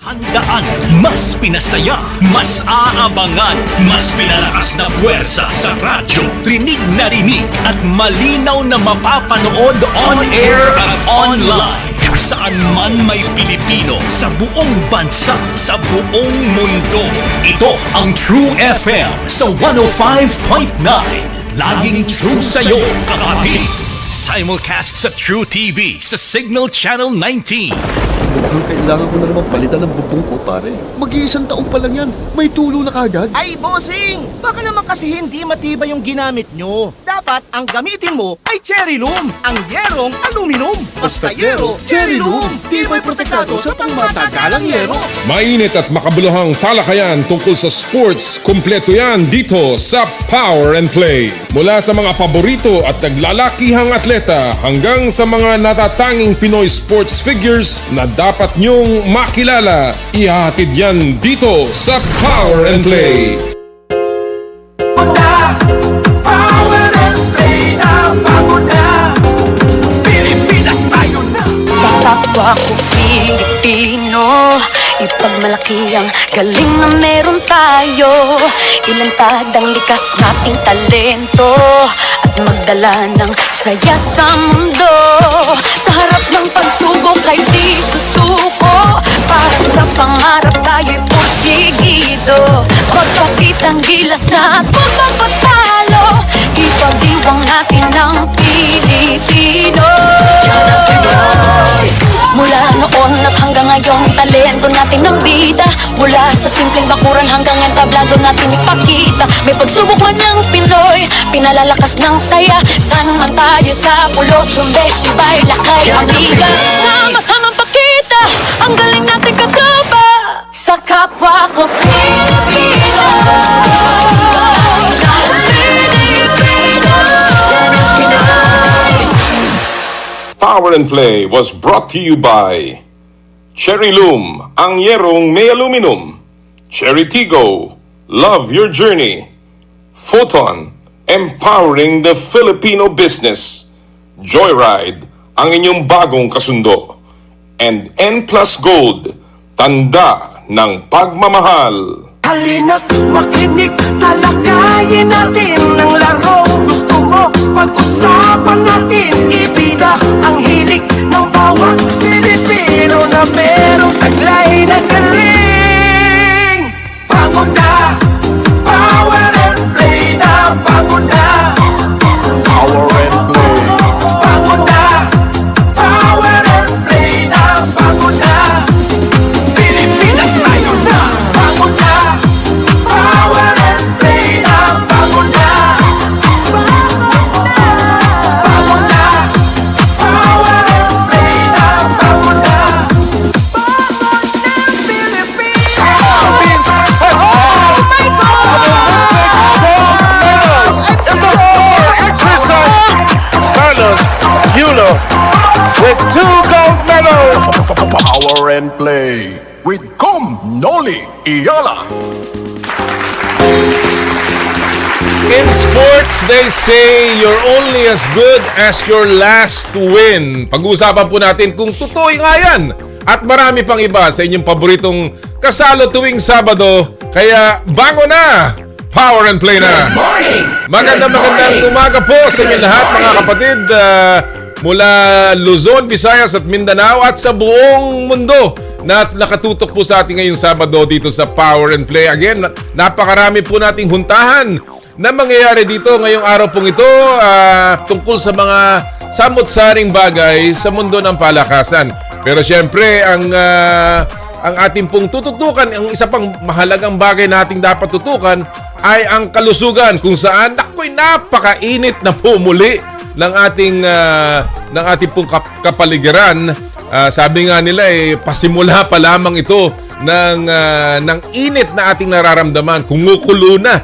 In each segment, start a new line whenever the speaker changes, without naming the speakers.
Handaan, mas pinasaya, mas aabangan, mas pinalakas na puwersa sa radyo. Rinig na rinig at malinaw na mapapanood on air at online. Saan man may Pilipino, sa buong bansa, sa buong mundo. Ito ang True FM sa 105.9. Laging true sa'yo, kapatid. Simulcast sa True TV sa Signal Channel 19.
Mukhang kailangan ko na naman palitan ng bubong ko, pare. Mag-iisang taong pa lang yan. May tulo na kagad.
Ay, bossing! Baka naman kasi hindi matibay yung ginamit nyo. Dapat ang gamitin mo ay cherry loom, ang yerong aluminum. Basta yero, cherry loom. Tibay protektado sa pangmatagalang yero.
Mainit at makabuluhang talakayan tungkol sa sports, kumpleto yan dito sa Power and Play. Mula sa mga paborito at naglalakihang atleta hanggang sa mga natatanging Pinoy sports figures na dapat nyong makilala. Ihahatid yan dito sa Power and Play.
Power and Play na bago na. Pilipinas tayo na.
Sa kapwa ko Pilipino, ipagmalaki ang galing na meron tayo. Ilantad ang likas nating talento at magdala ng saya sa mundo. Sa harap ng pagsubok ay di susuko. Para sa pangarap tayo'y porsigido. Magpakitang gilas na at magpapatalo. Ipagdiwang natin ang Pilipino. Mula noon at hanggang ngayon, talento natin ang bida. Mula sa simpleng bakuran hanggang entablado natin ipakita. May pagsubok man ng Pinoy, pinalalakas ng saya. San man tayo sa pulot, sumbesibay, lakay, amiga. Sama-samang pakita, ang galing natin katropa. Sa kapwa ko Pilipino.
Power and Play was brought to you by Cherry Loom, ang yerong may aluminum. Cherry Tigo, love your journey. Photon, empowering the Filipino business. Joyride, ang inyong bagong kasundo. And N Plus Gold, tanda ng pagmamahal.
Halina't makinig, talakayin natin ang laro. Gusto mo, pag-usapan natin, ibida ang hilig ng bawat Pilipino na merong taglay na galing. Bangon na, Power and Play na, bangon na. Power and Play. Bangon na, Power and Play na, bangon na. Pilipinas tayo na, bangon na. Power and Play na, bangon na. Bangon na, Power and Play na, bangon na. Bangon na, Pilipinas. Oh my God!
It's Carlos Yulo with 2 gold medals.
Power and Play with Noli Iyala.
In sports, they say you're only as good as your last win. Pag-uusapan po natin kung totoo nga yan. At marami pang iba sa inyong paboritong kasalo tuwing Sabado. Kaya bango na! Power and Play na! Magandang umaga po sa inyo lahat mga kapatid. Mula Luzon, Visayas at Mindanao at sa buong mundo na nakatutok po sa ating ngayong Sabado dito sa Power and Play. Again, napakarami po nating huntahan na mangyayari dito ngayong araw pong ito tungkol sa mga samot-saring bagay sa mundo ng palakasan. Pero syempre, ang ating pong tututukan, ang isa pang mahalagang bagay na ating dapat tutukan ay ang kalusugan kung saan ako'y napakainit na pumuli ng ating pong kapaligiran. Sabi nga nila pasimula pa lamang ito ng init na ating nararamdaman. Kumukulo na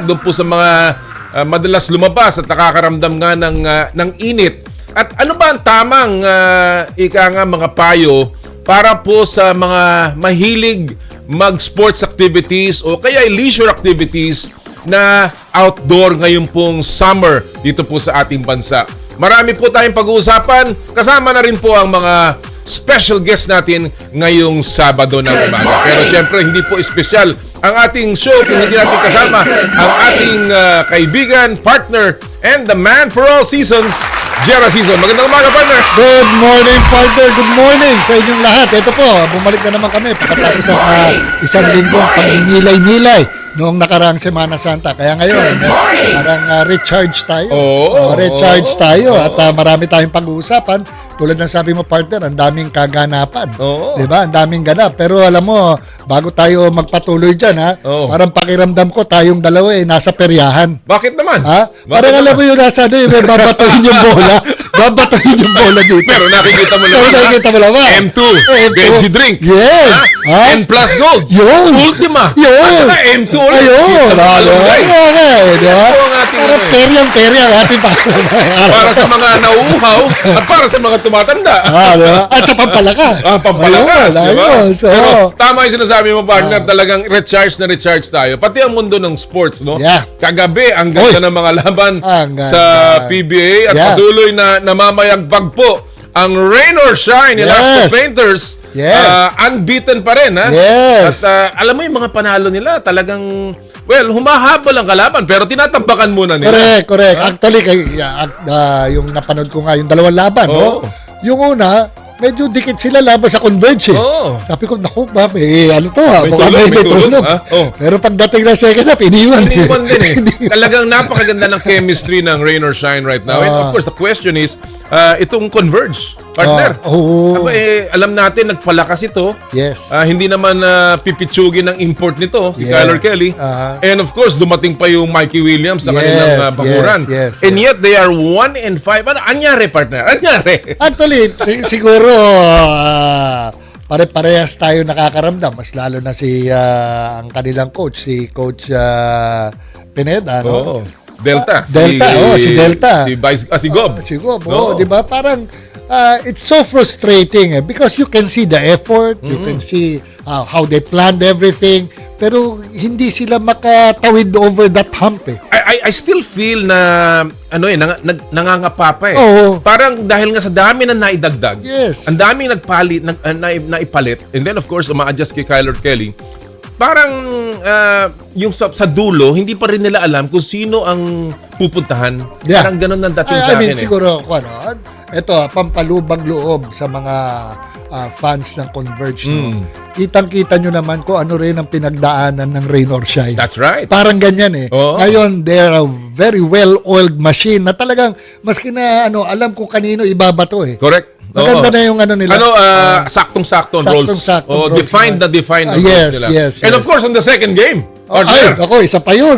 doon po sa mga madalas lumabas at nakakaramdam nga ng init. At ano ba ang tamang mga payo para po sa mga mahilig mag-sports activities o kaya leisure activities na outdoor ngayon pong summer dito po sa ating bansa? Marami po tayong pag-uusapan. Kasama na rin po ang mga special guest natin ngayong Sabado ng umaga. Pero syempre, hindi po espesyal ang ating show kung hindi natin kasama ang ating kaibigan, partner, and the man for all seasons, Gilas Season. Magandang umaga, partner.
Good morning, partner. Good morning sa inyong lahat. Ito po, bumalik na naman kami pagkatapos ng isang linggong pag-inilay-nilay noong nakaraang Semana Santa. Kaya ngayon, parang recharge tayo. Recharge tayo at marami tayong pag-uusapan. Tulad ng sabi mo, partner, ang daming kaganapan. Diba? Ang daming ganap. Pero alam mo, bago tayo magpatuloy dyan, parang pakiramdam ko tayong dalawa nasa peryahan.
Bakit naman?
Parang alam mo yung nasa may babatuhin yung bola. Babatuhin yung bola dito.
Pero nakikita mo naman. M2. Benji drink.
Yes.
N plus gold.
Yun.
Ultima.
Yun.
At saka M2 ulit.
Ayun. Parang peryang ating
para sa mga nauuhaw at para sa mga tumatanda.
At sa pampalakas.
Pampalakas. Diba?
So,
pero tama yung sinasabi mo, partner, talagang recharge na recharge tayo. Pati ang mundo ng sports, no?
Yeah.
Kagabi, ang ganda ng mga laban sa PBA at patuloy na namamayagpag po ang rain or shine ni Las Painters. Unbeaten pa rin, ha?
Yes.
At alam mo yung mga panalo nila, talagang, well, humahabol ang kalaban, pero tinatambakan muna nila.
Correct. Actually, yung napanood ko nga, yung dalawang laban, no? Yung una, medyo dikit sila laban sa Converge. Sabi ko, naku, ano to ha? May tulog. Pero pagdating na second half, iniwan
din eh. Talagang napakaganda ng chemistry ng rain or shine right now. And of course, the question is, itong Converge, partner. Alam natin, nagpalakas ito.
Yes.
Hindi naman pipitsugin ng import nito, si Kyler Kelly. And of course, dumating pa yung Mikey Williams sa kanilang bakuran. And yet, they are 1-5. Ano anyari, partner? Anyari?
Actually, siguro, pare-parehas tayo nakakaramdam. Mas lalo na ang kanilang coach, si Coach Pineda, no?
Delta.
Si Delta.
Si Gob.
Si Gob, di ba? Parang, it's so frustrating because you can see the effort, you can see how they planned everything, pero hindi sila makatawid over that hump eh.
I still feel na nangangapa pa eh. Parang dahil nga sa dami na naidagdag, ang daming naipalit, and then of course uma-adjust kay Kyler Kelly. Parang yung sa dulo, hindi pa rin nila alam kung sino ang pupuntahan. Parang ganun ang dating sa akin.
Siguro, ito, pampalubag loob sa mga fans ng Converge. No? Kitang-kita nyo naman kung ano rin ang pinagdaanan ng rain or shine.
That's right.
Parang ganyan eh. Ngayon, they're a very well-oiled machine na talagang, maski na alam ko kanino ibabato eh.
Correct.
Maganda na yung nila.
Saktong-sakto roles. Defined na roles nila.
Yes.
And of course, on the second game,
isa pa yun.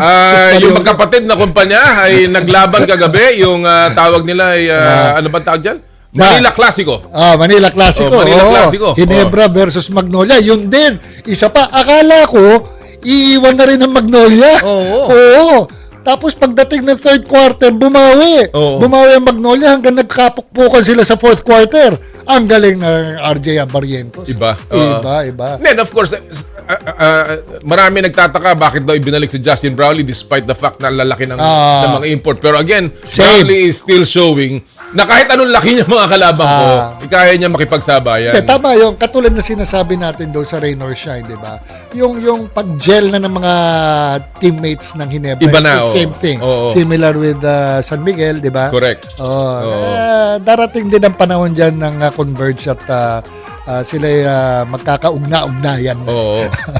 Yung magkapatid na kumpanya ay naglaban kagabi. Yung tawag nila ay, ano ba tawag dyan? Manila Clasico.
Manila Clasico. Ginebra versus Magnolia. Yun din. Isa pa, akala ko, iiwan na rin ang Magnolia. Oo. Tapos pagdating ng third quarter, bumawi. Bumawi ang Magnolia hanggang nagkapukpukan sila sa fourth quarter. Ang galing ng RJ Abarrientos.
Iba.
Then
of course, marami nagtataka bakit daw ibinalik si Justin Brownlee despite the fact na lalaki ng mga import. Pero again, Brownlee is still showing na kahit anong laki niya mga kalabang ko, kaya niya makipagsabayan.
Tama yung katulad na sinasabi natin daw sa Rain or Shine, di ba? Yung pag-gel na ng mga teammates ng Ginebra.
Iba na,
same thing. Similar with San Miguel, di ba?
Correct.
Darating din ang panahon dyan ng Converge at sila magkakaugna-ugnayan.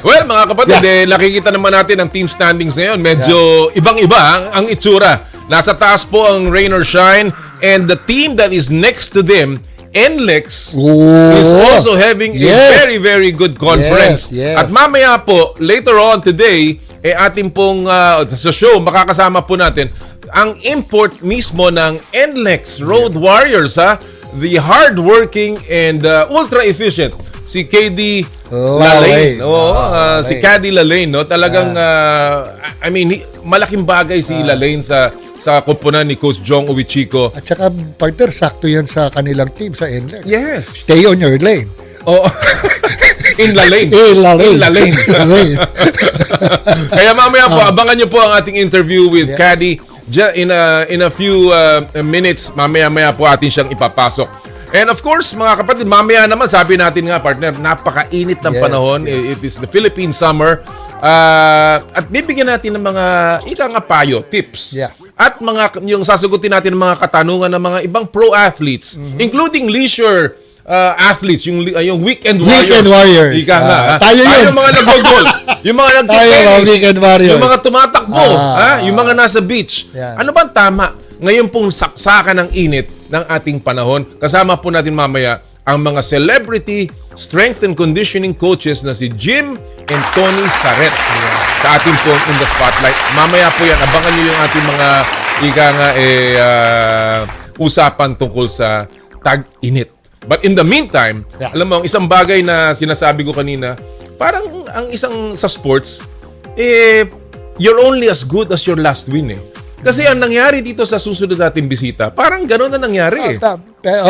Well, mga kapatid, nakikita naman natin ang team standings ngayon. Medyo ibang-iba ang itsura. Nasa taas po ang Rain or Shine, and the team that is next to them, NLEX, is also having a very, very good conference. At mamaya po, later on today, ating pong sa show, makakasama po natin ang import mismo ng NLEX Road Warriors, the hardworking and ultra-efficient, si Cady Lalanne. Si Cady Lalanne, no? Talagang, malaking bagay si Lalanne sa koponan ni Coach Jong Uwichiko.
At saka, partner, sakto yan sa kanilang team sa NLEX.
Yes.
Stay on your lane.
In la lane. Kaya mamaya po, abangan nyo po ang ating interview with Cady. In a few minutes, mamaya-maya po atin siyang ipapasok. And of course, mga kapatid, mamaya naman, sabi natin nga, partner, napakainit ng panahon. It is the Philippine summer. At bibigyan natin ng mga payo, tips.
Yeah.
At yung sasagutin natin ng mga katanungan ng mga ibang pro athletes, including leisure athletes, yung weekend warriors.
Weekend warriors.
Ika nga.
Tayo yun.
Yung mga nag-golf, yung mga
Tayo mga
nag-tennis,
weekend warriors.
yung mga tumatakbo, yung mga nasa beach.
Yeah.
Ano bang tama? Ngayon pong saksakan ng init ng ating panahon. Kasama po natin mamaya ang mga celebrity strength and conditioning coaches na si Jim and Tony Saret sa ating pong In the Spotlight. Mamaya po yan. Abangan nyo yung ating mga usapan tungkol sa tag-init. But in the meantime, alam mo, ang isang bagay na sinasabi ko kanina, parang ang isang sa sports, you're only as good as your last win Kasi ang nangyari dito sa susunod nating bisita, parang gano'n na nangyari.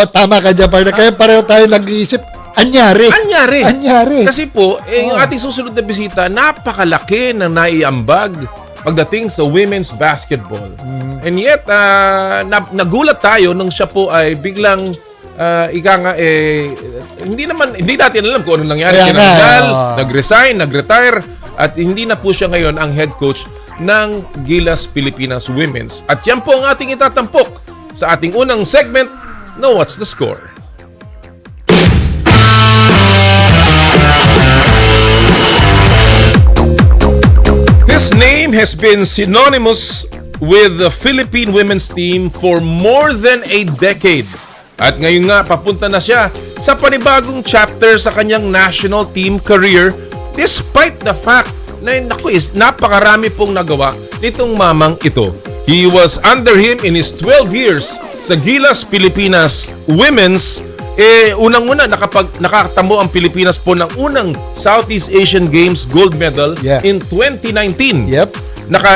Tama ka dyan, partner. Kaya pareho tayo nag-iisip, anyari. Kasi po, yung ating susunod na bisita, napakalaki ng naiambag pagdating sa women's basketball. And yet, nagulat tayo nung siya po ay biglang hindi natin alam kung ano nangyari. Nag-resign, nag-retire, at hindi na po siya ngayon ang head coach ng Gilas Pilipinas Women's. At yan po ang ating itatampok sa ating unang segment na What's the Score? His name has been synonymous with the Philippine women's team for more than a decade. At ngayon nga, papunta na siya sa panibagong chapter sa kanyang national team career despite the fact na napakarami pong nagawa nitong mamang ito. He was under him in his 12 years sa Gilas Pilipinas Women's. Unang-una, nakatamo ang Pilipinas po ng unang Southeast Asian Games gold medal in 2019. Yep.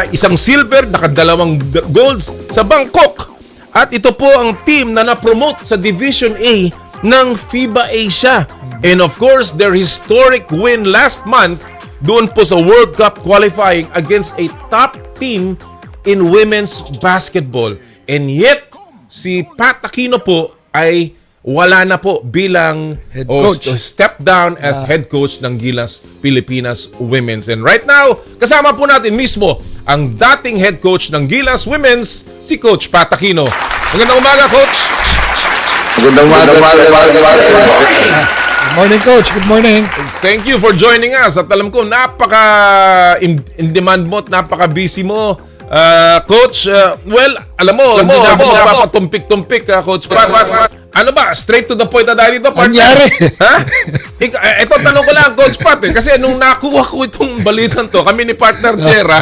Isang silver, dalawang golds sa Bangkok. At ito po ang team na na-promote sa Division A ng FIBA Asia. And of course, their historic win last month doon po sa World Cup qualifying against a top team in women's basketball. And yet, si Pat Aquino po ay wala na po bilang
head coach.
Step down as head coach ng Gilas Pilipinas Women's. And right now, kasama po natin mismo ang dating head coach ng Gilas Women's, si Coach Pat Aquino. Magandang umaga, Coach!
Magandang umaga.
Good morning, Coach. Good morning.
Thank you for joining us. At alam ko, napaka in demand mo at napaka busy mo. Coach, alam mo, hindi na ako napapatumpik-tumpik, Coach Pat. Ano ba? Straight to the point na dahil ito, partner?
Anyari?
Ha? Ito, tanong ko lang, Coach Pat. Kasi nung nakuha ko itong balitan to, kami ni partner Jera,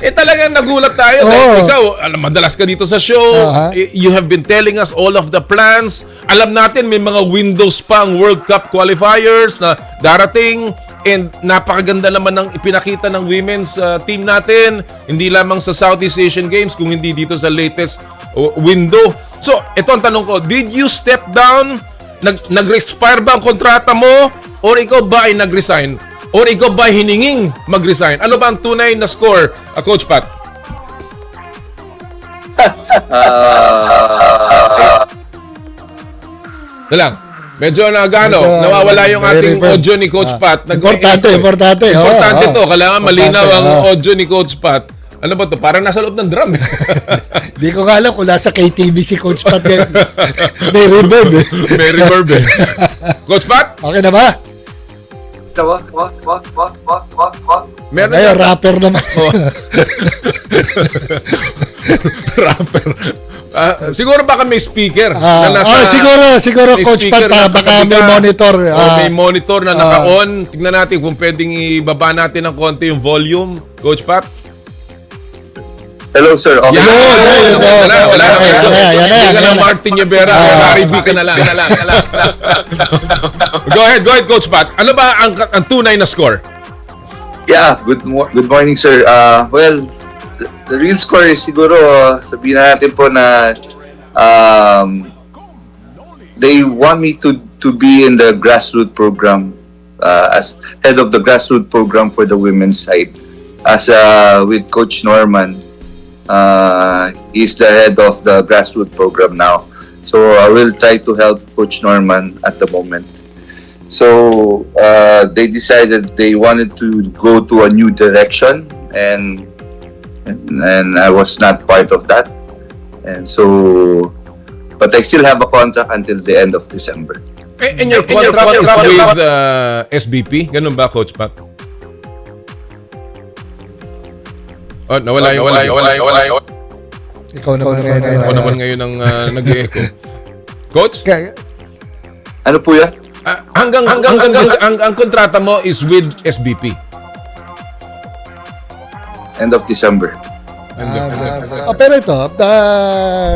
talagang nagulat tayo. Dahil ikaw, madalas ka dito sa show. You have been telling us all of the plans. Alam natin, may mga windows pa ang World Cup qualifiers na darating. And napakaganda naman ng ipinakita ng women's team natin. Hindi lamang sa Southeast Asian Games, kung hindi dito sa latest window. So, ito ang tanong ko. Did you step down? Nag-expire ba ang kontrata mo? Or ikaw ba ay nag-resign? Or ikaw ba ay hininging mag-resign? Ano ba ang tunay na score, Coach Pat? Medyo nawawala yung ating audio ni Coach Pat.
Importante.
Importante to. Kailangan malinaw ang audio ni Coach Pat. Ano ba to? Parang nasa loob ng drum.
Hindi ko nga alam kung nasa KTV si Coach Pat. May reverb.
May reverb. Coach Pat?
Okay na ba?
Meron
ngayon, rapper naman.
Rapper. Siguro baka may speaker.
Siguro Coach Pat, baka may monitor.
May monitor na naka-on. Tingnan natin kung pwedeng ibaba natin ng konti yung volume. Coach Pat?
Hello, sir. Okay.
Wala na. Hindi ka lang Martin Yebera. Larry B ka na lang. Go ahead, Coach Pat. Ano ba ang tunay na score?
Yeah, good morning, sir. Well, the real score is siguro, sabihin natin po na they want me to be in the grassroots program as head of the grassroots program for the women's side. As with Coach Norman, he's the head of the grassroots program now. So I will try to help Coach Norman at the moment. So they decided they wanted to go to a new direction, and I was not part of that. And so, but I still have a contract until the end of December.
And your contract is with SBP? Ganun ba, Coach Pat? Oh, nawala.
Ikaw naman ngayon.
Ako naman ngayon ang nag-echo. Coach?
Ano po yan?
Ang kontrata mo is with SBP.
End of December.
Pero ito,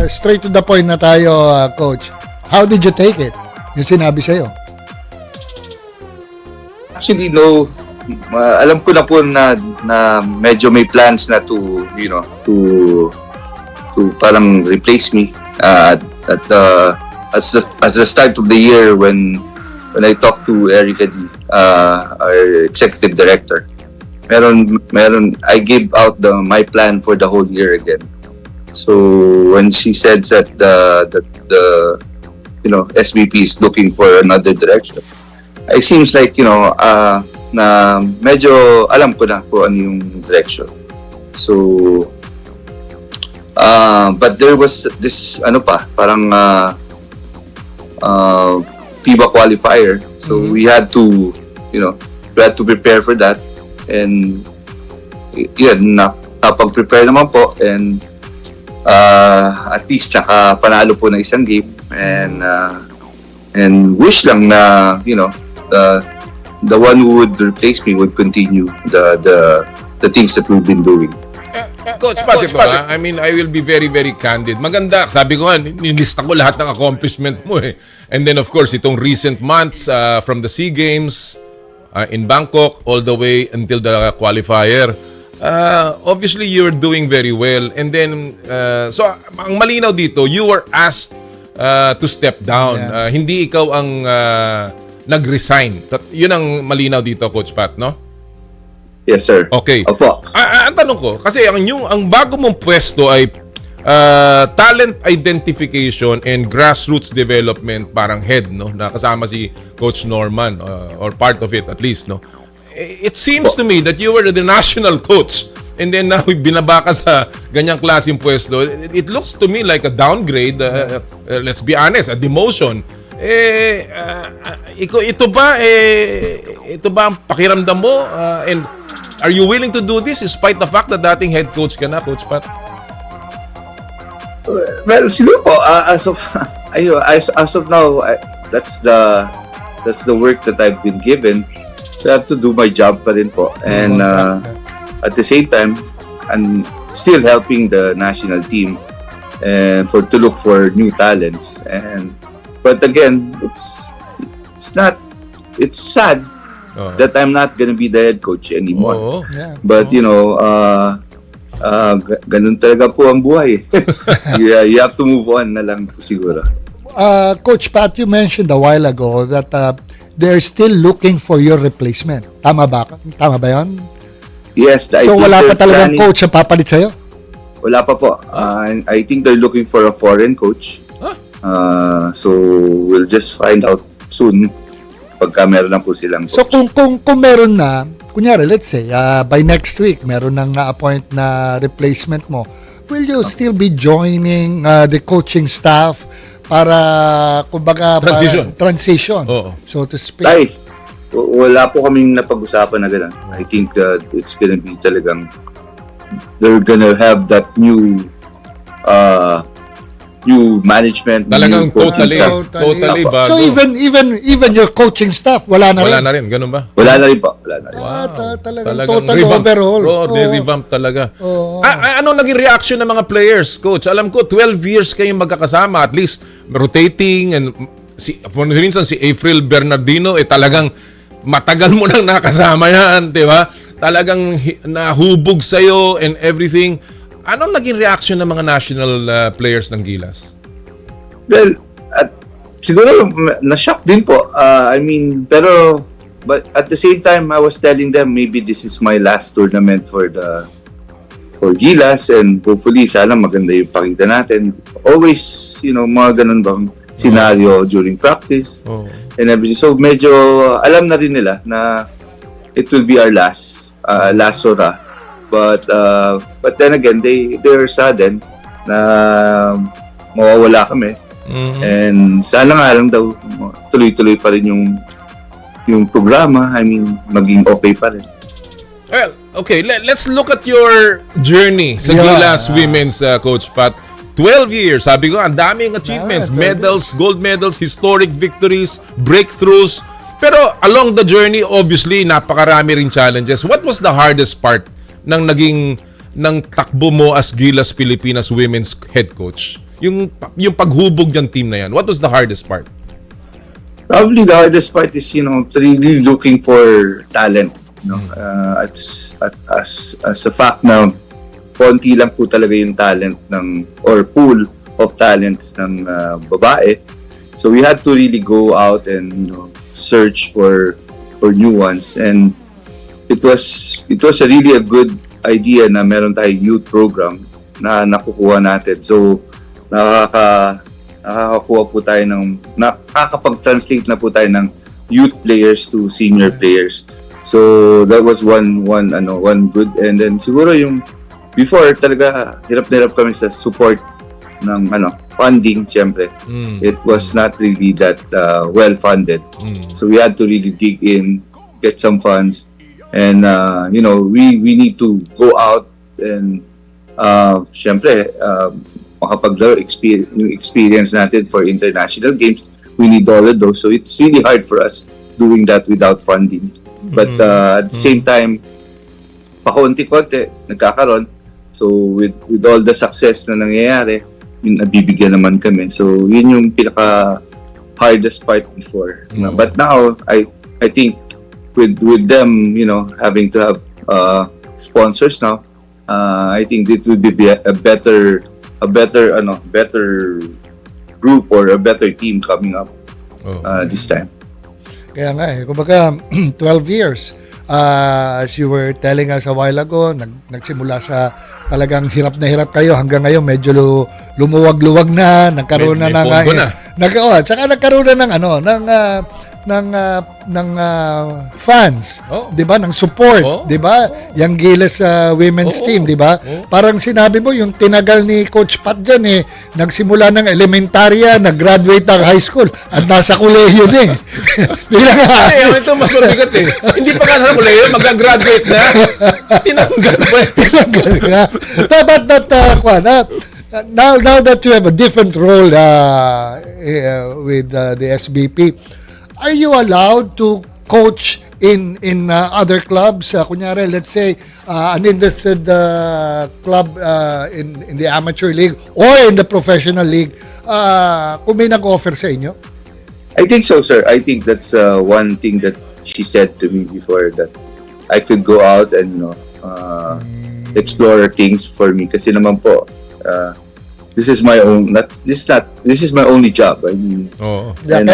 straight to the point na tayo, Coach. How did you take it? Yung sinabi sa'yo.
Actually, no. Alam ko na po na medyo may plans na to parang replace me at the start of the year when I talked to Erica D, our executive director. Meron I gave out my plan for the whole year again. So when she said that the SVP is looking for another direction, it seems like na medyo alam ko na kung ano yung direction. So but there was this parang FIBA qualifier, so we had to prepare for that, and nakapag-prepare naman po, and at least nakapanalo po ng isang game, and wish lang na the one who would replace me would continue the things that we've been doing.
Coach Patrick, I mean, I will be very, very candid. Maganda. Sabi ko nga, nilista ko lahat ng accomplishment mo eh. And then, of course, itong recent months from the SEA Games in Bangkok all the way until the qualifier. Obviously, you're doing very well. And then, so, ang malinaw dito, you were asked to step down. Hindi ikaw ang nag-resign. Yun ang malinaw dito, Coach Pat, no?
Yes, sir.
Okay.
Opo.
Ang tanong ko, kasi ang bago mong pwesto ay talent identification and grassroots development, parang head, no? Na kasama si Coach Norman, or part of it at least, no? It seems to me that you were the national coach and then now binaba ka sa ganyang klaseng pwesto. It looks to me like a downgrade, let's be honest, a demotion. Ito ba ang pakiramdam mo, and are you willing to do this despite the fact that dating head coach ka na, Coach Pat?
Well, siguro po, as of now, that's the work that I've been given. So I have to do my job pa rin po. And at the same time, I'm still helping the national team and to look for new talents. But again, it's sad that I'm not gonna be the head coach anymore. But ganun talaga po ang buhay. You have to move on na lang po siguro.
Coach Pat, you mentioned a while ago that they're still looking for your replacement. Tama ba? Tama ba yun?
Yes.
So wala pa talagang coach ang papalit sa'yo?
Wala pa po. I think they're looking for a foreign coach. So we'll just find out soon pagka meron na po silang coach.
So kung meron na, kunyari, let's say, by next week, meron nang na-appoint na replacement mo, will you still be joining the coaching staff para, kumbaga, transition, so to speak?
Ay, wala po kaming napag-usapan na gano'n. I think it's gonna be talagang, they're gonna have that new management.
Talagang totally bago.
So even your coaching staff, wala na rin?
Wala na rin, ganun ba?
Wala na rin po.
Talagang total overall.
Revamp talaga. Anong naging reaction ng mga players, Coach? Alam ko, 12 years kayong magkakasama, at least rotating, and for instance, si April Bernardino, talagang matagal mo nang nakasama yan, di ba? Talagang nahubog sa'yo and everything. Anong naging reaction ng mga national players ng Gilas?
Well, siguro na-shock din po. But at the same time, I was telling them maybe this is my last tournament for for Gilas, and hopefully sana maganda yung pakita natin. Always, mga ganun bang scenario during practice and everything. So medyo alam na rin nila na it will be our last hurrah. But then again, they're saddened na mawawala kami. And sana nga lang daw tuloy-tuloy pa rin yung programa. I mean, maging okay pa rin.
Well, okay, let's look at your journey sa Gilas Women's, Coach Pat. 12 years, sabi ko, ang daming achievements, medals, gold medals, historic victories, breakthroughs. Pero along the journey, obviously, napakarami rin challenges. What was the hardest part ng takbo mo as Gilas Pilipinas Women's head coach? Yung paghubog ng team na yan, what was the hardest part?
Probably the hardest part is, really looking for talent. As a fact na konti lang po talaga yung talent or pool of talents ng babae. So we had to really go out and search for new ones, and it was a good idea na meron tayong youth program na nakukuha natin. So nakakakuha po tayo nakakapag-translate na po tayo ng youth players to senior players. So that was one good, and then siguro yung before talaga hirap na hirap kami sa support ng funding, syempre. It was not really that well funded. So we had to really dig in, get some funds, and we need to go out and syempre makapaglaro, yung experience natin for international games. We need all of those. So it's really hard for us doing that without funding. But at the same time, pakonti-konti nagkakaroon. So with all the success na nangyayari, nabibigyan naman kami. So yun yung pinaka hardest part before. But now I think with them, having to have sponsors now, I think it would be a better group or a better team coming up this time.
Kaya nga kumbaga 12 years. As you were telling us a while ago, nagsimula sa talagang hirap na hirap kayo hanggang ngayon medyo lumuwag-luwag na, nagkaroon na ng tsaka nagkaroon na ng fans, 'di ba? Ng support, 'di ba? Yang Gilas women's team, 'di ba? Parang sinabi mo yung tinagal ni Coach Pat diyan nagsimula ng elementarya, nag-graduate ng high school at nasa kolehiyo din. Bilang
ito mas mabigat Hindi pa ka sa kolehiyo, mag-graduate na. Tinanggal
na. But now that you have a different role with the SBP, are you allowed to coach in other clubs? Kunyari, let's say, an interested club in the amateur league or in the professional league, kung may nag-offer sa inyo?
I think so, sir. I think that's one thing that she said to me before, that I could go out and explore things for me. Kasi naman po, this is my only job. I mean, and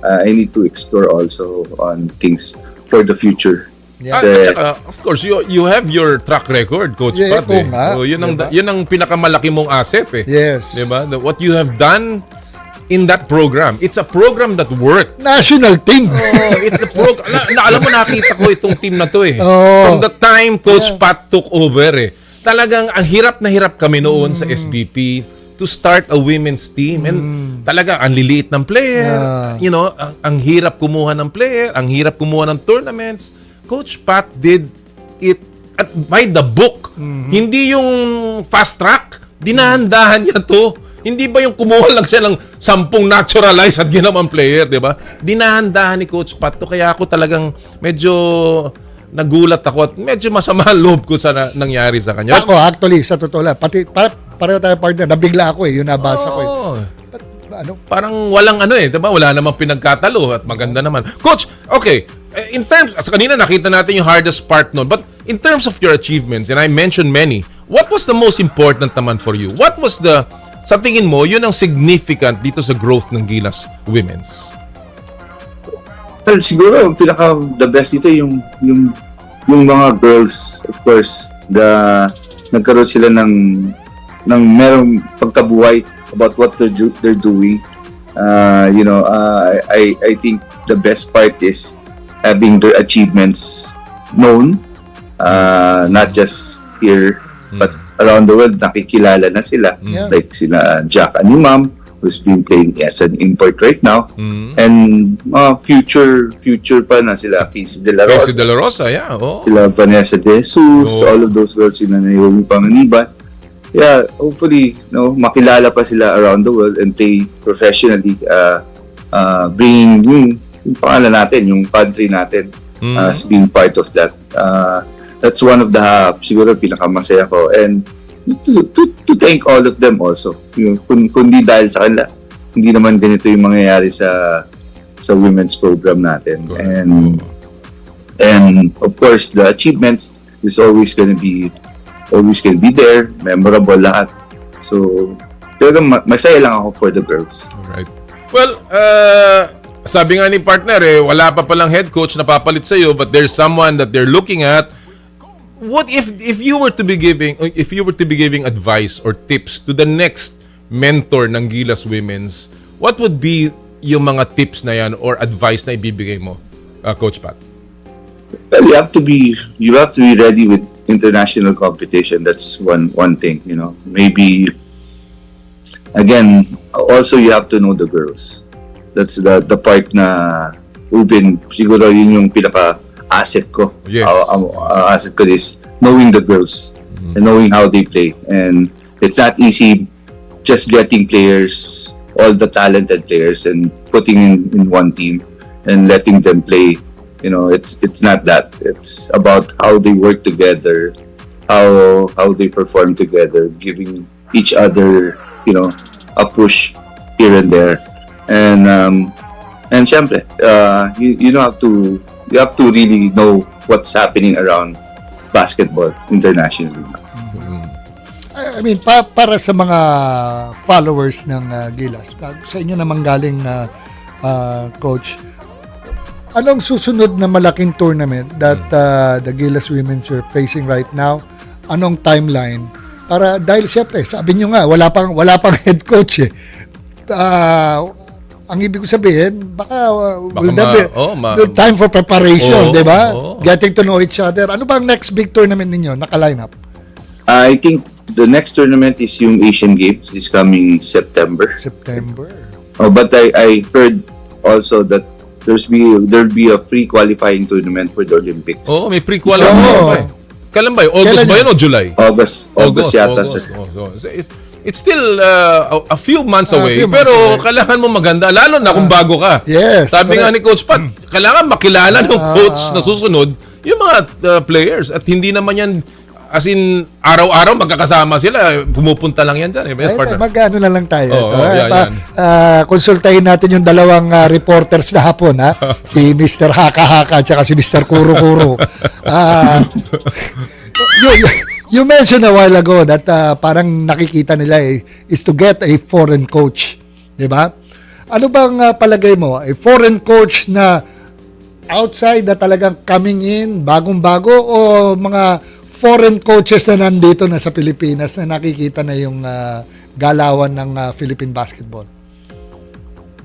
I need to explore also on things for the future.
Yeah. Of course, you have your track record, Coach Pat. So, yun ang pinakamalaki mong asset
Yes.
Diba? What you have done in that program. It's a program that worked.
National team.
It's a program. Alam mo, nakita ko itong team na to From the time Coach Pat took over talagang ang hirap na hirap kami noon sa SBP to start a women's team. And talaga, ang liliit ng player. Ang hirap kumuha ng player. Ang hirap kumuha ng tournaments. Coach Pat did it by the book. Hindi yung fast track. Dinahandahan niya to. Hindi ba yung kumuha lang siya ng 10 naturalized at ginawang player, di ba? Dinahandahan ni Coach Pat to. Kaya ako talagang medyo nagulat ako at medyo masama ang loob ko sa nangyari sa kanya.
Ako, actually, sa totoo lang, pareho tayo partner, nabigla ako yung nabasa ko
Parang walang diba? Wala namang pinagkatalo at maganda naman. Coach, okay, in terms, kanina nakita natin yung hardest part nun, but in terms of your achievements, and I mentioned many, what was the most important naman for you? What was sa tingin mo, yun ang significant dito sa growth ng Gilas Women's?
Well, siguro the best dito yung mga girls, of course, the nagkaroon sila ng merong pagkabuhay about what they're doing. I think the best part is having their achievements known, not just here but around the world. Nakikilala na sila, like sila Jack and Ma'am, who's been playing as an import right now, and future pa na sila Cady
Casey De La Rosa, yeah. Oh.
sila Vanessa De Jesus, all of those girls, sila Naomi Panganiban. Yeah, hopefully, makilala pa sila around the world and play professionally, bringing yung pangalan natin, yung country natin, as being part of that. That's one of the siguro pinakamasaya ko, and to thank all of them also. Kundi dahil sa kanila, hindi naman ganito yung mangyayari sa women's program natin. And of course, the achievements is always gonna be there, memorable lahat. So, talagang masaya lang ako for the girls.
Alright. Well, sabi nga ni partner, wala pa palang head coach na papalit sa'yo, but there's someone that they're looking at. What if you were to be giving advice or tips to the next mentor ng Gilas Women's, what would be yung mga tips na yan or advice na ibibigay mo, Coach Pat?
Well, you have to be ready with international competition. That's one thing, Maybe again, also you have to know the girls. That's the part na siguro yun yung pinaka-asset ko.
Yes.
Asset ko is knowing the girls and knowing how they play. And it's not easy just getting players, all the talented players, and putting in one team and letting them play. It's not that. It's about how they work together, how they perform together, giving each other, a push here and there. And syempre, you have to really know what's happening around basketball internationally.
I mean, para sa mga followers ng Gilas, sa inyo namang galing, Coach, anong susunod na malaking tournament that the Gilas Women are facing right now? Anong timeline? Dahil siyempre, sabi nyo nga, wala pang head coach eh. Ang ibig ko sabihin, baka will there be time for preparation, di ba? Getting to know each other. Ano bang next big tournament ninyo, naka-line up?
I think the next tournament is yung Asian Games this coming September. But I heard also that there'll be a free qualifying tournament for the Olympics.
Oh, may pre-qualifying. Kailan ba yun? August ba yun o July?
August yata, sir.
It's still a few months away, pero kailangan mo maganda, lalo na kung bago ka.
Yes.
Sabi nga ni Coach Pat, kailangan makilala ng coach na susunod yung mga players, at hindi naman yan as in araw-araw magkakasama sila, pumupunta lang yan dyan.
Mag-ano na lang tayo.
Yan.
Konsultahin natin yung dalawang reporters na hapon, si Mr. Haka-Haka at si Mr. Kuro-Kuro. You mentioned a while ago that parang nakikita nila is to get a foreign coach. Diba? Ano bang palagay mo? A foreign coach na outside na talagang coming in, bagong-bago, o mga foreign coaches na nandito na sa Pilipinas na nakikita na yung galawan ng Philippine basketball?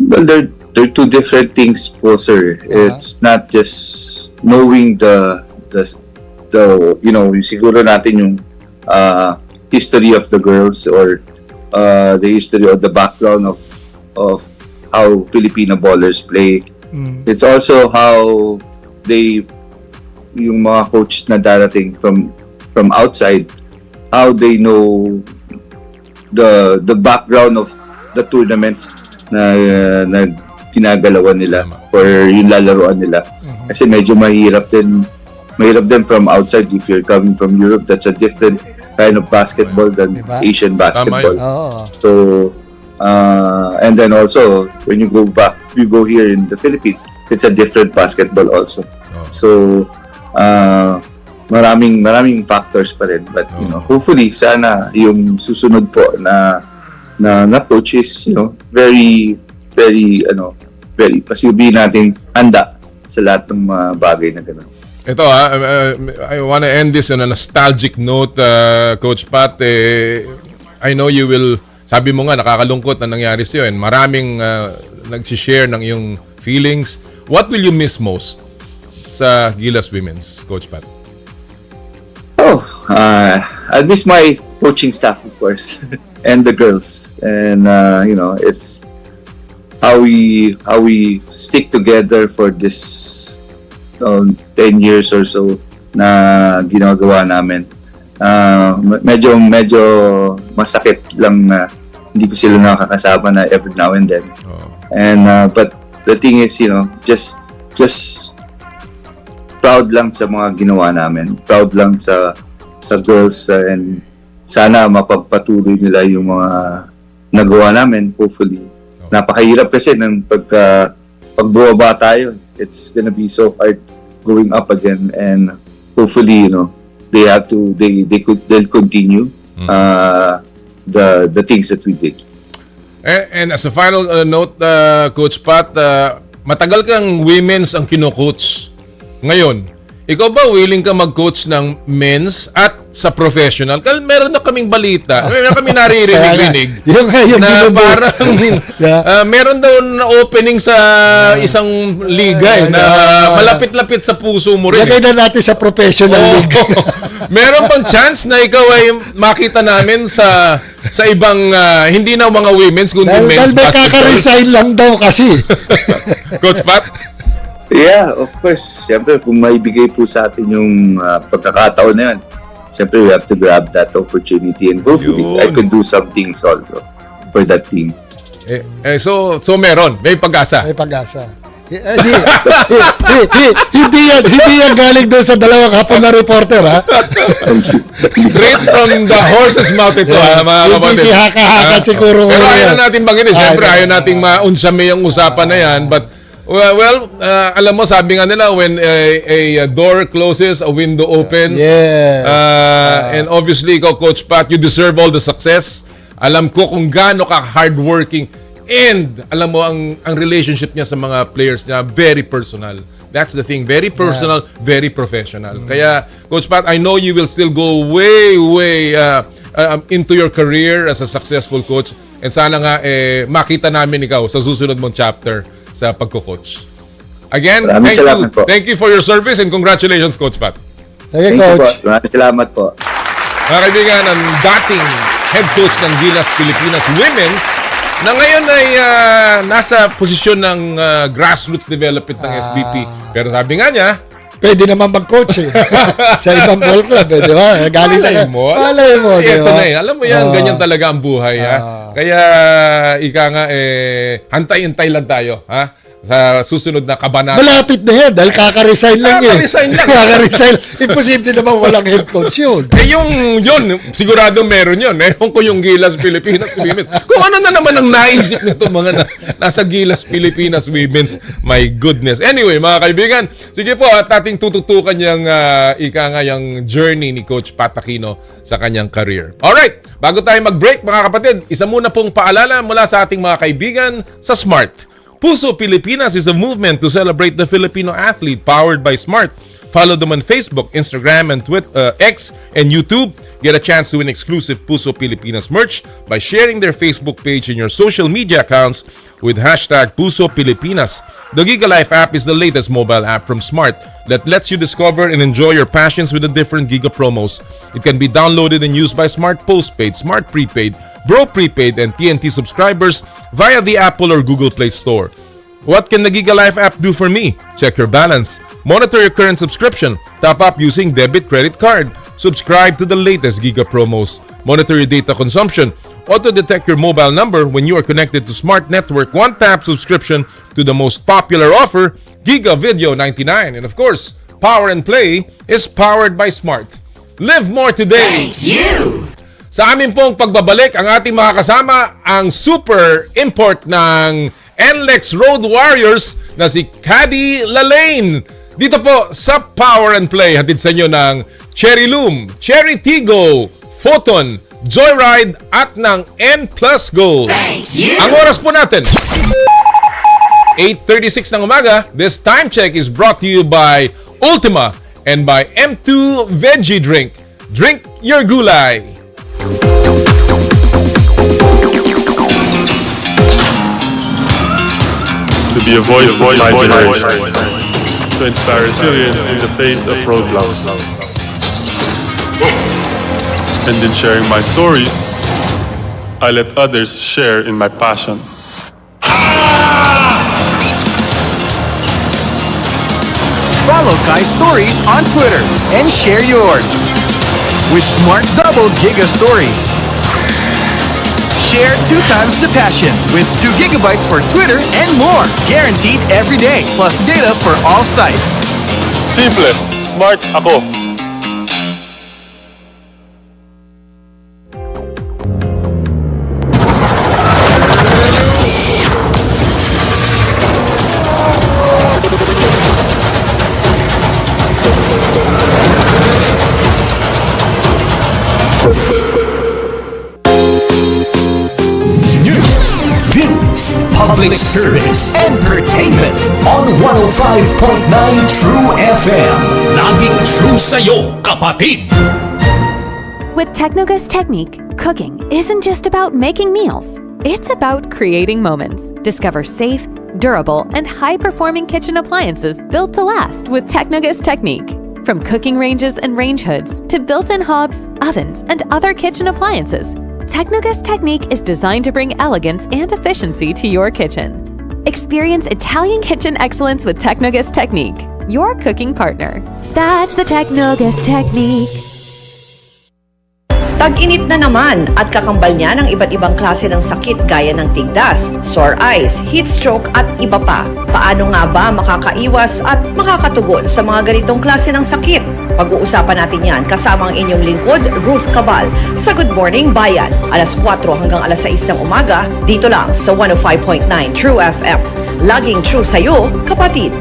Well, they're two different things po, sir. It's not just knowing the siguro natin yung history of the girls, or the history or the background of how Filipino ballers play. It's also how yung mga coach na darating from outside, how they know the background of the tournaments na ginagalawan nila or yung lalaroan nila. Kasi medyo mahirap din from outside. If you're coming from Europe, that's a different kind of basketball than Asian basketball. So, and then also, when you go here in the Philippines, it's a different basketball also. So, maraming factors pa rin. But, hopefully, sana yung susunod po na coach is, very, very, very, pasiubi natin handa sa lahat ng mga bagay na gano'n.
Ito I want to end this on a nostalgic note, Coach Pat. I know you will, sabi mo nga, nakakalungkot na nangyari sa'yo and maraming nag-share ng iyong feelings. What will you miss most sa Gilas Women's, Coach Pat?
I'll miss my coaching staff, of course, and the girls. And, it's how we stick together for this 10 years or so na ginagawa namin. Medyo masakit lang na hindi ko sila nakakasama na every now and then. And but the thing is, just proud lang sa mga ginawa namin. Proud lang sa girls, and sana mapagpatuloy nila yung mga nagawa namin, hopefully. Napakahirap kasi ng pagbababa tayo. It's gonna be so hard going up again, and hopefully, they'll continue the things that we did.
And as a final note, Coach Pat, matagal kang women's ang kino-coach. Ngayon, ikaw ba willing ka mag-coach ng men's at sa professional? Kasi meron na kaming balita, meron kami naririnig na parang meron daw na opening sa isang liga na malapit-lapit sa puso mo rin.
Lagay na natin sa professional league.
Meron pang chance na ikaw ay makita namin sa ibang hindi na mga women's kundi men's basketball.
Kaka-resign lang daw kasi.
Coach Pat?
Yeah, of course. Siyempre, kung maibigay po sa atin yung pagkakataon na yun, siyempre, we have to grab that opportunity, and hopefully, I could do some things also for that team.
So meron. May pag-asa.
May pag-asa. Hindi yan galing doon sa dalawang hapon na reporter, ha?
Straight from the horse's mouth ito, mga kapatid.
Hindi si haka-haka siguro.
Pero ayaw na natin banggitin. Siyempre, ayaw nating maunsame yung usapan na yan. But, alam mo, sabi nga nila, when a door closes, a window opens. And obviously, ikaw, Coach Pat, you deserve all the success. Alam ko kung gaano ka hardworking. And alam mo, ang relationship niya sa mga players niya, very personal. That's the thing. Very personal, very professional. Kaya, Coach Pat, I know you will still go way into your career as a successful coach. And sana nga, makita namin ikaw sa susunod mong chapter sa pagko-coach. Again, thank you for your service, and congratulations, Coach Pat.
Thank you, Coach.
Maraming salamat po.
Mga kaibigan, ang dating head coach ng Gilas Pilipinas Women's na ngayon ay nasa posisyon ng grassroots development ng SBP. Pero sabi nga niya,
pwede naman mag-coach sa ibang ball club, di ba? Galing sa malay mo, di ba?
Alam mo yan, ganyan talaga ang buhay. Kaya, ika nga, hantay-hintay lang tayo. Sa susunod na kabanata.
Malapit na yan dahil kaka-resign lang
Kaka-resign lang.
Kaka-resign. Imposible naman walang head coach yun.
Yun, sigurado meron yun. Kung yung Gilas Pilipinas Women's. Kung ano na naman ang naisip nito mga nasa Gilas Pilipinas Women's. My goodness. Anyway, mga kaibigan, sige po, at ating tututukan yung yung journey ni Coach Pat Aquino sa kanyang career. Alright, bago tayo mag-break, mga kapatid, isa muna pong paalala mula sa ating mga kaibigan sa Smart. Puso Pilipinas is a movement to celebrate the Filipino athlete powered by Smart. Follow them on Facebook, Instagram, and X, and YouTube. Get a chance to win exclusive Puso Pilipinas merch by sharing their Facebook page in your social media accounts with hashtag Puso Pilipinas. The Giga Life app is the latest mobile app from Smart that lets you discover and enjoy your passions with the different Giga promos. It can be downloaded and used by Smart Postpaid, Smart Prepaid, Bro Prepaid, and TNT subscribers via the Apple or Google Play Store. What can the Giga Life app do for me? Check your balance, monitor your current subscription, top up using debit credit card, subscribe to the latest Giga promos, monitor your data consumption, auto-detect your mobile number when you are connected to Smart Network, one-tap subscription to the most popular offer, Giga Video 99. And of course, Power and Play is powered by Smart. Live more today!
Thank you!
Sa amin pong pagbabalik, ang ating mga kasama, ang super import ng NLEX Road Warriors na si Cady Lalanne. Dito po sa Power and Play, hatid sa inyo ng Cherry Loom, Cherry Tigo, Photon, Joyride at ng N Plus Gold.
Thank you!
Ang oras po natin, 8:36 ng umaga. This time check is brought to you by Ultima and by M2 Veggie Drink. Drink your gulay!
To be a voice of my generation, to inspire resilience in the face of roadblocks. And in sharing my stories, I let others share in my passion.
Follow Kai's stories on Twitter and share yours with Smart Double Giga Stories. Share 2 times the passion with 2 gigabytes for Twitter and more. Guaranteed every day, plus data for all sites.
Simple, smart ako.
Public service, entertainment on 105.9 True FM. Laging true sa'yo, kapatid!
With Technogas Technique, cooking isn't just about making meals. It's about creating moments. Discover safe, durable, and high-performing kitchen appliances built to last with Technogas Technique. From cooking ranges and range hoods to built-in hobs, ovens, and other kitchen appliances, Technogas Technique is designed to bring elegance and efficiency to your kitchen. Experience Italian kitchen excellence with Technogas Technique, your cooking partner. That's the Technogas Technique.
Tag-init na naman at kakambal niya ng iba't ibang klase ng sakit gaya ng tigdas, sore eyes, heat stroke at iba pa. Paano nga ba makakaiwas at makakatugon sa mga ganitong klase ng sakit? Pag-uusapan natin yan kasama ang inyong lingkod, Ruth Cabal, sa Good Morning Bayan. Alas 4 hanggang alas 6 ng umaga, dito lang sa 105.9 True FM. Laging true sa'yo, kapatid.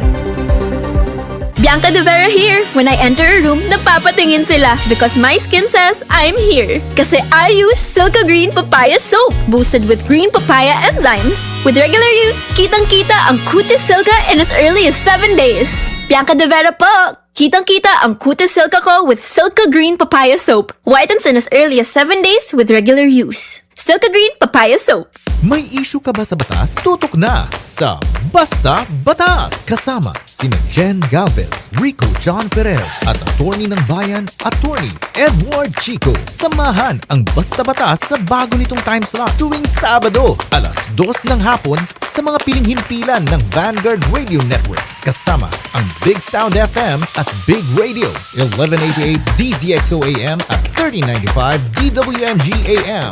Bianca De Vera here. When I enter a room, napapatingin sila because my skin says I'm here. Kasi I use Silka Green Papaya Soap, boosted with green papaya enzymes. With regular use, kitang-kita ang Cutis Silka in as early as 7 days. Bianca De Vera po! Kitang-kita ang Cutis Silka ko with Silka Green Papaya Soap. Whitens in as early as 7 days with regular use. Silka Green Papaya Soap.
May issue ka ba sa batas? Tutok na sa Basta Batas! Kasama sina Jen Galvez, Rico John Ferrer at attorney ng bayan, attorney Edward Chico. Samahan ang Basta Batas sa bago nitong time slot tuwing Sabado, alas 2 ng hapon sa mga piling himpilan ng Vanguard Radio Network. Kasama ang Big Sound FM at Big Radio, 1188 DZXO AM at 3095 DWMG AM.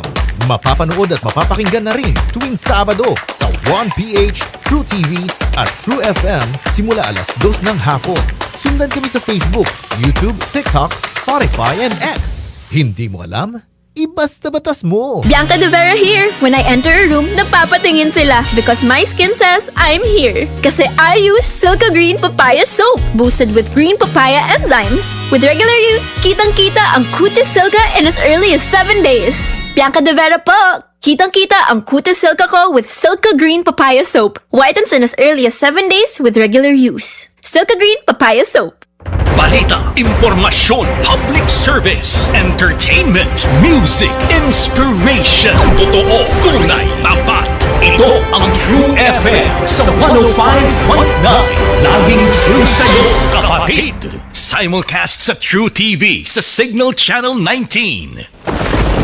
Mapapanood at mapapakinggan na rin tuwing Sabado sa 1PH, True TV at True FM simula alas 2 ng hapon. Sundan kami sa Facebook, YouTube, TikTok, Spotify, and X. Hindi mo alam? Ibasta batas mo!
Bianca De Vera here. When I enter a room, napapatingin sila because my skin says I'm here. Kasi I use Silka Green Papaya Soap, boosted with green papaya enzymes. With regular use, kitang-kita ang Cutis Silka in as early as 7 days. Bianca De Vera po! Kitang-kita ang Cutis Silka ko with Silka Green Papaya Soap. Whitens in as early as 7 days with regular use. Silka Green Papaya Soap.
Balita, impormasyon, public service, entertainment, music, inspiration. Totoo, tunay, tapat. Ito ang True FM sa 105.9. Laging true sa'yo, kapatid. Simulcast sa True TV sa Signal Channel 19.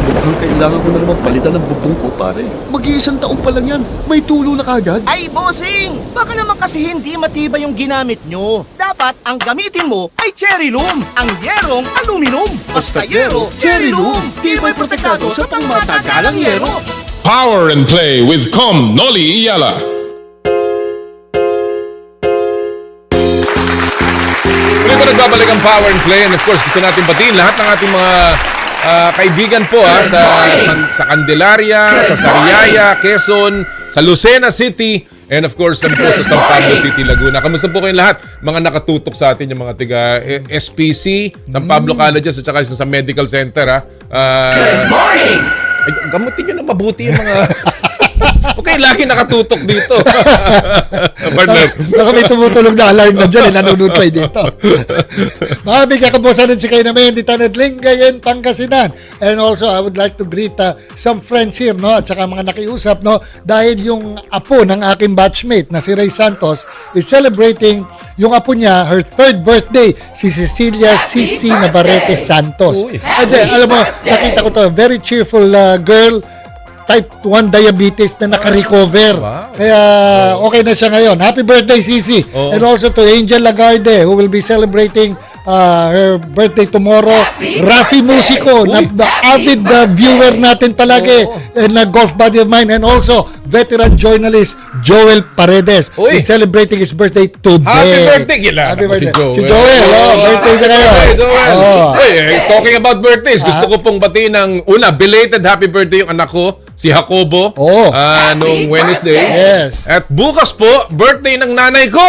Mukhang kailangan ko na naman palitan ng bubong ko, pare. Mag-iisang taon pa lang yan. May tulo na kagad.
Ay, bossing! Baka naman kasi hindi matibay yung ginamit nyo. Dapat ang gamitin mo ay Cherry Loom, ang yerong aluminum. Basta yero, Cherry Loom. Tibay protektado sa pangmatagalang yero.
Power and Play with Com Noli Iyala. Muli po nagbabalik ang Power and Play, and of course gusto natin batiin lahat ng ating mga kaibigan po sa Candelaria, sa Sariaya, Quezon, sa Lucena City, and of course po sa San Pablo City, Laguna. Kamusta po kayong lahat? Mga nakatutok sa atin, yung mga tiga SPC, San Pablo Colleges, at saka sa Medical Center. Good morning! Ay, gamutin nyo na mabuti yung mga Okay, lagi nakatutok dito. Partner.
Baka may tumutulog na alarm na dyan, nanonood pa dito. Mga bigyan kabosan si kayo namin, di Tanad Lingayen, Pangasinan. And also, I would like to greet some friends here, no? At saka mga nakiusap, no? Dahil yung apo ng aking batchmate na si Rey Santos is celebrating yung apo niya, her 3rd birthday, si Cecilia Sisi Navarrete Santos. And then, alam mo, nakita ko to, very cheerful girl, type 1 diabetes na naka-recover. Wow. Kaya okay na siya ngayon. Happy birthday, Sisi. Oh. And also to Angel Lagarde, who will be celebrating her birthday tomorrow. Rafi Musico, na avid viewer natin palagi, and golf buddy of mine. And also, veteran journalist Joel Paredes is celebrating his birthday today.
Happy birthday!
Happy birthday.
Si Joel.
Birthday niya ngayon.
Hey, Joel. Talking about birthdays, gusto ko pong batiin ng una, belated happy birthday yung anak ko, si Jacobo, noong Wednesday.
Yes.
At bukas po, birthday ng nanay ko.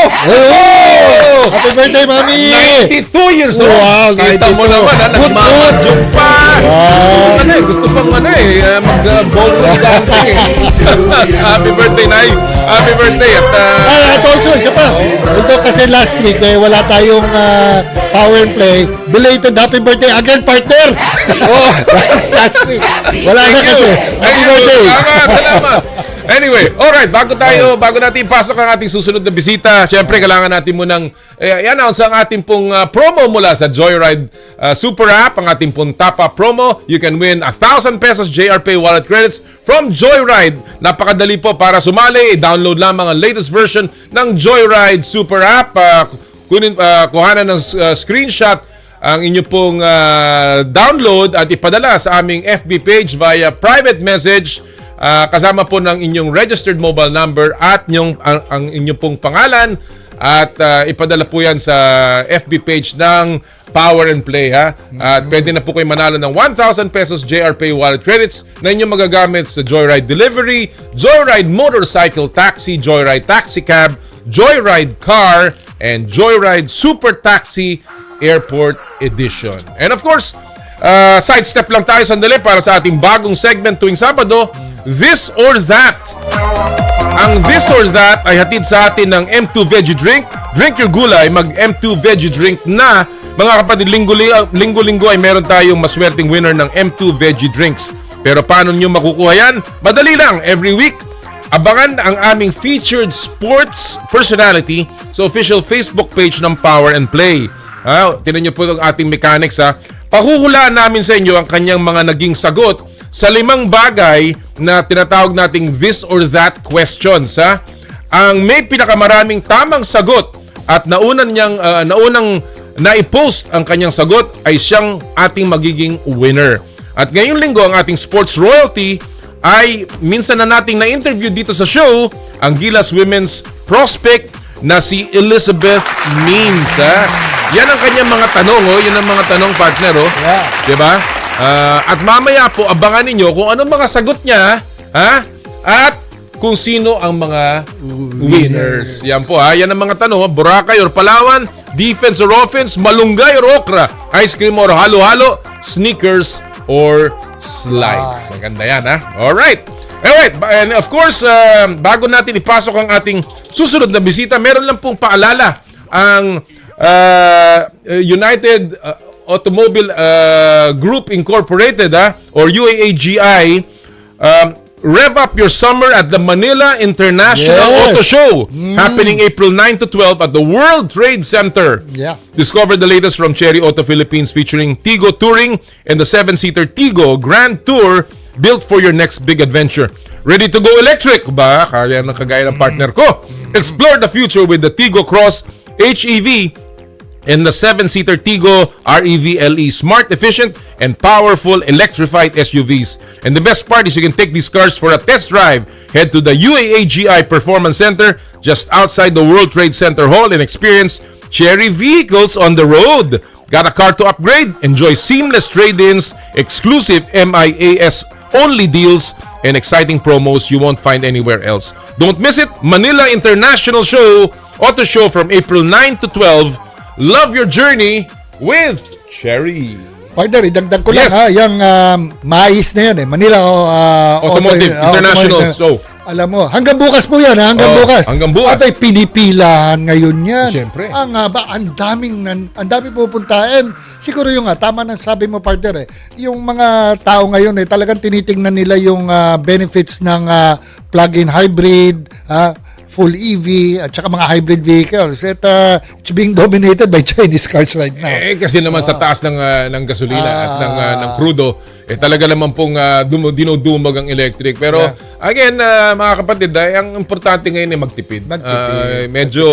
Happy birthday, Mami!
92 years old.
Wow,
kita mo naman, nagmamadyong pa. Gusto pang mag-ballroom dancing. Happy birthday, Nay. Happy birthday.
At also, isa pa. Although kasi last week, wala tayong power and play. Belated happy birthday again, partner! Last week. Wala na kasi. Happy birthday.
Salamat. Anyway, alright, bago natin ipasok ang ating susunod na bisita, syempre kailangan natin munang i-announce ang ating pong promo mula sa Joyride Super App, ang ating pong top-up promo. You can win 1,000 pesos JRPay wallet credits from Joyride. Napakadali po para sumali. I-download lamang ang latest version ng Joyride Super App. Kuhanan ng screenshot ang inyo pong download at ipadala sa aming FB page via private message. Kasama po ng inyong registered mobile number at ang inyong pong pangalan at ipadala po yan sa FB page ng Power and Play, ha? At pwede na po kayo manalo ng 1,000 pesos JRPay wallet credits na inyong magagamit sa Joyride Delivery, Joyride Motorcycle Taxi, Joyride Taxi Cab, Joyride Car, and Joyride Super Taxi Airport Edition. And of course, sidestep lang tayo sandali para sa ating bagong segment tuwing Sabado, This or That. Ang This or That ay hatid sa atin ng M2 Veggie Drink. Drink your gulay, mag M2 Veggie Drink na. Mga kapatid, linggo-linggo ay meron tayong maswerteng winner ng M2 Veggie Drinks. Pero paano nyo makukuha yan? Madali lang, every week. Abangan ang aming featured sports personality sa official Facebook page ng Power and Play. Tinan nyo po ang ating mechanics, ha. Pahuhulaan namin sa inyo ang kanyang mga naging sagot sa 5 bagay na tinatawag nating this or that questions, ha. Ang may pinakamaraming tamang sagot at naunang na-post ang kanyang sagot ay siyang ating magiging winner. At ngayong linggo ang ating sports royalty ay minsan na nating na-interview dito sa show ang Gilas Women's prospect na si Elizabeth Means, ha. Yan ang kanyang mga tanong, Yan ang mga tanong, partner,
Yeah.
Diba? At mamaya po, abangan ninyo kung anong mga sagot niya, ha? At kung sino ang mga winners. Yan po, ha? Yan ang mga tanong, Boracay or Palawan, defense or offense, malunggay or okra, ice cream or halo-halo, sneakers or slides. Maganda yan, ha? Alright. And of course, bago natin ipasok ang ating susunod na bisita, meron lang pong paalala ang United Automobile Group Incorporated, or UAAGI, rev up your summer at the Manila International Auto Show, happening April 9 to 12 at the World Trade Center. Discover the latest from Cherry Auto Philippines, featuring Tigo Touring and the 7-seater Tigo Grand Tour, built for your next big adventure. Ready to go electric ba? Kaya ng kagaya ng partner ko. Explore the future with the Tigo Cross HEV and the 7-seater Tigo REV LE, smart, efficient, and powerful electrified SUVs. And the best part is you can take these cars for a test drive. Head to the UAAGI Performance Center just outside the World Trade Center Hall and experience Cherry vehicles on the road. Got a car to upgrade? Enjoy seamless trade-ins, exclusive MIAS-only deals, and exciting promos you won't find anywhere else. Don't miss it! Manila International Auto Show from April 9 to 12. Love your journey with Cherry.
Partner, idagdag ko lang, yung mais na yan, Manila
Automotive International Show.
Alam mo, hanggang bukas po yan, hanggang bukas.
Hanggang bukas.
Abay, pinipilahan ngayon yan.
Siyempre.
Ang daming pupuntahan. Siguro yung tama nang sabi mo, partner yung mga tao ngayon talagang tinitingnan nila yung benefits ng plug-in hybrid, full EV, at saka mga hybrid vehicles. It's being dominated by Chinese cars right now.
Kasi naman sa taas ng gasolina at ng crudo, talaga naman pong dinudumog ang electric. Pero again, mga kapatid, ang importante ngayon ay magtipid. Medyo,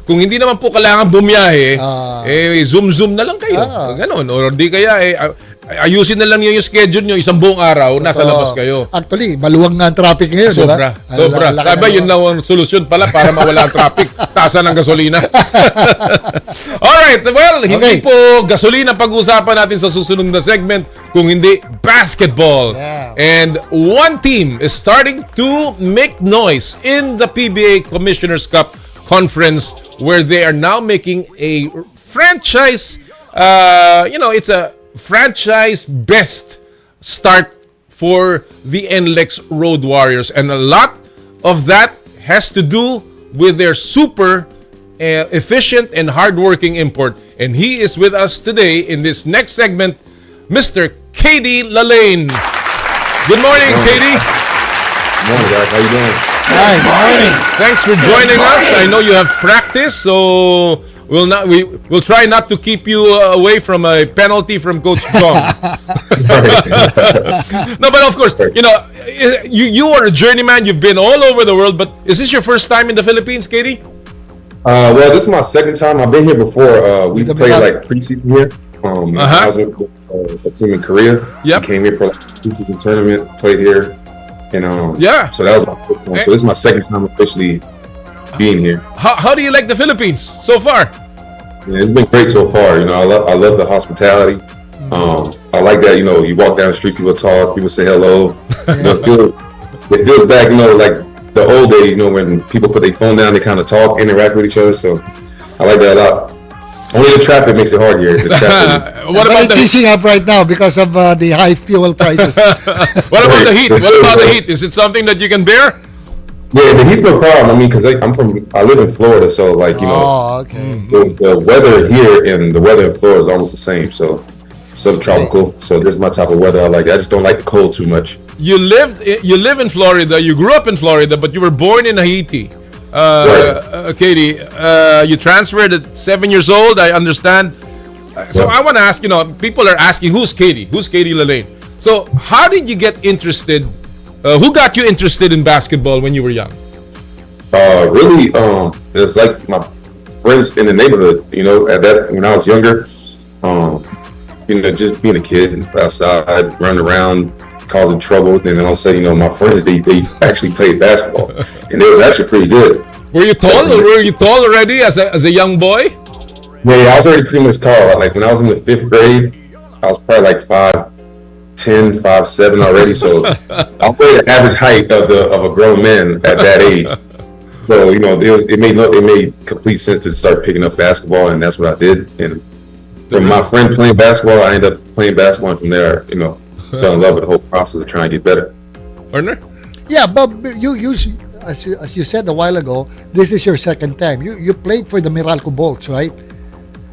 kung hindi naman po kailangan bumiyahe, zoom na lang kayo. Ganon. Or di kaya, ayusin na lang yung schedule nyo, isang buong araw, nasa labas kayo.
Actually, maluwag nga ang traffic ngayon, di ba?
Sobra. Sabi, yun lang ang solusyon pala para mawala ang traffic. Taasan ng gasolina. Alright, well, hindi po gasolina pag-usapan natin sa susunod na segment, kung hindi basketball. And one team is starting to make noise in the PBA Commissioner's Cup Conference, where they are now making a franchise, it's a franchise best start for the NLEX Road Warriors, and a lot of that has to do with their super efficient and hardworking import. And he is with us today in this next segment, Mr. Cady Lalanne. Good morning, Cady.
Good morning, guys. How you doing?
Hi, good morning.
Thanks for joining us. I know you have practice, so we'll try not to keep you away from a penalty from Coach John. No, but of course, you are a journeyman. You've been all over the world, but is this your first time in the Philippines, Cady?
Well, this is my second time. I've been here before. We played like preseason here. I was with a team in Korea.
Yep.
We came here for like preseason tournament, played here, and so that was my first one. So this is my second time officially being here.
How do you like the Philippines so far?
Yeah, it's been great so far. I love the hospitality. I like that. You walk down the street, people talk, people say hello. It feels back, like the old days. When people put their phone down, they kind of talk, interact with each other. So I like that a lot. Only the traffic makes it hard here.
What about it's easing up right now because of the high fuel prices?
What about the heat? What about the heat? Is it something that you can bear?
Yeah, the heat's no problem. I mean, because I live in Florida, so the weather here and the weather in Florida is almost the same. So subtropical. So this is my type of weather I like. I just don't like the cold too much.
You live in Florida. You grew up in Florida, but you were born in Haiti. Cady, you transferred at 7 years old, I understand. So I want to ask, people are asking, who's Cady? Who's Cady Lalanne? So how did you get interested? Who got you interested in basketball when you were young?
Really, it's like my friends in the neighborhood, when I was younger, just being a kid outside, running around, causing trouble. And then all of a sudden, my friends, they actually played basketball, and it was actually pretty good.
Were you tall? Were you tall already as a young boy?
Yeah, I was already pretty much tall. Like when I was in the 5th grade, I was probably like 5'10", 5'7" already. So I was the average height of a grown man at that age. So it made complete sense to start picking up basketball, and that's what I did. And from my friend playing basketball, I ended up playing basketball, and from there, fell in love with the whole process of trying to get better.
Partner?
Yeah, but you as you said a while ago, this is your second time. You played for the Meralco Bolts, right?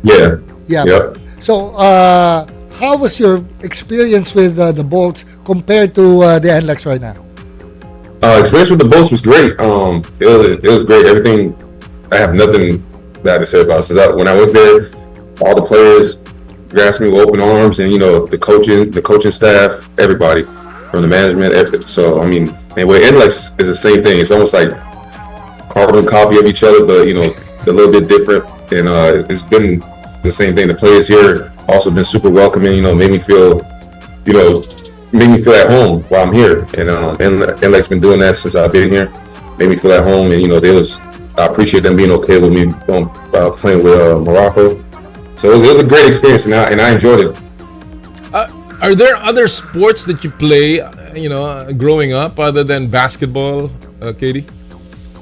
Yeah.
Yeah.
Yep.
So, how was your experience with the Bolts compared to the NLEX right now?
Experience with the Bolts was great. It was great. Everything. I have nothing bad to say about it. So when I went there, all the players grasped me with open arms, and the coaching staff, everybody from the management. So I mean, and with NLEX is the same thing. It's almost like carbon copy of each other, but a little bit different. And it's been the same thing. The players here also been super welcoming. Made me feel at home while I'm here. And NLEX been doing that since I've been here. Made me feel at home, and I appreciate them being okay with me playing with Morocco. So it was a great experience, and I enjoyed it.
Are there other sports that you play, growing up other than basketball, Cady?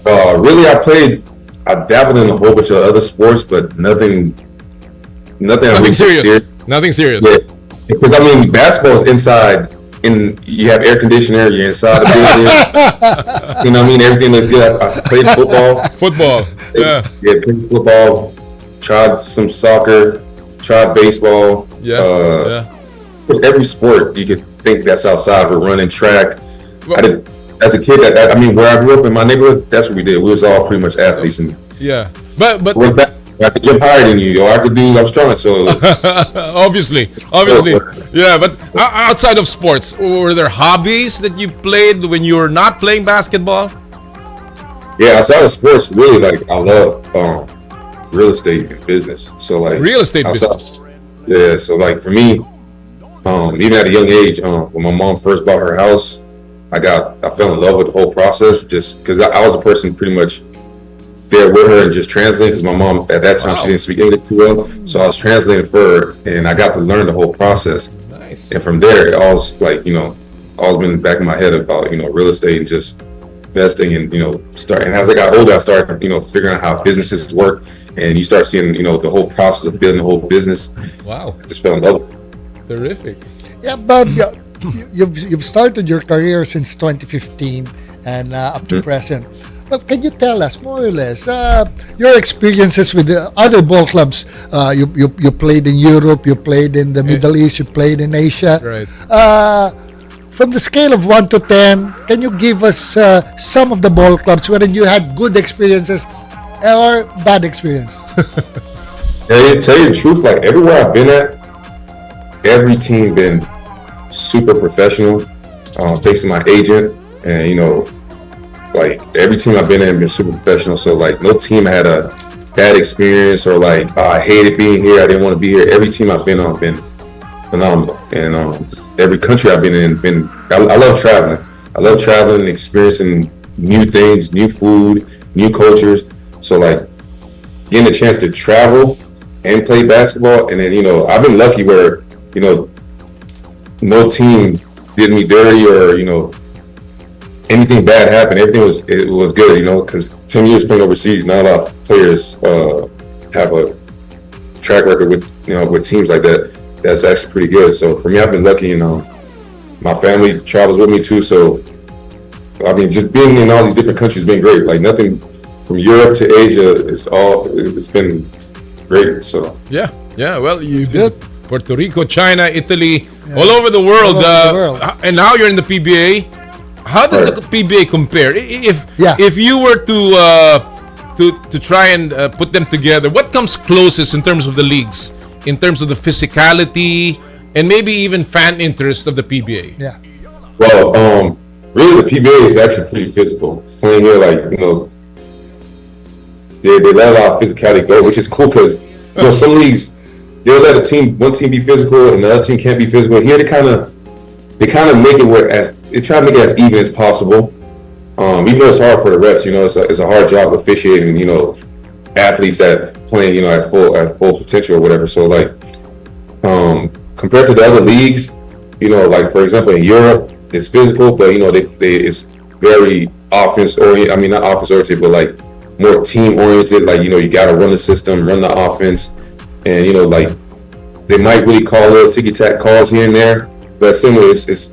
Really, I dabbled in a whole bunch of other sports, but nothing
serious. Nothing serious.
Yeah, because basketball is inside you have air conditioner, you're inside the building. You know what I mean? Everything looks good. I played football.
Yeah.
Yeah, played football. Tried some soccer. Tried baseball. Of course, every sport you could think that's outside. We're running track. I did as a kid. Where I grew up in my neighborhood, that's what we did. We was all pretty much athletes. And
but
with that, I could jump higher than you, or I'm strong. So
obviously, yeah. But outside of sports, were there hobbies that you played when you were not playing basketball?
Yeah, outside of sports, really, like I love real estate and business. So like
real estate business.
Yeah. So like for me, even at a young age, when my mom first bought her house, I fell in love with the whole process just because I was a person pretty much there with her and just translating because my mom at that time she didn't speak English too well, so I was translating for her and I got to learn the whole process.
Nice.
And from there, it always always been in the back of my head about real estate and just investing and and as I got older, I started figuring out how businesses work and you start seeing the whole process of building the whole business.
Wow.
I just fell in love with it.
Terrific.
Yeah, but you've started your career since 2015 and up to present. But can you tell us more or less your experiences with the other ball clubs? You played in Europe, you played in the Middle East, you played in Asia.
Right.
From the scale of 1 to 10, can you give us some of the ball clubs wherein you had good experiences or bad experience?
Yeah, to tell you the truth, like everywhere I've been at, every team been super professional. Thanks to my agent, and like every team I've been in been super professional. So like no team had a bad experience or like I hated being here, I didn't want to be here. Every team I've been on been phenomenal, and every country I've been in I love traveling. I love traveling, experiencing new things, new food, new cultures. So like getting a chance to travel and play basketball, and then I've been lucky where no team did me dirty or anything bad happened. Everything was good, because 10 years playing overseas, not a lot of players have a track record with teams like that. That's actually pretty good. So for me, I've been lucky, my family travels with me too. So just being in all these different countries has been great. Like nothing from Europe to Asia, it's been great. So
yeah. Well, you did Puerto Rico, China, Italy, all over the world. And now you're in the PBA. How does the PBA compare? If you were to try and put them together, what comes closest in terms of the leagues, in terms of the physicality, and maybe even fan interest of the PBA?
Yeah.
Well, really, the PBA is actually pretty physical. Playing here, like they let a lot of physicality go, which is cool because some leagues they'll let one team be physical and the other team can't be physical. Here they kind of make it they try to make it as even as possible. Even though it's hard for the refs, it's a hard job officiating. Athletes that playing at full potential or whatever. So like compared to the other leagues, like for example in Europe, it's physical, but it's very offense oriented. I mean not offense oriented, but like more team oriented. Like you got to run the system, run the offense. And like they might really call little ticky-tack calls here and there, but similarly, it's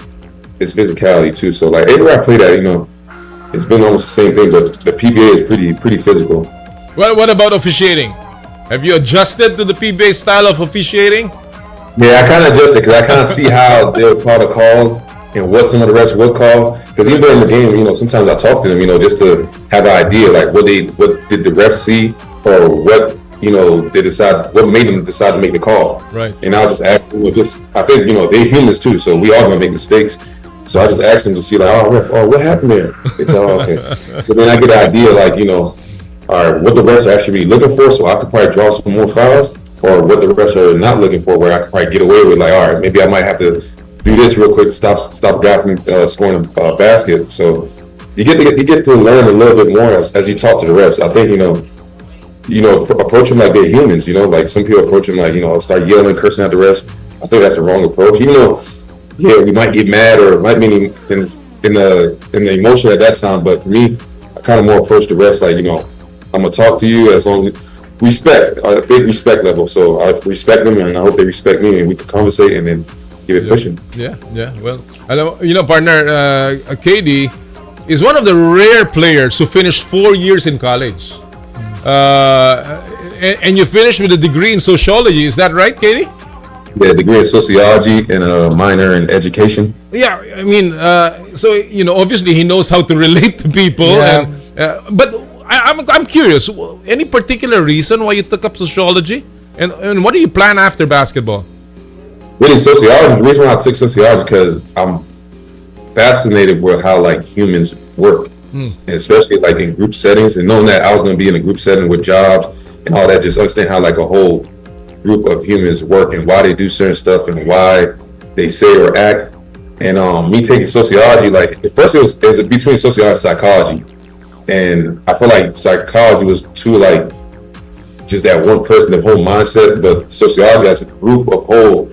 physicality too. So like everywhere I played at, it's been almost the same thing. But the PBA is pretty physical.
Well, what about officiating? Have you adjusted to the PBA style of officiating?
Yeah, I kind of adjusted because I kind of see how they'll call the calls and what some of the refs will call. Because even during the game, sometimes I talk to them, just to have an idea like what did the refs see or what. They decide what made them decide to make the call.
Right.
And I'll just ask them, I think, they're humans too, so we all gonna make mistakes. So I just ask them to see like, ref, what happened there? It's all okay. So then I get an idea like, all right, what the refs are actually looking for, so I could probably draw some more fouls, or what the refs are not looking for, where I could probably get away with like, all right, maybe I might have to do this real quick to stop drafting scoring a basket. So you get to learn a little bit more as you talk to the refs. I think, approach them like they're humans, like some people approach them like, start yelling, cursing at the refs. I think that's the wrong approach. Even though, we might get mad or it might be in the emotion at that time, but for me, I kind of more approach the refs like, I'm gonna talk to you as long as respect, a big respect level. So I respect them and I hope they respect me and we can conversate and then keep it pushing.
Yeah. Well, partner, Cady is one of the rare players who finished 4 years in college. And you finished with a degree in sociology. Is that right, Cady?
Yeah, a degree in sociology and a minor in education.
Yeah, I mean, so obviously he knows how to relate to people.
Yeah.
But I'm curious. Any particular reason why you took up sociology? And what do you plan after basketball?
Really, sociology. The reason why I took sociology because I'm fascinated with how like humans work, and especially like in group settings. And knowing that I was going to be in a group setting with jobs and all that, just understand how like a whole group of humans work and why they do certain stuff and why they say or act. And me taking sociology, like at first it was between sociology and psychology, and I feel like psychology was too like just that one person, the whole mindset. But sociology as a group of whole,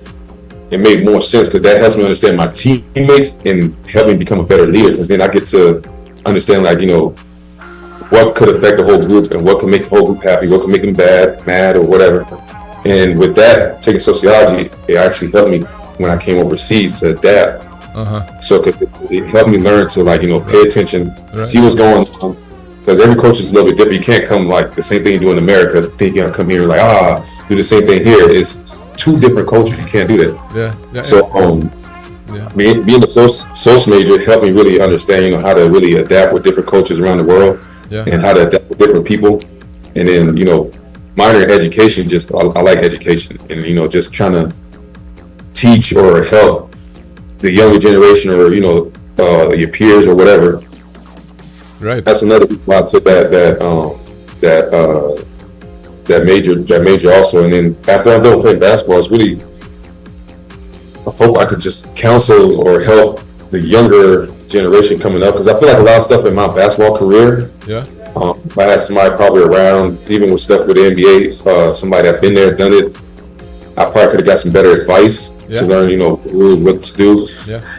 it made more sense because that helps me understand my teammates and help me become a better leader. Because then I get to understand like what could affect the whole group and what can make the whole group happy, what can make them mad, or whatever. And with that, taking sociology, it actually helped me when I came overseas to adapt. So it helped me learn to pay attention, see what's going on. Because every coach is a little bit different. You can't come like the same thing you do in America, think you're gonna come here and do the same thing here. It's two different cultures. You can't do that.
Yeah.
So being a social major helped me really understand, how to really adapt with different cultures around the world, and how to adapt with different people. And then, minor in education, I like education, and just trying to teach or help the younger generation or your peers or whatever.
Right.
That's another reason why I took that major also. And then after I'm done playing basketball, it's really, I hope I could just counsel or help the younger generation coming up, because I feel like a lot of stuff in my basketball career, if I had somebody probably around, even with stuff with the NBA, somebody that's been there, done it, I probably could have got some better advice to learn, rules, what to do.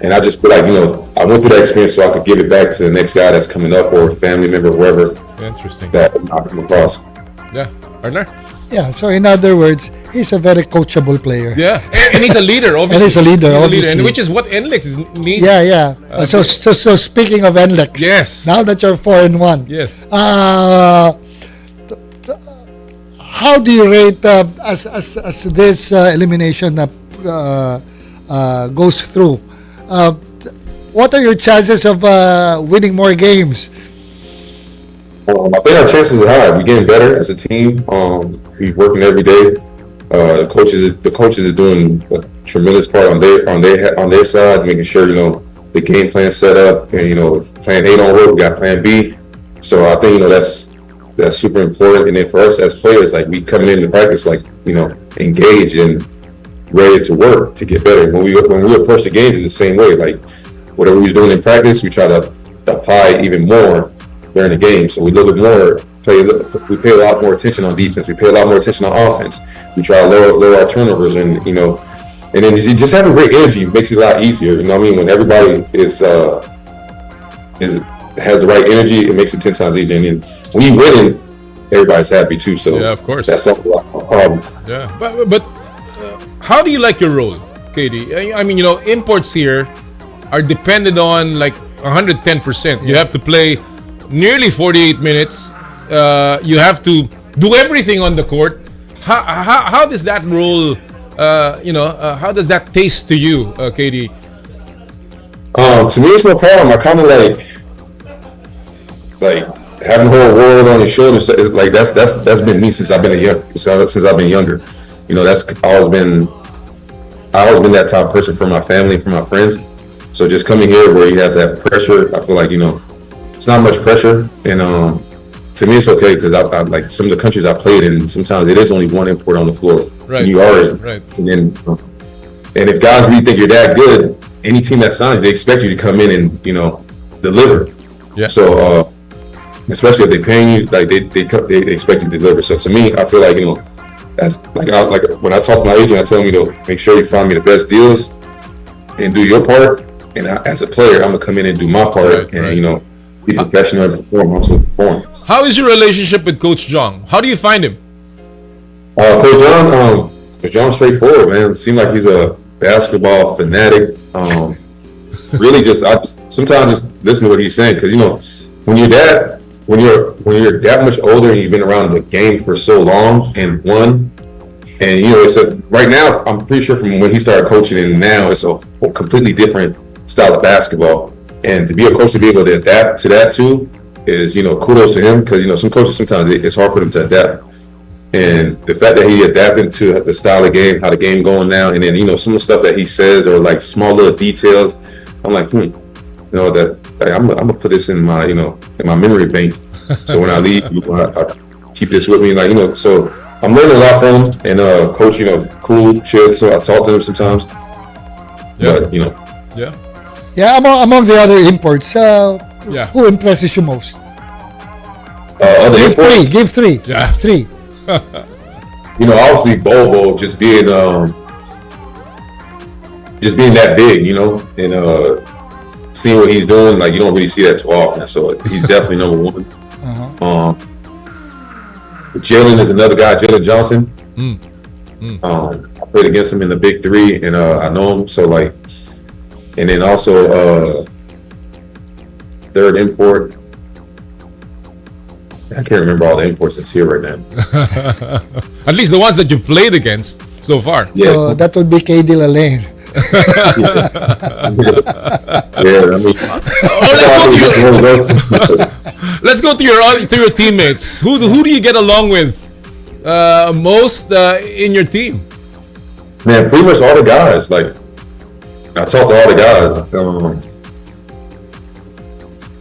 And I just feel like, I went through that experience so I could give it back to the next guy that's coming up, or a family member, whoever.
Interesting.
That I come across.
Yeah, partner.
Yeah, so in other words, he's a very coachable player.
Yeah, and he's a leader, obviously.
And he's a leader, obviously.
And which is what NLEX needs.
Yeah. So speaking of NLEX,
yes.
Now that you're 4-1,
yes.
How do you rate as this elimination goes through? What are your chances of winning more games?
I think our chances are high. We're getting better as a team. We're working every day. The coaches are doing a tremendous part on their side, making sure the game plan set up, and if plan A don't work, we got plan B. So I think that's super important. And then for us as players, like we coming into practice, engaged and ready to work to get better. When we approach the games, it's the same way. Like whatever we was doing in practice, we try to apply even more during the game. So we a little bit more we pay a lot more attention on defense. We pay a lot more attention on offense. We try to lower our turnovers, and and then just having great energy makes it a lot easier. When everybody has the right energy, it makes it 10 times easier. And then when you win, everybody's happy too. So
yeah, of course,
that solves a lot of problems.
Yeah, but how do you like your role, Cady? I mean, imports here are dependent on like 110%. You have to play nearly 48 minutes. You have to do everything on the court. How does that role, how does that taste to you, Cady?
To me, it's no problem. I kind of like having the whole world on your shoulders. Like that's been me since I've been younger. That's always been that type of person for my family, for my friends. So just coming here where you have that pressure, I feel like it's not much pressure, and to me it's okay, because I like some of the countries I played in. Sometimes it is only one import on the floor,
right?
And you are,
right?
And if guys really think you're that good, any team that signs, they expect you to come in and deliver.
Yeah.
So especially if they're paying you, like they expect you to deliver. So to me, I feel like as like when I talk to my agent, I tell him make sure you find me the best deals and do your part. And as a player, I'm gonna come in and do my part, and be professional and perform. Also perform.
How is your relationship with Coach Jong? How do you find him?
Coach John's straightforward, man. It seems like he's a basketball fanatic. Really, sometimes just listen to what he's saying, because when you're that much older and you've been around the game for so long and won, and it's right now I'm pretty sure from when he started coaching and now it's a completely different style of basketball, and to be a coach to be able to adapt to that too is kudos to him, because some coaches sometimes it's hard for them to adapt. And the fact that he adapted to the style of game, how the game going now, and then some of the stuff that he says or like small little details, I'm like, that I'm gonna put this in my in my memory bank. So when I leave, I keep this with me, So I'm learning a lot from him, and coach, cool, chill. So I talk to him sometimes.
Yeah.
But,
Yeah, among the other imports, who impresses you most?
Other imports?
Give three.
Yeah.
Three.
Obviously Bobo just being that big, and seeing what he's doing, like you don't really see that too often. So he's definitely number one. Jalen is another guy, Jalen Johnson. I played against him in the Big Three, and I know him. So and then also third import. I can't remember all the imports that's here right now.
At least the ones that you've played against so far.
Yeah.
So that would be Cady Lalanne.
Let's go to your teammates. Who do you get along with most in your team?
Man, pretty much all the guys. Like I talk to all the guys.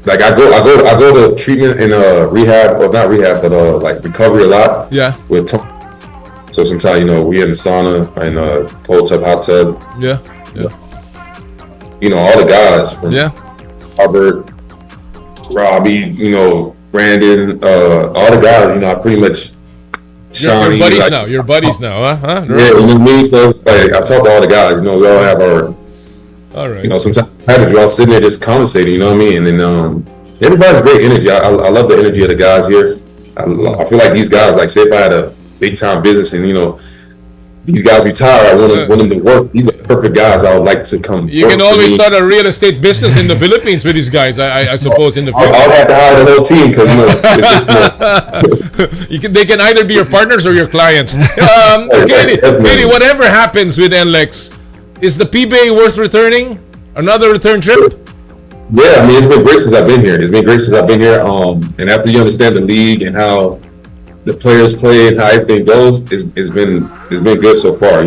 Like I go to treatment and rehab, or not rehab, but like recovery a lot.
Yeah.
With Tony. So sometimes we in the sauna and cold tub, hot tub.
Yeah.
All the guys from Robert, Robbie, Brandon, all the guys. I pretty much.
Your buddies now. Your buddies now, huh?
Yeah, and me. So I talk to all the guys. We all have our.
All right.
Sometimes we're all sitting there just conversating, And then everybody's great energy. I love the energy of the guys here. I feel like these guys, like say if I had a big time business and these guys retire, I want them to work. These are perfect guys. I would like to come.
You can always start a real estate business in the Philippines with these guys. I suppose in the Philippines.
I'll have to hire the whole team because
they can either be your partners or your clients. Cady, whatever happens with NLEX, is the PBA worth returning? Another return trip?
Yeah, it's been great since I've been here. And after you understand the league and how the players play and how everything goes, it's been good so far.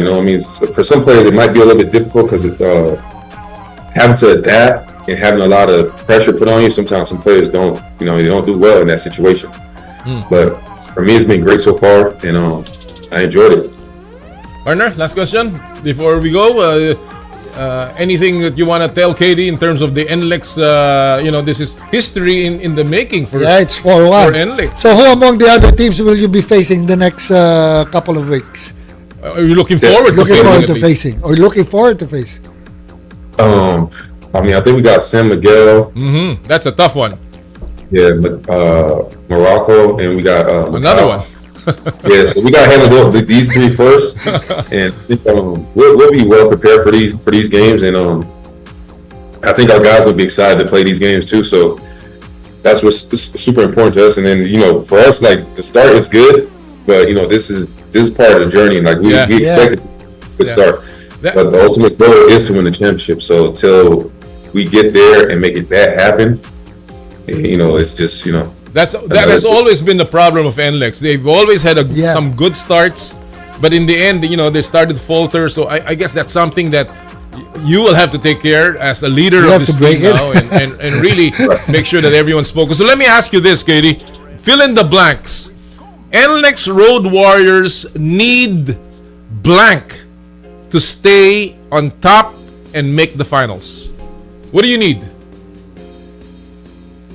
For some players it might be a little bit difficult because having to adapt and having a lot of pressure put on you. Sometimes some players don't, they don't do well in that situation. But for me, it's been great so far, and I enjoyed it.
Partner, last question before we go. Anything that you want to tell Cady in terms of the NLEX? This is history in the making for
it's 4-1
for NLEX.
So who among the other teams will you be facing the next couple of weeks?
Are you looking forward to facing?
Or looking forward to face?
I think we got San Miguel.
That's a tough one.
Yeah, Morocco, and we got
another one.
Yeah, so we got to handle these three first, and we'll be well prepared for these games, and I think our guys will be excited to play these games too. So that's what's super important to us. And then for us, like the start is good, but this is part of the journey. Like we expect a good start, but the ultimate goal is to win the championship. So until we get there and make that happen, it's just
That has always been the problem of NLEX. They've always had some good starts, but in the end, they started to falter. So I guess that's something that you will have to take care as a leader of this team now, and really make sure that everyone's focused. So let me ask you this, Cady. Fill in the blanks. NLEX Road Warriors need blank to stay on top and make the finals. What do you need?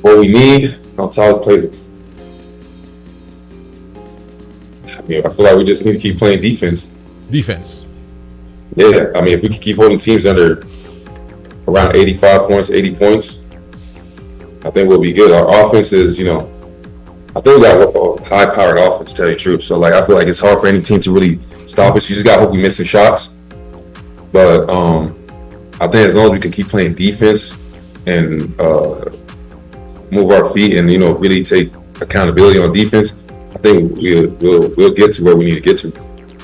What we need. Solid play. I feel like we just need to keep playing defense. Yeah, if we can keep holding teams under around 85 points, 80 points, I think we'll be good. Our offense is, I think we got a high-powered offense, to tell you the truth. So, I feel like it's hard for any team to really stop us. You just got to hope we miss some shots. But I think as long as we can keep playing defense and move our feet and really take accountability on defense, I think we'll get to where we need to get to.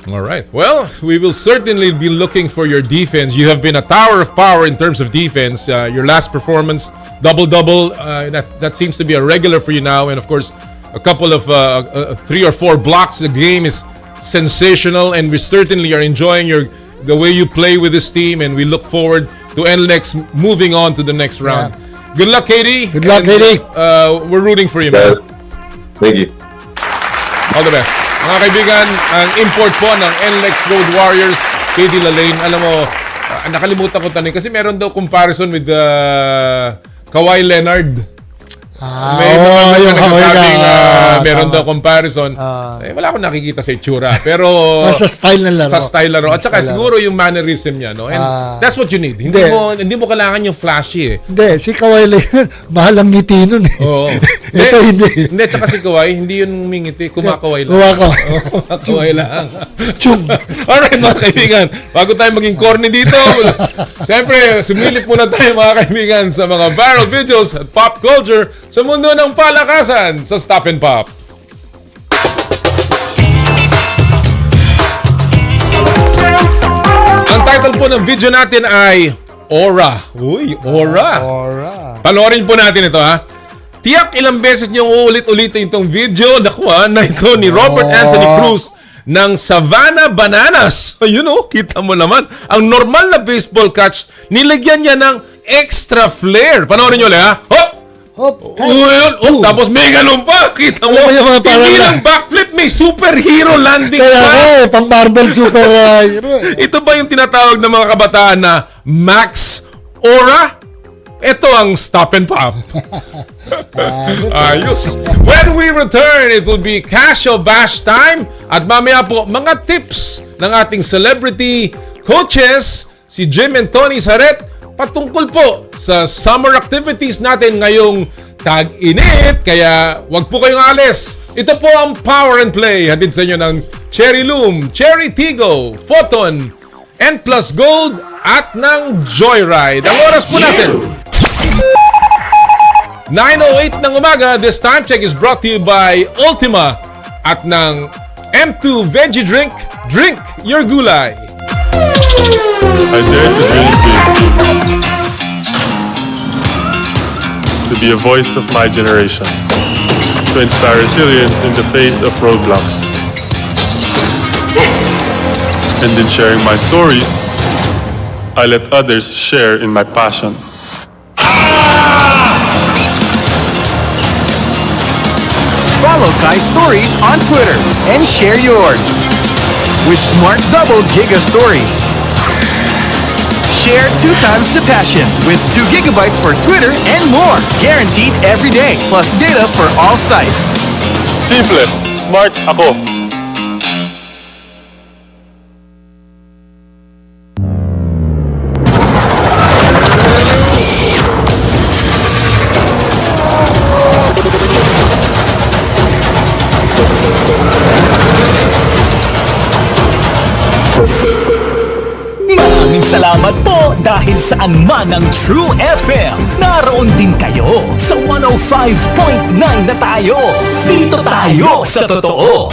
All right. Well, we will certainly be looking for your defense. You have been a tower of power in terms of defense. Your last performance, double-double, that seems to be a regular for you now. And of course, a couple of 3 or 4 blocks a game is sensational. And we certainly are enjoying the way you play with this team. And we look forward to NLEX moving on to the next round. Yeah. Good luck, Cady.
Good luck, Cady.
We're rooting for you, man.
Thank you.
All the best. Mga kaibigan, ang import po ng NLEX Road Warriors, Cady Lalanne. Alam mo, nakalimutan ko tanong kasi meron daw comparison with Kawhi Leonard. May mga nagsasabing meron daw comparison. Wala akong nakikita sa itsura. Pero
sa style ng laro.
Sa style laro. At saka siguro yung mannerism niya. No? And that's what you need. Hindi mo kailangan yung flashy eh.
Hindi. Si Kawhi Leonard, mahal ang ngiti nun eh.
Oo.
Ito hindi.
Hindi. Tsaka si Kawhi, hindi yun mingiti. Kumakaway lang. Kumakaway lang.
Chung.
Alright mga kaibigan. Bago tayo maging corny dito, siyempre, sumilip muna tayo mga kaibigan sa mga viral videos at pop culture sa mundo ng palakasan sa Stop and Pop. Ang title po ng video natin ay Aura. Uy, Aura. Panoorin po natin ito ha. Tiyak ilang beses niyong uulit-ulitin itong video na ito ni Robert Anthony Cruz ng Savannah Bananas. Ayun kita mo naman. Ang normal na baseball catch, nilagyan niya ng extra flair. Panoorin niyo ulit ha. Hop! Tapos may ganun pa. Kita mo, hindi lang backflip, may superhero landing pa.
Pang Marvel superhero.
Ito ba yung tinatawag ng mga kabataan na Max Aura? Ito ang Stop and Pop. Ayos. When we return, it will be Casio Bash time. At mamaya po, mga tips ng ating celebrity coaches, si Jim and Tony Saret, patungkol po sa summer activities natin ngayong tag-init. Kaya wag po kayong alis. Ito po ang Power and Play. Hatid sa inyo ng Cherry Loom, Cherry Tigo, Photon, N Plus Gold at ng Joyride. Ang oras po natin 9:08 ng umaga. This time check is brought to you by Ultima at ng M2 Veggie Drink. Drink your gulay.
I dare to dream big, to be a voice of my generation, to inspire resilience in the face of roadblocks. And in sharing my stories, I let others share in my passion.
Follow Kai Stories on Twitter and share yours with Smart Double Giga Stories. Share 2 times the passion with 2 gigabytes for Twitter and more. Guaranteed every day. Plus data for all sites.
Simple, smart ako.
Salamat po dahil saan man ang True FM. Naroon din kayo sa 105.9 na tayo. Dito tayo sa totoo.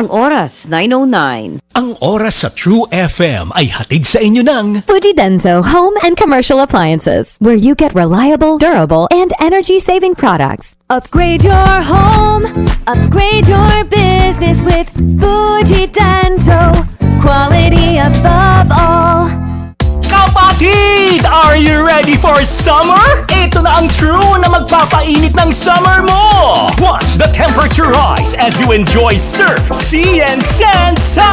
Ang oras, 9:09.
Ang oras sa True FM ay hatid sa inyo ng
Fujidenso Home and Commercial Appliances, where you get reliable, durable, and energy-saving products. Upgrade your home, upgrade your business with Fujidenso. Quality above all.
Kapatid! Are you ready for summer? Ito na ang True na magpapainit ng summer mo! Watch the temperature rise as you enjoy surf, sea, and sand sa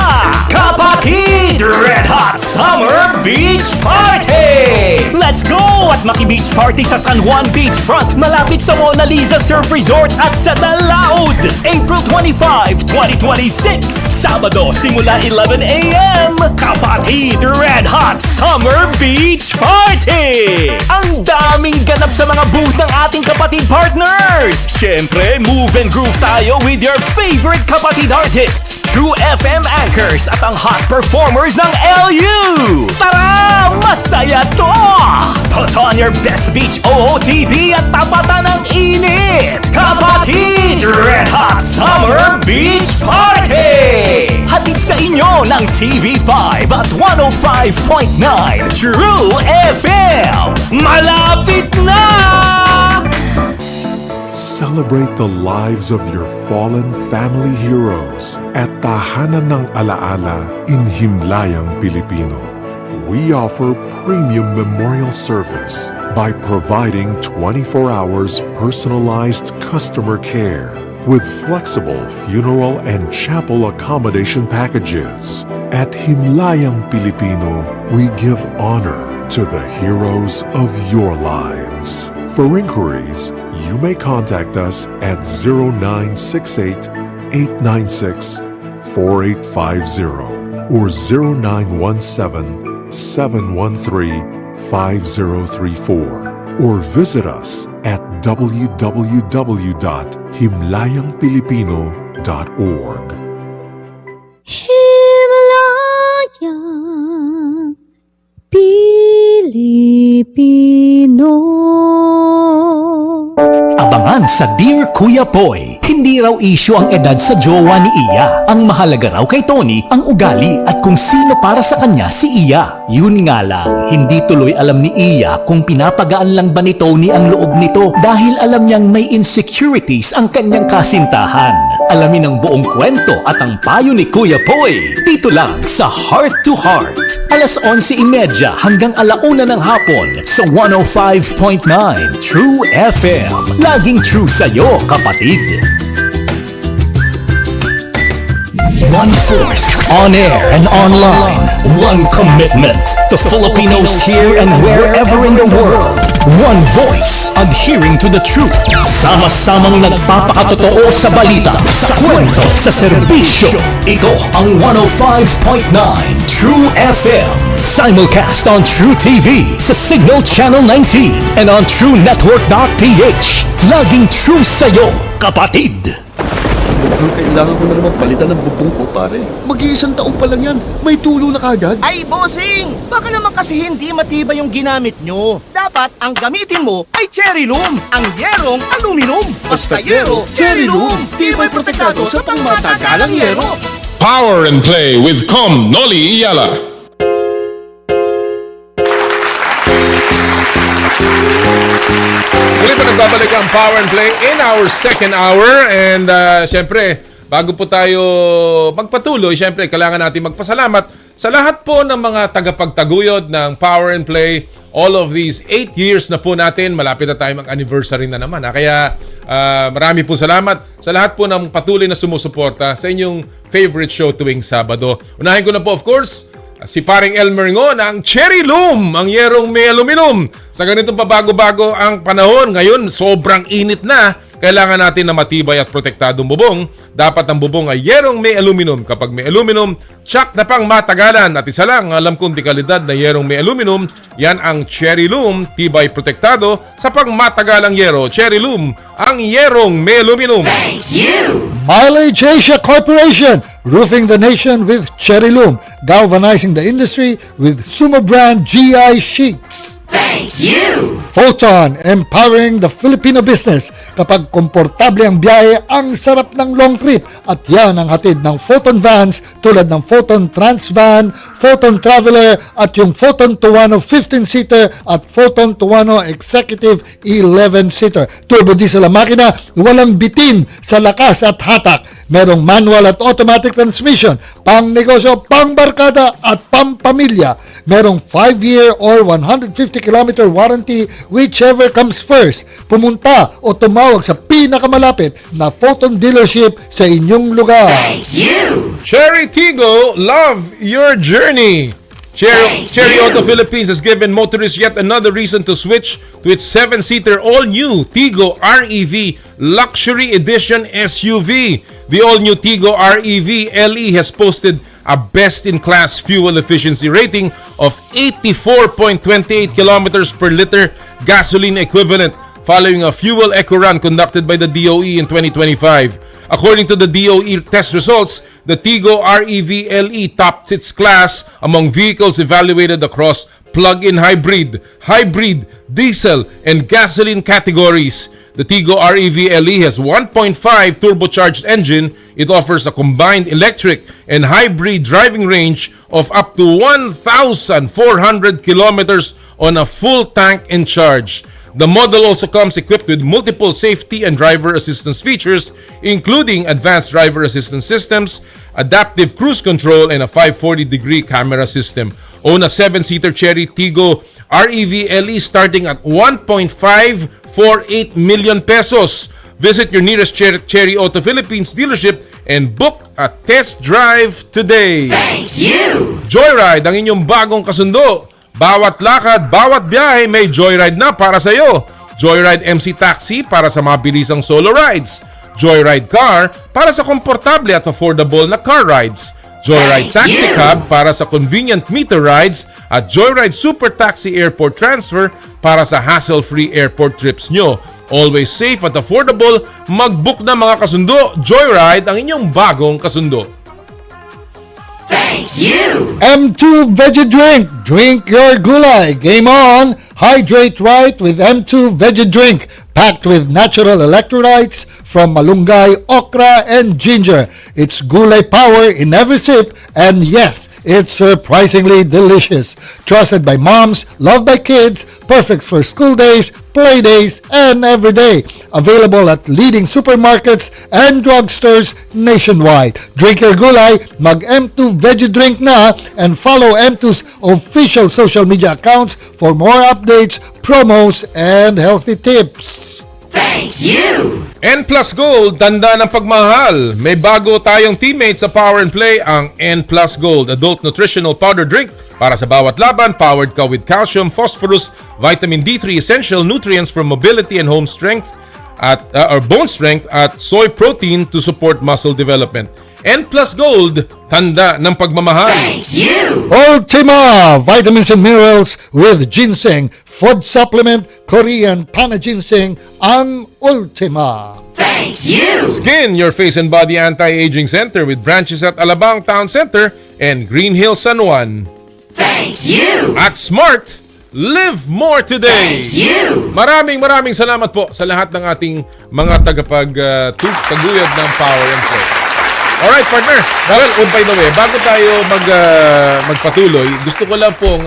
Kapatid Red Hot Summer Beach Party! Let's go at at maki-beach party sa San Juan Beachfront, malapit sa Mona Lisa Surf Resort at sa Dalaud. April 25, 2026, Sabado simula 11 a.m. Kapatid Red Hot Summer Beach Party! Ang daming ganap sa mga booth ng ating kapatid partners! Siyempre, move and groove tayo with your favorite kapatid artists, true FM anchors at ang hot performers ng LU! Tara! Masaya to! Put on your best beach OOTD at tapatan ng init! Kapatid Red Hot Summer Beach Party! Hatid sa inyo ng TV5 at 105.9 True FM! Malapit na!
Celebrate the lives of your fallen family heroes at Tahanan ng Alaala in Himlayang, Pilipino. We offer premium memorial service by providing 24 hours personalized customer care with flexible funeral and chapel accommodation packages. At Himlayang, Pilipino, we give honor to the heroes of your lives. For inquiries, you may contact us at 0968-896-4850 or 0917-713-5034 or visit us at www.himlayangpilipino.org.
Himlayang Pilipino.
Abangan sa Dear Kuya Poy. Hindi raw issue ang edad sa jowa ni Iya. Ang mahalaga raw kay Tony ang ugali at kung sino para sa kanya si Iya. Yun nga lang, hindi tuloy alam ni Iya kung pinapagaan lang ba ni Tony ang loob nito dahil alam niyang may insecurities ang kanyang kasintahan. Alamin ang buong kwento at ang payo ni Kuya Poy dito lang sa Heart to Heart. Alas 11:30 hanggang 1:00 ng hapon sa 105.9 True FM. Laging true sa'yo, kapatid. One force, on air and online. One commitment to Filipinos here and wherever in the world. One voice, adhering to the truth. Sama-samang nagpapakatotoo sa balita, sa kwento, sa serbisyo. Ito ang 105.9 True FM. Simulcast on True TV sa Signal Channel 19 and on TrueNetwork.ph. Laging true sa'yo, kapatid.
Mukhang kailangan ko na naman palitan ng bubong ko, pare. Mag-iisang taon pa lang yan. May tulo na kagad.
Ay, bossing! Baka naman kasi hindi matibay yung ginamit nyo. Dapat ang gamitin mo ay Cherry Loom, ang yerong aluminum. Basta yero, Cherry Loom. Tibay protektado sa pangmatagalang yero.
Power and Play with Com Noli Iyala. Muli pa nagbabalik ang Power and Play in our second hour and syempre, bago po tayo magpatuloy, syempre kailangan natin magpasalamat sa lahat po ng mga tagapagtaguyod ng Power and Play. All of these 8 years na po natin, malapit na tayo mag-anniversary na naman. Kaya marami po salamat sa lahat po ng patuloy na sumusuporta sa inyong favorite show tuwing Sabado. Unahin ko na po of course, si paring Elmer Ngo ng Cherry Loom, ang yerong may aluminum. Sa ganitong pabago-bago ang panahon, ngayon sobrang init na. Kailangan natin na matibay at protektadong bubong. Dapat ang bubong ay yerong may aluminum. Kapag may aluminum, tsak na pang matagalan. At isa lang, alam kong di kalidad na yerong may aluminum, yan ang Cherry Loom, tibay protektado sa pang matagalang yero. Cherry Loom, ang yerong may aluminum.
Thank you! Mileage Asia Corporation, roofing the nation with Cherry Loom, galvanizing the industry with Sumo brand GI sheets.
Thank you!
Photon, empowering the Filipino business. Kapag komportable ang biyahe, ang sarap ng long trip. At yan ang hatid ng Photon vans tulad ng Photon Trans Van, Photon Traveler at yung Photon Tuwano 15-seater at Photon Tuwano Executive 11-seater. Turbo diesel ang makina, walang bitin sa lakas at hatak. Merong manual at automatic transmission, pang negosyo, pang barkada at pang pamilya. Merong 5-year or 150-kilometer warranty, whichever comes first. Pumunta o tumawag sa pinakamalapit na Photon dealership sa inyong lugar.
Thank you!
Cherry Tigo, love your journey. Cherry Auto Philippines has given motorists yet another reason to switch to its 7-seater all-new Tigo REV Luxury Edition SUV. The all-new Tigo REV LE has posted a best-in-class fuel efficiency rating of 84.28 kilometers per liter gasoline equivalent following a fuel eco run conducted by the DOE in 2025. According to the DOE test results, the Tigo REV LE topped its class among vehicles evaluated across plug-in hybrid, diesel, and gasoline categories. The Tigo REV LE has 1.5 turbocharged engine. It offers a combined electric and hybrid driving range of up to 1,400 kilometers on a full tank and charge. The model also comes equipped with multiple safety and driver assistance features, including advanced driver assistance systems, adaptive cruise control, and a 540-degree camera system. Own a 7-seater Cherry Tigo REV LE starting at 1.548 million pesos. Visit your nearest Cherry Auto Philippines dealership and book a test drive today.
Thank you!
Joyride, ang inyong bagong kasundo. Bawat lakad, bawat biyahe, may Joyride na para sa iyo. Joyride MC Taxi para sa mabilisang solo rides. Joyride Car para sa komportable at affordable na car rides. Joyride Taxi Cab para sa convenient meter rides. At Joyride Super Taxi Airport Transfer para sa hassle-free airport trips nyo. Always safe at affordable, mag-book na mga kasundo. Joyride, ang inyong bagong kasundo.
Thank you!
M2 Veggie Drink. Drink your gulay. Game on. Hydrate right with M2 Veggie Drink. Packed with natural electrolytes from malunggay, okra, and ginger. It's gulay power in every sip. And yes, it's surprisingly delicious. Trusted by moms, loved by kids, perfect for school days, play days, and every day. Available at leading supermarkets and drugstores nationwide. Drink your gulay, mag M2 Veggie Drink na, and follow M2's official social media accounts for more updates, promos, and healthy tips.
Thank you!
N Plus Gold, tanda ng pagmahal. May bago tayong teammate sa Power and Play, ang N Plus Gold Adult Nutritional Powder Drink para sa bawat laban. Powered ka with calcium, phosphorus, vitamin D3, essential nutrients for mobility and home strength at or bone strength, at soy protein to support muscle development. N Plus Gold, tanda ng pagmamahal.
Thank you!
Ultima Vitamins and Minerals with Ginseng Food Supplement, Korean Pana Ginseng, ang Ultima.
Thank you!
Skin, your face and body anti-aging center with branches at Alabang Town Center and Green Hills, San Juan.
Thank you!
At Smart, live more today.
Thank you!
Maraming salamat po sa lahat ng ating mga taguyod ng Power and Play. Alright, partner. Well, by the way, bago tayo magpatuloy, gusto ko lang pong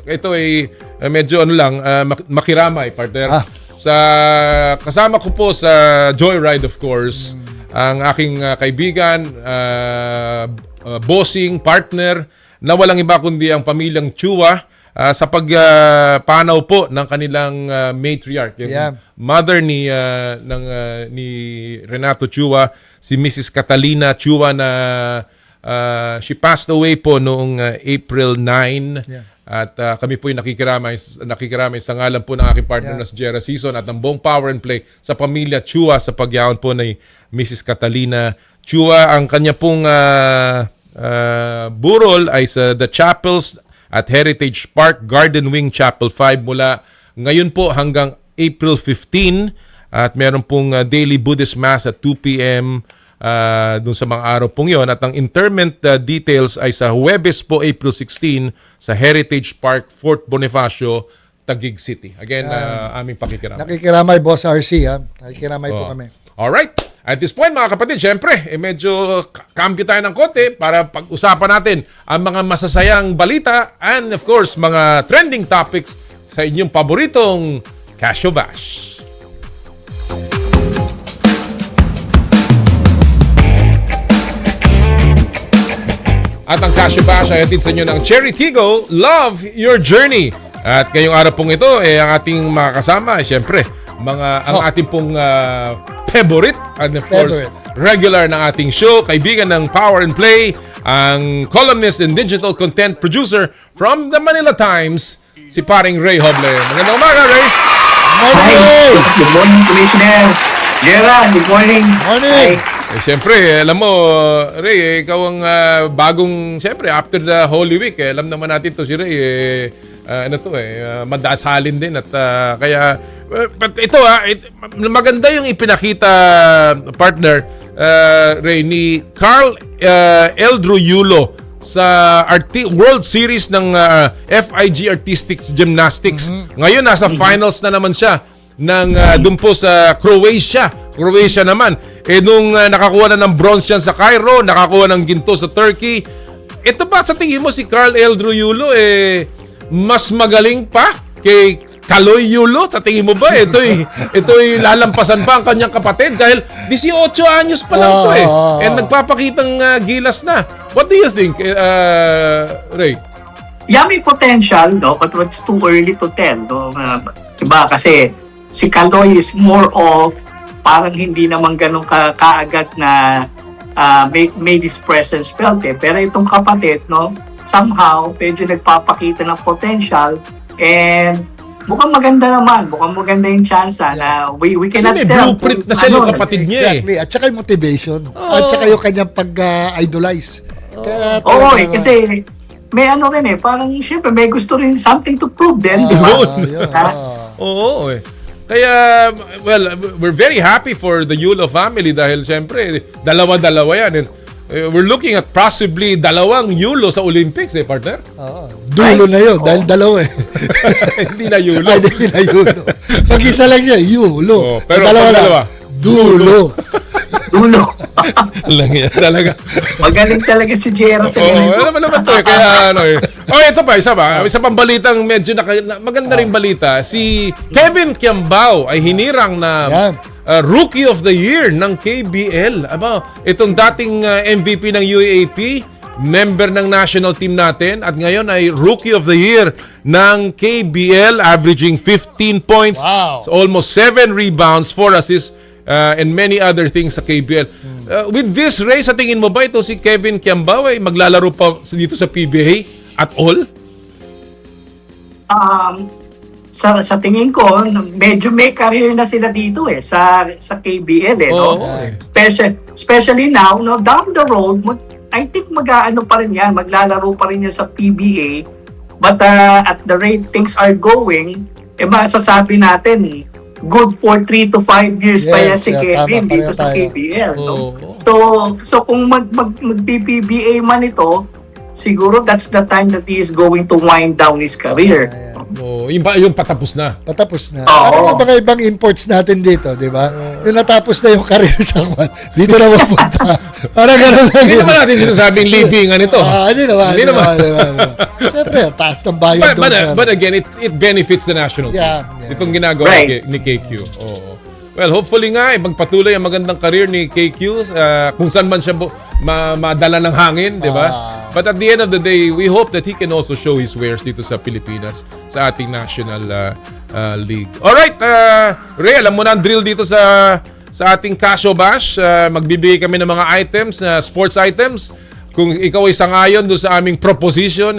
ito ay medyo makiramay, partner. Sa kasama ko po sa Joyride, of course, ang aking kaibigan, bossing, partner, na walang iba kundi ang pamilyang Chua, sa pagpanaw po ng kanilang matriarch, yung mother ni Renato Chua, si Mrs. Catalina Chua, na she passed away po noong April 9. At kami po yung nakikiramay sa ngalan po ng aking partner na si Jera Season at ng buong Power and Play sa pamilya Chua sa pagyaon po ni Mrs. Catalina Chua. Ang kanya pong burol ay sa The Chapels at Heritage Park, Garden Wing Chapel 5 mula ngayon po hanggang April 15. At meron pong daily Buddhist Mass at 2 p.m. Dun sa mga araw pong yon. At ang interment details ay sa Huwebes po, April 16 sa Heritage Park, Fort Bonifacio, Taguig City. Again, aming pakikiramay.
Nakikiramay, Boss RC. Nakikiramay po kami.
Alright. At this point, mga kapatid, syempre, medyo cambio tayo ng konti para pag-usapan natin ang mga masasayang balita and of course, mga trending topics sa inyong paboritong Casio Bash. At ang Casio Bash ay hatid sa inyo ng Cherry Tigo, Love Your Journey. At ngayong araw pong ito, ang ating mga kasama, syempre, ang ating pong favorite and of course regular ng ating show, kaibigan ng Power and Play, ang columnist and digital content producer from the Manila Times, si paring Rey Joble. Magandang umaga, Rey!
Morning!
Good morning, Commissioner. Gerald, good morning.
Morning!
Siyempre, alam mo, Rey, ikaw ang bagong, siyempre, after the Holy Week, alam naman natin to si Rey, madasalin din at kaya, but ito maganda yung ipinakita, partner, Rey, ni Carl Eldruyulo sa World Series ng FIG Artistic Gymnastics. Ngayon, nasa finals na naman siya ng doon po sa Croatia naman. Nung nakakuha na ng bronze yan sa Cairo, nakakuha ng ginto sa Turkey. Ito ba sa tingin mo si Carl Eldruyulo mas magaling pa kay Kaloy Yulo? Sa tingin mo ba ito'y lalampasan pa ang kanyang kapatid dahil 18 anyos pa lang to and nagpapakitang gilas na. What do you think, Rey?
Yeah, may potential, no? But it's too early to tell, no? Diba? Kasi si Kaloy is more of parang hindi naman ganun kaagad na made his presence felt Pero itong kapatid, no? Somehow, medyo nagpapakita ng potential and mukhang maganda naman. Mukhang maganda yung chance na we cannot
may
tell.
Blueprint na siya yung kapatid niya
Exactly. At saka yung motivation. At saka yung kanyang pag-idolize.
Kasi may rin parang syempre may gusto rin something to prove din, di ba?
Oo Kaya, well, we're very happy for the Yulo family dahil syempre, dalawa-dalawa yan. And we're looking at possibly dalawang Yulo sa Olympics, partner?
Dulo na yun, dahil dalawa
Hindi na Yulo.
Hindi na Yulo. Mag-isa lang siya, Yulo.
Pero
dalawa. Dulo.
Lang yan talaga.
Magaling talaga si Jero sa ganito.
Alam mo naman to kaya ito pa, isa pang balitang medyo maganda rin balita. Si Kevin Kiambao ay hinirang na Rookie of the Year ng KBL. Itong dating MVP ng UAAP, member ng national team natin at ngayon ay Rookie of the Year ng KBL, averaging 15 points, so almost 7 rebounds, 4 assists, and many other things sa KBL. With this race, sa tingin mo ba ito si Kevin Kiambao ay maglalaro pa dito sa PBA at all?
Sa tingin ko, medyo may career na sila dito sa KBL Especially now, no, down the road, I think maglalaro pa rin yan sa PBA. But at the rate things are going, masasabi natin good for 3 to 5 years pa yan si Kevin dito sa KBL. No? So kung mag-PBA man ito, siguro that's the time that he is going to wind down his career.
Yung patapos na.
Parang mga ibang imports natin dito, di ba? Yung natapos na yung career sa kwan, dito na mapunta. Parang gano'n lang.
Hindi naman natin sinasabing libingan ito.
Hindi naman. Siyempre, taas ng bayan doon.
But again, it benefits the national team. Itong ginagawa ni KQ. Well, hopefully nga, magpatuloy ang magandang career ni KQ kung saan man siya madala ng hangin, di ba? But at the end of the day, we hope that he can also show his wares dito sa Pilipinas, sa ating national league. Alright, Rey, alam mo na ang drill dito sa ating Casio Bash. Magbibigay kami ng mga items, sports items. Kung ikaw ay sangayon doon sa aming proposition,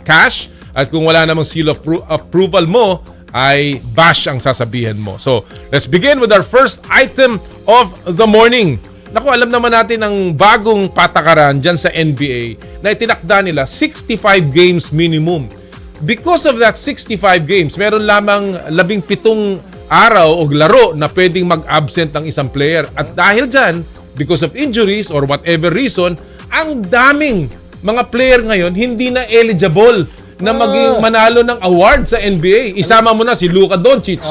cash. At kung wala namang seal of approval mo, ay bash ang sasabihin mo. So, let's begin with our first item of the morning. Naku, alam naman natin ang bagong patakaran dyan sa NBA na itinakda nila 65 games minimum. Because of that 65 games, meron lamang 17 araw o laro na pwedeng mag-absent ang isang player. At dahil dyan, because of injuries or whatever reason, ang daming mga player ngayon hindi na eligible na maging manalo ng award sa NBA. Isama mo na si Luka Doncic.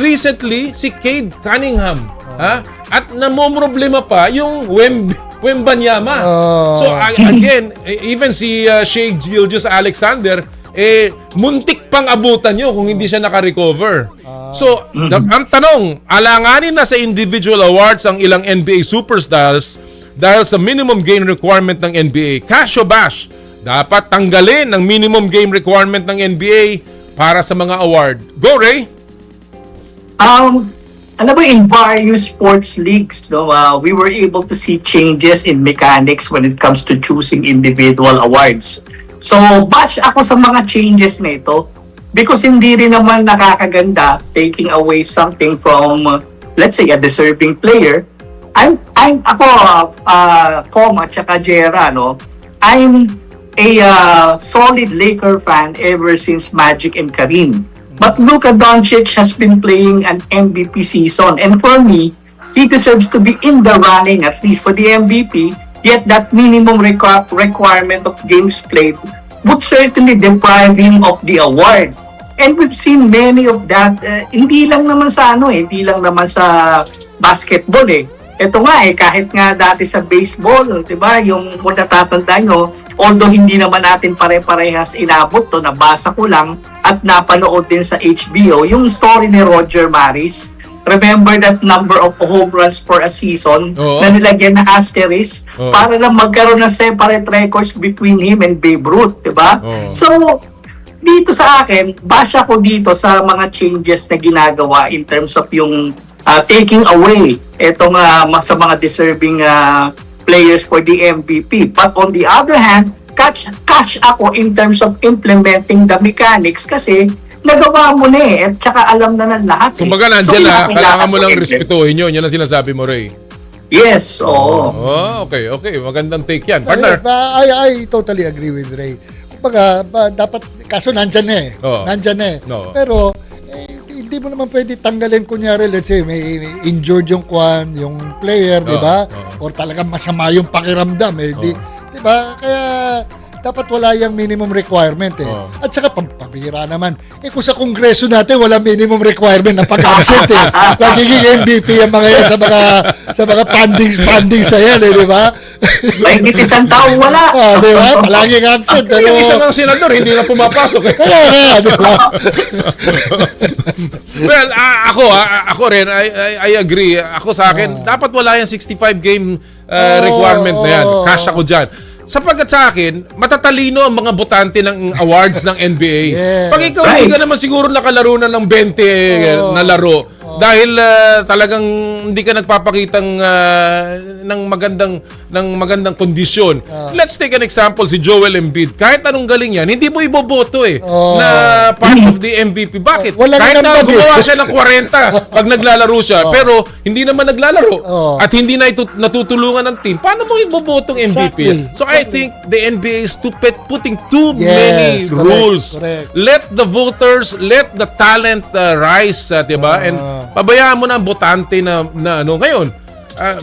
Recently, si Cade Cunningham. At namomroblema pa yung Wembanyama. So again, even si Shai Gilgeous-Alexander, muntik pang abutan nyo kung hindi siya naka-recover. So, ang tanong, alanganin na sa individual awards ang ilang NBA superstars dahil sa minimum game requirement ng NBA. Casio Bash, dapat tanggalin ang minimum game requirement ng NBA para sa mga award. Go, Ray!
alam mo, in various sports leagues, no, we were able to see changes in mechanics when it comes to choosing individual awards. So, bash ako sa mga changes na ito because hindi rin naman nakakaganda taking away something from, let's say, a deserving player. Ako, Coma, tsaka Jera, no, I'm a solid Laker fan ever since Magic and Kareem. But Luka Doncic has been playing an MVP season. And for me, he deserves to be in the running, at least for the MVP. Yet that minimum requirement of games played would certainly deprive him of the award. And we've seen many of that, hindi lang naman sa hindi lang naman sa basketball Ito nga kahit nga dati sa baseball, 'di ba? Yung kung natatandaan nyo, although hindi naman natin pare-parehas inabot to, nabasa ko lang at napanood din sa HBO, yung story ni Roger Maris. Remember that number of home runs for a season na nilagyan na asterisk para lang magkaroon ng separate records between him and Babe Ruth, 'di ba? So, dito sa akin, basya ko dito sa mga changes na ginagawa in terms of yung taking away itong sa mga deserving players for the MVP. But on the other hand, catch ako in terms of implementing the mechanics kasi nagawa mo na at saka alam na ng lahat.
Kumbaga nandiyan kailangan mo lang respetuhin yun. Yan ang sinasabi mo, Ray.
Yes, oo.
Okay. Magandang take yan. Partner.
I totally agree with Ray. Kumbaga, dapat, kaso nandyan Pero, hindi mo naman pwede tanggalin, kunyari, let's say, may injured yung player, di ba? Or talagang masama yung pakiramdam, di ba? Kaya, dapat wala yung minimum requirement At saka, pambihira naman. Kung sa kongreso natin, wala minimum requirement na pag-absent Lagiging MVP ang mga yan sa mga panding sa yan, di ba?
May isang taong wala.
Di ba? Palaging absent. Pero
yung isang senador, hindi na pumapasok.
Kaya, di ba?
Well, ako rin, I agree. Ako sa akin, dapat wala yung 65-game requirement na yan. Cash ako dyan. Sapagkat sa akin, matatalino ang mga botante ng awards ng NBA. Pag ikaw hindi ka naman siguro nakalaro na ng 20 na laro, dahil talagang hindi ka nagpapakitang ng magandang kondisyon. Let's take an example, si Joel Embiid. Kahit anong galing yan, hindi mo iboboto na part of the MVP. Bakit? Kahit na gumawa siya ng 40 pag naglalaro siya, pero hindi naman naglalaro at hindi na natutulungan ng team, paano mo ibobotong MVP? So I think the NBA is putting too many rules. Let the voters, let the talent rise, diba? And pabayaan mo na ang botante na ngayon.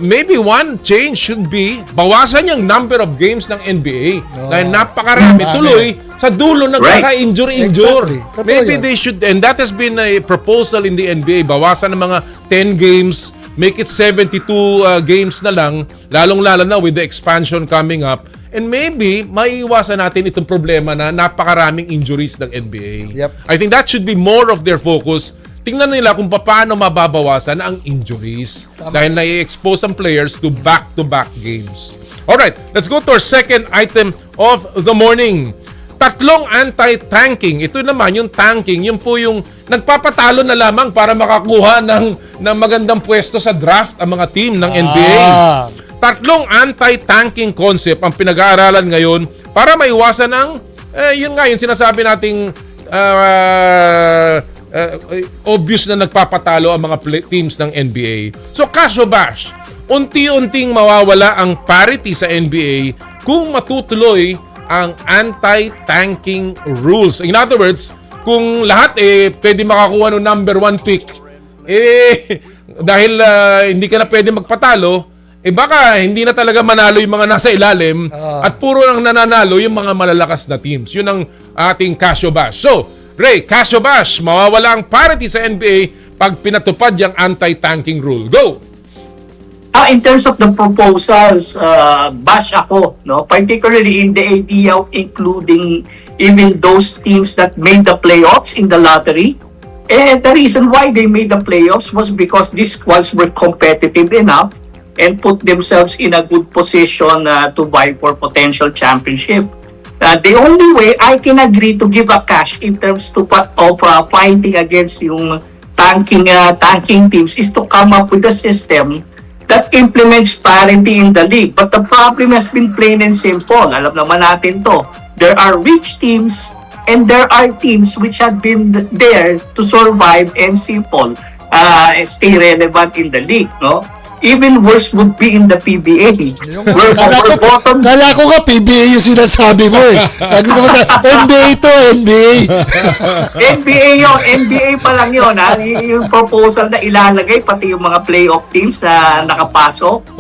Maybe one change should be bawasan yung number of games ng NBA. Dahil napakarami tuloy sa dulo nagkaka-injure.
Exactly.
Maybe they should, and that has been a proposal in the NBA, bawasan ng mga 10 games, make it 72 games na lang, lalong-lalo na with the expansion coming up. And maybe, maiiwasan natin itong problema na napakaraming injuries ng NBA. I think that should be more of their focus. Tingnan nila kung paano mababawasan ang injuries dahil na-expose ang players to back-to-back games. Alright, let's go to our second item of the morning. Tatlong anti-tanking. Ito naman, yung tanking, yun po yung nagpapatalo na lamang para makakuha ng magandang pwesto sa draft ang mga team ng NBA. Tatlong anti-tanking concept ang pinag-aaralan ngayon para maiwasan ang, yun nga, yung sinasabi nating obvious na nagpapatalo ang mga teams ng NBA. So, Casio Bash, unti-unting mawawala ang parity sa NBA kung matutuloy ang anti-tanking rules. In other words, kung lahat pwede makakuha ng number 1 pick, dahil hindi ka na pwede magpatalo, baka hindi na talaga manalo yung mga nasa ilalim at puro lang nananalo yung mga malalakas na teams. Yun ang ating Casio Bash. So, Ray, Casio Bash, mawawala ang parity sa NBA pag pinatupad yung anti-tanking rule. Go!
In terms of the proposals, bash ako, no? Particularly in the idea of including even those teams that made the playoffs in the lottery. And the reason why they made the playoffs was because these squads were competitive enough and put themselves in a good position to vie for potential championship. The only way I can agree to give a cash in terms of fighting against yung tanking teams is to come up with a system that implements parity in the league. But the problem has been plain and simple. Alam naman natin to. There are rich teams and there are teams which have been there to survive and simple, stay relevant in the league, no? Even worse would be in the PBA.
Kala ko nga PBA yung sinasabi mo eh. Gusto ko sa NBA to, NBA.
NBA pa lang yun. Ha? Yung proposal na ilalagay, pati yung mga playoff teams na nakapasok.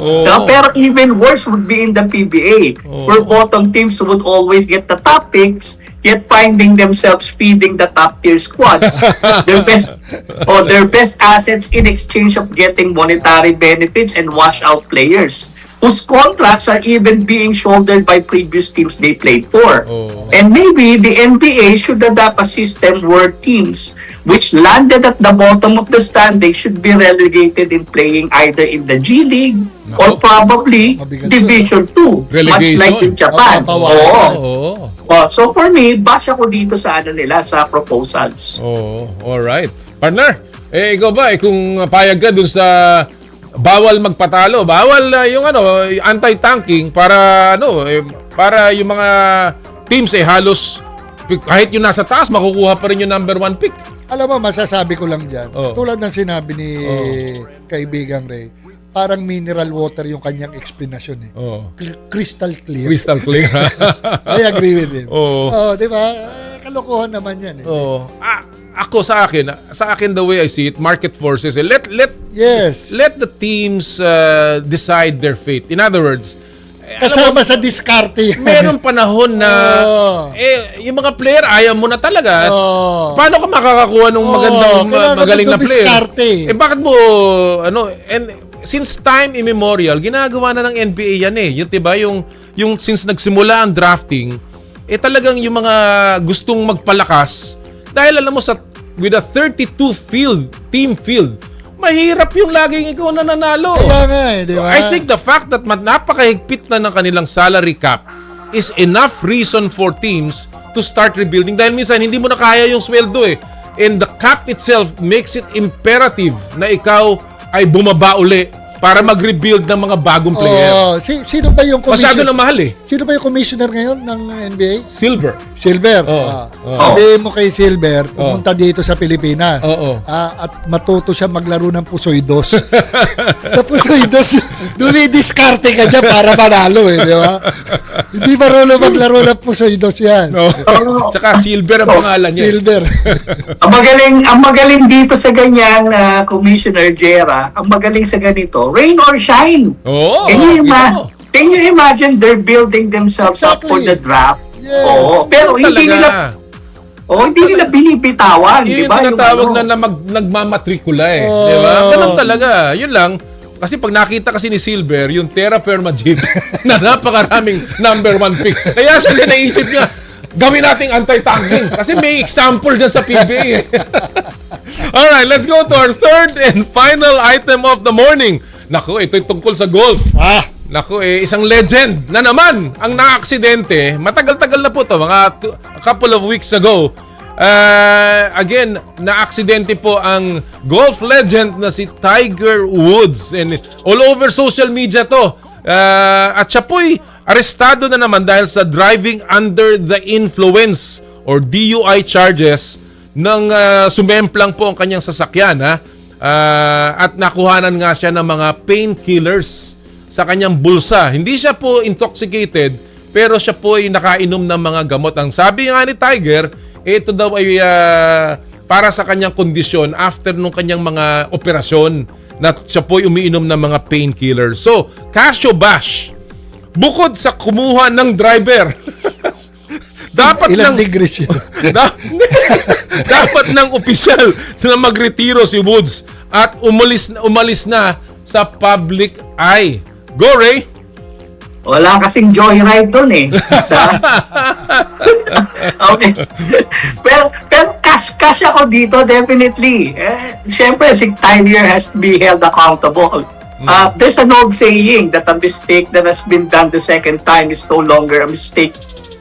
Pero even worse would be in the PBA, where bottom teams would always get the top picks, yet finding themselves feeding the top tier squads their best assets in exchange of getting monetary benefits and wash out players whose contracts are even being shouldered by previous teams they played for. And maybe the NBA should adopt a system where teams which landed at the bottom of the standing should be relegated in playing either in the G League or probably Division 2, much like in Japan. So for me, bash ako dito sa sa proposals.
Alright. Partner, ikaw ba, kung payag ka dun sa bawal magpatalo, bawal yung anti-tanking para para yung mga teams halos kahit yung nasa taas makukuha pa rin yung number 1 pick.
Alam mo, masasabi ko lang dyan, tulad ng sinabi ni kaibigang Rey, parang mineral water yung kanyang explanation eh. Crystal clear.
Crystal clear.
I agree with him. Di ba? Kalokohan naman yan eh.
Ako sa akin the way I see it, market forces. Let the teams decide their fate. In other words,
kasama sa diskarte yan.
Merong panahon na yung mga player ayaw mo na talaga. Paano ka makakakuha ng magaling na player? Bakit mo and since time immemorial, ginagawa na ng NBA yan eh. Yung diba, yung since nagsimula ang drafting, talagang yung mga gustong magpalakas dahil alam mo with a 32 team field, mahirap yung laging ikaw na nanalo.
Kaya nga di ba?
I think the fact that napakahigpit na ng kanilang salary cap is enough reason for teams to start rebuilding dahil minsan hindi mo na kaya yung sweldo eh. And the cap itself makes it imperative na ikaw ay bumaba uli para mag-rebuild ng mga bagong player.
Sino ba yung commissioner?
Masyado na mahal eh.
Sino ba yung commissioner ngayon ng NBA?
Silver.
Sabihin mo kay Silver, pumunta dito sa Pilipinas. At matuto siya maglaro ng Pusoy 2. Sa Pusoy 2, dumidiskarte ka dyan para manalo eh, di ba? Hindi marunong maglaro ng Pusoy 2 yan.
Tsaka Silver ang pangalan niya.
Silver.
ang magaling dito sa ganyang Commissioner Jera, ang magaling sa ganito, rain or shine. Can you imagine they're building themselves up for the draft? Pero hindi nila binibitawan, di ba?
Yung tinatawag na nagmamatrikula eh. Di ba? Ganun talaga. Yun lang. Kasi pag nakita kasi ni Silver, yung Terra Firma Jeep na napakaraming number 1 pick. Kaya siya naisip niya, gawin nating anti-tanking. Kasi may example dyan sa PBA. Alright, let's go to our third and final item of the morning. Naku, ito'y tungkol sa golf. Naku, isang legend na naman ang naaksidente. Matagal-tagal na po to, mga a couple of weeks ago. Again, naaksidente po ang golf legend na si Tiger Woods. And all over social media to. At siya po'y arestado na naman dahil sa driving under the influence or DUI charges nang sumemplang po ang kanyang sasakyan. At nakuhanan nga siya ng mga painkillers sa kanyang bulsa. Hindi siya po intoxicated, pero siya po ay nakainom ng mga gamot. Ang sabi nga ni Tiger, ito daw ay para sa kanyang kondisyon after nung kanyang mga operasyon na siya po ay umiinom ng mga painkillers. So, Casio Bash, bukod sa kumuha ng driver, dapat
ilang degrees yun?
Dapat ng opisyal na magretiro si Woods at umalis na sa public eye. Go, Ray!
Wala kasing joyride doon eh. Okay. Pero cash ako dito, definitely. Siyempre, si Tiger has to be held accountable. There's an old saying that a mistake that has been done the second time is no longer a mistake,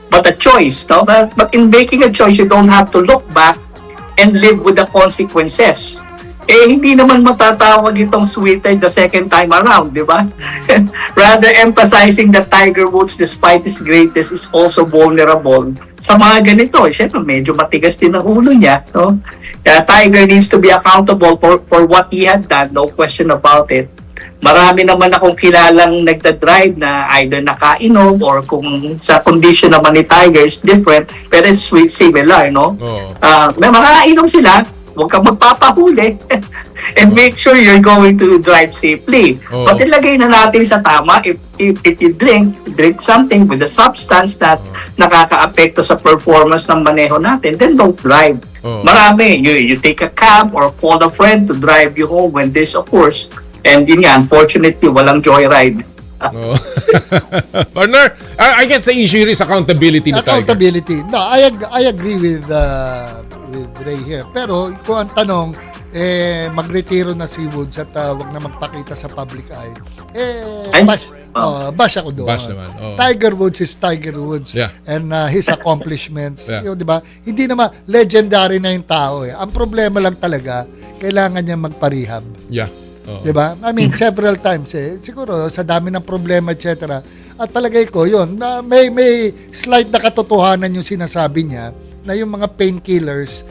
but a choice. No? But in making a choice, you don't have to look back and live with the consequences. hindi naman matatawag itong sweeter the second time around, di ba? Rather emphasizing that Tiger Woods, despite his greatness, is also vulnerable sa mga ganito. Siyempre, medyo matigas din ang ulo niya. No? Kaya Tiger needs to be accountable for what he had done, no question about it. Marami naman akong kilalang nagda-drive na either nakainom or kung sa condition naman ni Tiger is different, pero it's similar, no? May makainom sila, huwag kang magpapahuli and make sure you're going to drive safely. But ilagay na natin sa tama, if you drink something with a substance that nakaka-apekto sa performance ng maneho natin, then don't drive. Marami, you take a cab or call a friend to drive you home when this occurs. And yun nga, unfortunately, walang joyride.
Partner, I guess the issue here is accountability ni Tiger.
Accountability. No, I agree with Ray here. Pero kung ang tanong, magretiro na si Woods at wag na magpakita sa public eye, bash ako doon.
Bash naman.
Tiger Woods is Tiger Woods.
Yeah.
And his accomplishments. Yun, di ba? Hindi naman, legendary na yung tao. Ang problema lang talaga, kailangan niya magparehab.
Yeah.
Diba? I mean, several times siguro sa dami ng problema, etc. At palagay ko, yun, may slight na katotohanan yung sinasabi niya na yung mga painkillers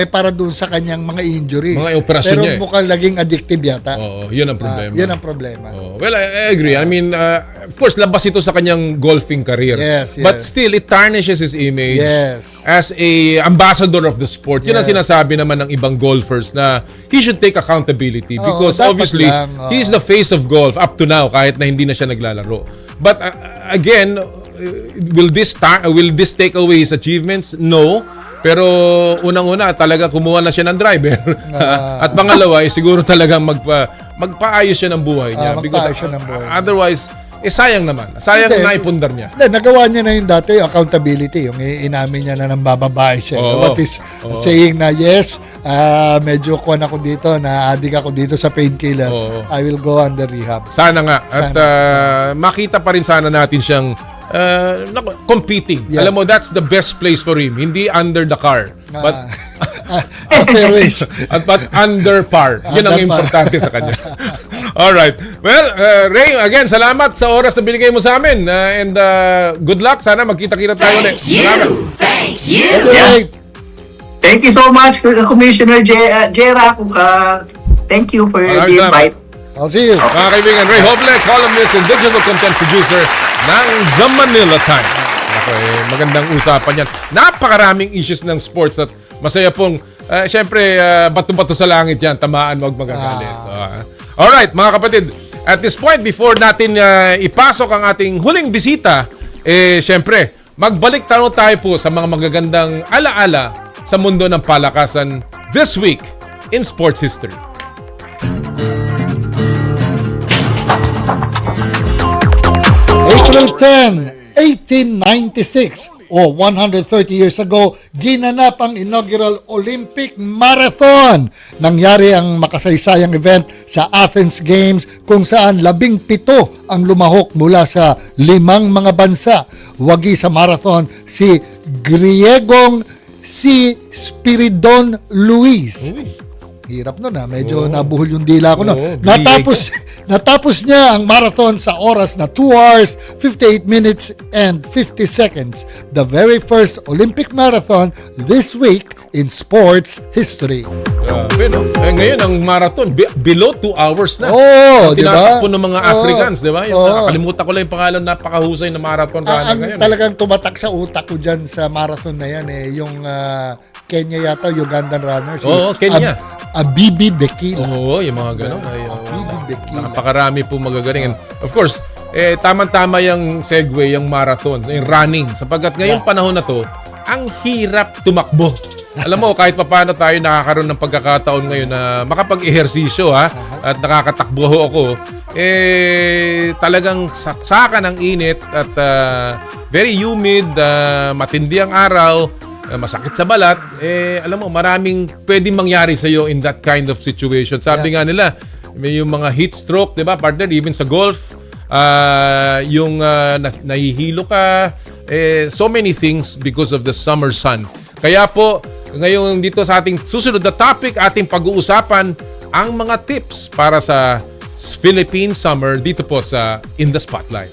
para doon sa kanyang mga injuries.
Mga operasyon
pero
niya
mukhang laging addictive yata.
Yun ang problema.
Yun ang problema.
Well, I agree. I mean, of course, labas ito sa kanyang golfing career.
Yes.
But still, it tarnishes his image
Yes.
as a ambassador of the sport. Yun ang sinasabi naman ng ibang golfers na he should take accountability because obviously, he's the face of golf up to now kahit na hindi na siya naglalaro. But again, will this take away his achievements? No. Pero unang-una talaga kumuha na siya ng driver. At pangalawa, siguro talagang magpaayos siya ng buhay niya. Because otherwise, sayang naman. Sayang na ipundar niya.
Nagawa niya na yung dati, accountability. Yung inamin niya na ng bababae siya. What is saying na, yes, medyo kuwan ako dito, na-addict ako dito sa painkiller. I will go under rehab.
Sana nga. At makita pa rin sana natin siyang competing.
Yeah.
Alam mo, that's the best place for him. Hindi under the car. But
fairways.
but under par. Yun ang importante sa kanya. Alright. Well, Ray, again, salamat sa oras na binigay mo sa amin. And good luck. Sana magkita-kita tayo ulit. Salamat.
Thank you. Thank you so much, Commissioner Jera. Thank you for the invite.
I'll see you.
Mga kaibigan, Rey Joble, columnist and digital content producer ng The Manila Times. Magandang usapan yan. Napakaraming issues ng sports at masaya pong, syempre, bato-bato sa langit yan. Tamaan, wag magagalit. Alright, mga kapatid. At this point, before natin ipasok ang ating huling bisita, syempre, magbalik tayo po sa mga magagandang alaala sa mundo ng palakasan this week in sports history.
April 10, 1896 o 130 years ago, ginanap ang inaugural Olympic Marathon. Nangyari ang makasaysayang event sa Athens Games kung saan 17 ang lumahok mula sa 5 mga bansa. Wagi sa marathon si Griegong si Spiridon Luis. Hirap nun medyo nabuhol yung dila ko nun. Natapos niya ang marathon sa oras na 2 hours, 58 minutes, and 50 seconds. The very first Olympic marathon this week in sports history.
Grabe, no? Ngayon, ang marathon, below 2 hours na.
Di ba?
Tinatakbo ng mga Africans, di ba? Nakalimutan ko lang yung pangalan, napakahusay na marathon runner ngayon.
Talagang tumatak sa utak ko dyan sa marathon na yan, yung Kenya yata, Ugandan runner.
Kenya.
Abibi Bekila.
Yung mga gano'n. Napakarami po magagaling. And of course, tama-tama yung segue, yung marathon, yung running. Sapagkat ngayong panahon na to, ang hirap tumakbo. Alam mo, kahit paano tayo nakakaroon ng pagkakataon ngayon na makapag-ehersisyo at nakakatakbo ako, talagang saksakan ng init at very humid, matindi ang araw, masakit sa balat, alam mo, maraming pwedeng mangyari sa iyo in that kind of situation. Sabi nga nila, may yung mga heat stroke, 'di ba, partner, even sa golf, yung nahihilo ka, so many things because of the summer sun. Kaya po, ngayon dito sa ating susunod na topic, ating pag-uusapan ang mga tips para sa Philippine Summer dito po sa In the Spotlight.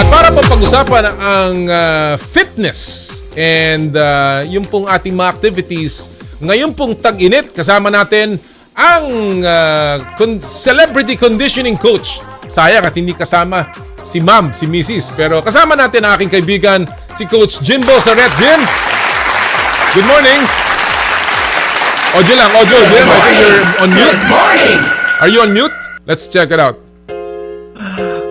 At para po pag-usapan ang fitness and yung pong ating mga activities ngayon pong tag-init, kasama natin ang celebrity conditioning coach. Sayang at hindi kasama si Ma'am, si Mrs. Pero kasama natin ang aking kaibigan, si Coach Jimbo Saret. Jim, good morning. Audio lang, audio. Jim, I think you're on mute. Good morning. Are you on mute? Let's check it out.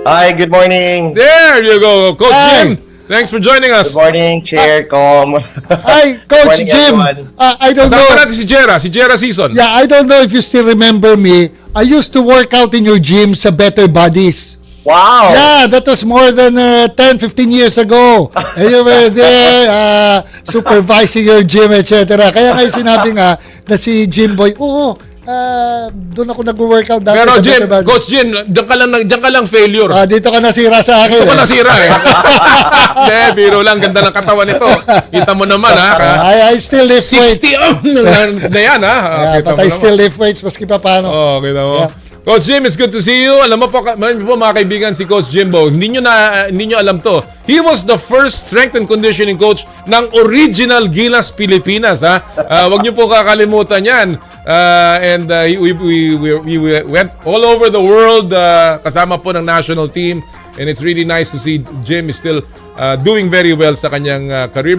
Hi, good morning.
There you go, Coach Jim. Thanks for joining us.
Good morning, Chair, Com.
Hi, Coach Jim. I don't know.
Kasama natin si Jera Season.
Yeah, I don't know if you still remember me. I used to work out in your gym sa Better Bodies.
Wow.
Yeah, that was more than 10, 15 years ago. And you were there supervising your gym, etc. Kaya ngayon sinabi nga na si Jimboy, doon ako nag-workout dati.
Pero
sa
Jim,
Better Bodies.
Coach Jim, diyan ka lang failure.
Dito ka nasira sa akin.
Dito ka nasira eh. Biro lang, ganda ng katawan nito. Kita mo naman ha.
I still lift weights.
60 na yan ha.
But I still lift weights maski pa paano.
Kita mo. Yeah. Coach Jim, it's good to see you. Alam mo po mga kaibigan, si Coach Jimbo, hindi nyo alam to. He was the first strength and conditioning coach ng original Gilas Pilipinas. Huwag nyo po kakalimutan yan. We went all over the world kasama po ng national team. And it's really nice to see Jim is still doing very well sa kanyang career.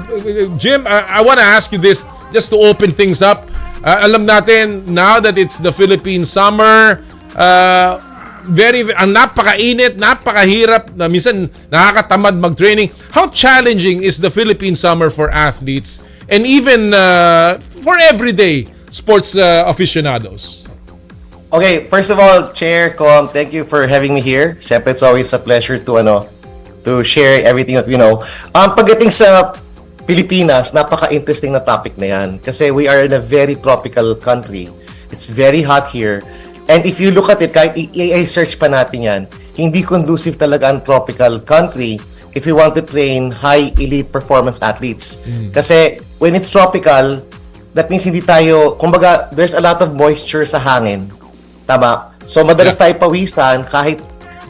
Jim, I want to ask you this just to open things up. Alam natin, now that it's the Philippine summer, ang napakainit, napakahirap, na minsan nakakatamad mag-training. How challenging is the Philippine summer for athletes and even for everyday sports aficionados?
Okay, first of all, Chair, Com, thank you for having me here. Siyempre, it's always a pleasure to share everything that we know. Pagdating sa Pilipinas, napaka-interesting na topic na yan. Kasi we are in a very tropical country. It's very hot here. And if you look at it, kahit i-AI search pa natin yan, hindi conducive talaga ang tropical country if you want to train high elite performance athletes. Kasi when it's tropical, that means hindi tayo, kumbaga, there's a lot of moisture sa hangin. Tama? So madalas tayo pawisan kahit,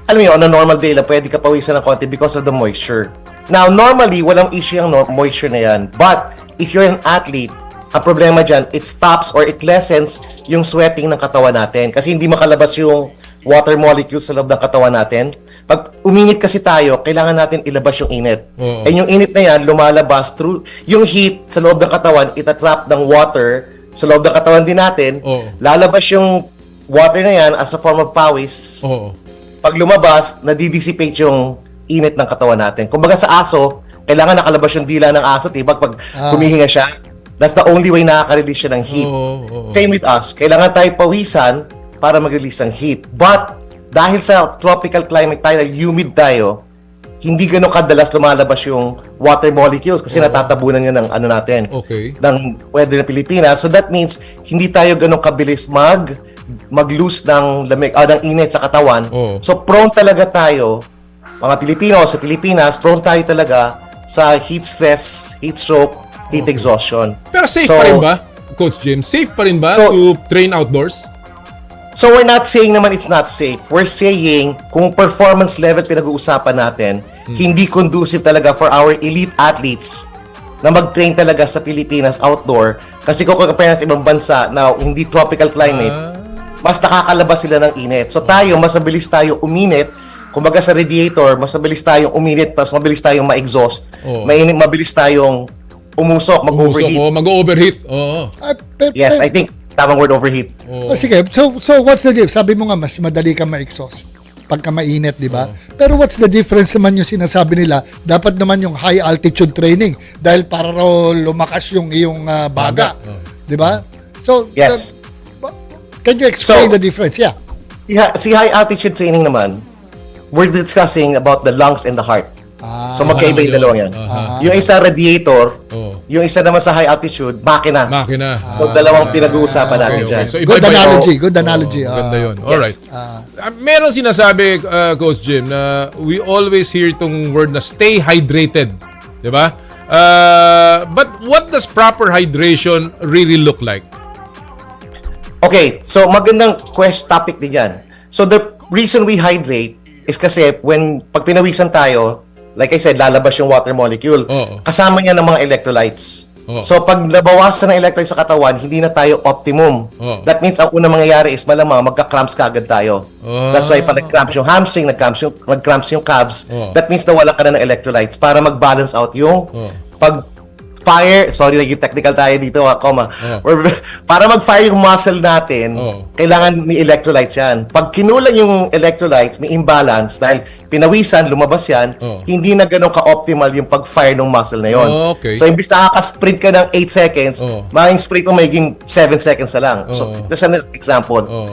alam mo yun, on a normal day lang, pwede ka pawisan ng konti because of the moisture. Now, normally, walang issue yung moisture na yan. But, if you're an athlete, ang problema dyan, it stops or it lessens yung sweating ng katawan natin. Kasi hindi makalabas yung water molecules sa loob ng katawan natin. Pag uminit kasi tayo, kailangan natin ilabas yung init. And yung init na yan, lumalabas through yung heat sa loob ng katawan, itatrap ng water sa loob ng katawan din natin. Lalabas yung water na yan as a form of pawis. Pag lumabas, nadidissipate yung init ng katawan natin. Kumbaga sa aso, kailangan nakalabas yung dila ng aso, diba? Pag humihinga siya, that's the only way nakaka-release siya ng heat. Same with us. Kailangan tayo pawisan para mag-release ng heat. But, dahil sa tropical climate tayo, humid tayo, hindi ganun kadalas lumalabas yung water molecules kasi natatabunan yun ng natin. Ng weather ng Pilipinas. So that means, hindi tayo ganun kabilis mag-lose ng lamig, ng init sa katawan. So, prone talaga tayo, mga Pilipino sa Pilipinas, prone tayo talaga sa heat stress, heat stroke, heat exhaustion.
Pero safe pa rin ba, Coach Jim? Safe pa rin ba to train outdoors?
So we're not saying naman it's not safe. We're saying kung performance level pinag-uusapan natin, hindi conducive talaga for our elite athletes na mag-train talaga sa Pilipinas outdoor. Kasi kung compare sa ibang bansa na hindi tropical climate, mas nakakalabas sila ng init. So tayo, mas mabilis tayo uminit. Kumbaga sa radiator, mas mabilis tayong uminit, mas mabilis tayong ma-exhaust. Mabilis tayong umusok, mag-overheat.
Mag-overheat.
Yes, I think tamang word, overheat.
Sige, so what's the difference? Sabi mo nga, mas madali ka ma-exhaust pagka mainit, di ba? Pero what's the difference naman yung sinasabi nila? Dapat naman yung high altitude training dahil para raw lumakas yung iyong baga. Di ba? So,
yes.
Can you explain the difference? Yeah.
Si high altitude training naman, we're discussing about the lungs and the heart. So magkaiba yung dalawa yan. Yung isa radiator, Yung isa naman sa high altitude, makina. So, dalawang pinag-uusapan natin dyan.
So,
Good analogy, good analogy.
Ganda yun. Alright. Meron sinasabi, Coach Jim, na we always hear itong word na stay hydrated. Diba? But what does proper hydration really look like?
Okay, so magandang topic din yan. So the reason we hydrate is kasi pag pinawisan tayo, like I said, lalabas yung water molecule. Kasama niya ng mga electrolytes. So pag nabawasan ng electrolytes sa katawan, hindi na tayo optimum. That means ang unang mangyayari is malamang magka-cramps kaagad tayo. That's why pag nag-cramps yung hamstring, nag-cramps yung calves, that means nawala ka na ng electrolytes para mag-balance out yung sorry, naging technical tayo dito, para mag-fire yung muscle natin, kailangan may electrolytes yan. Pag kinulang yung electrolytes, may imbalance dahil pinawisan, lumabas yan, hindi na ganun ka-optimal yung pag-fire ng muscle na yon. So, imbis na nakaka-sprint ka ng 8 seconds, maging sprint mo magiging 7 seconds na lang. So, that's an example.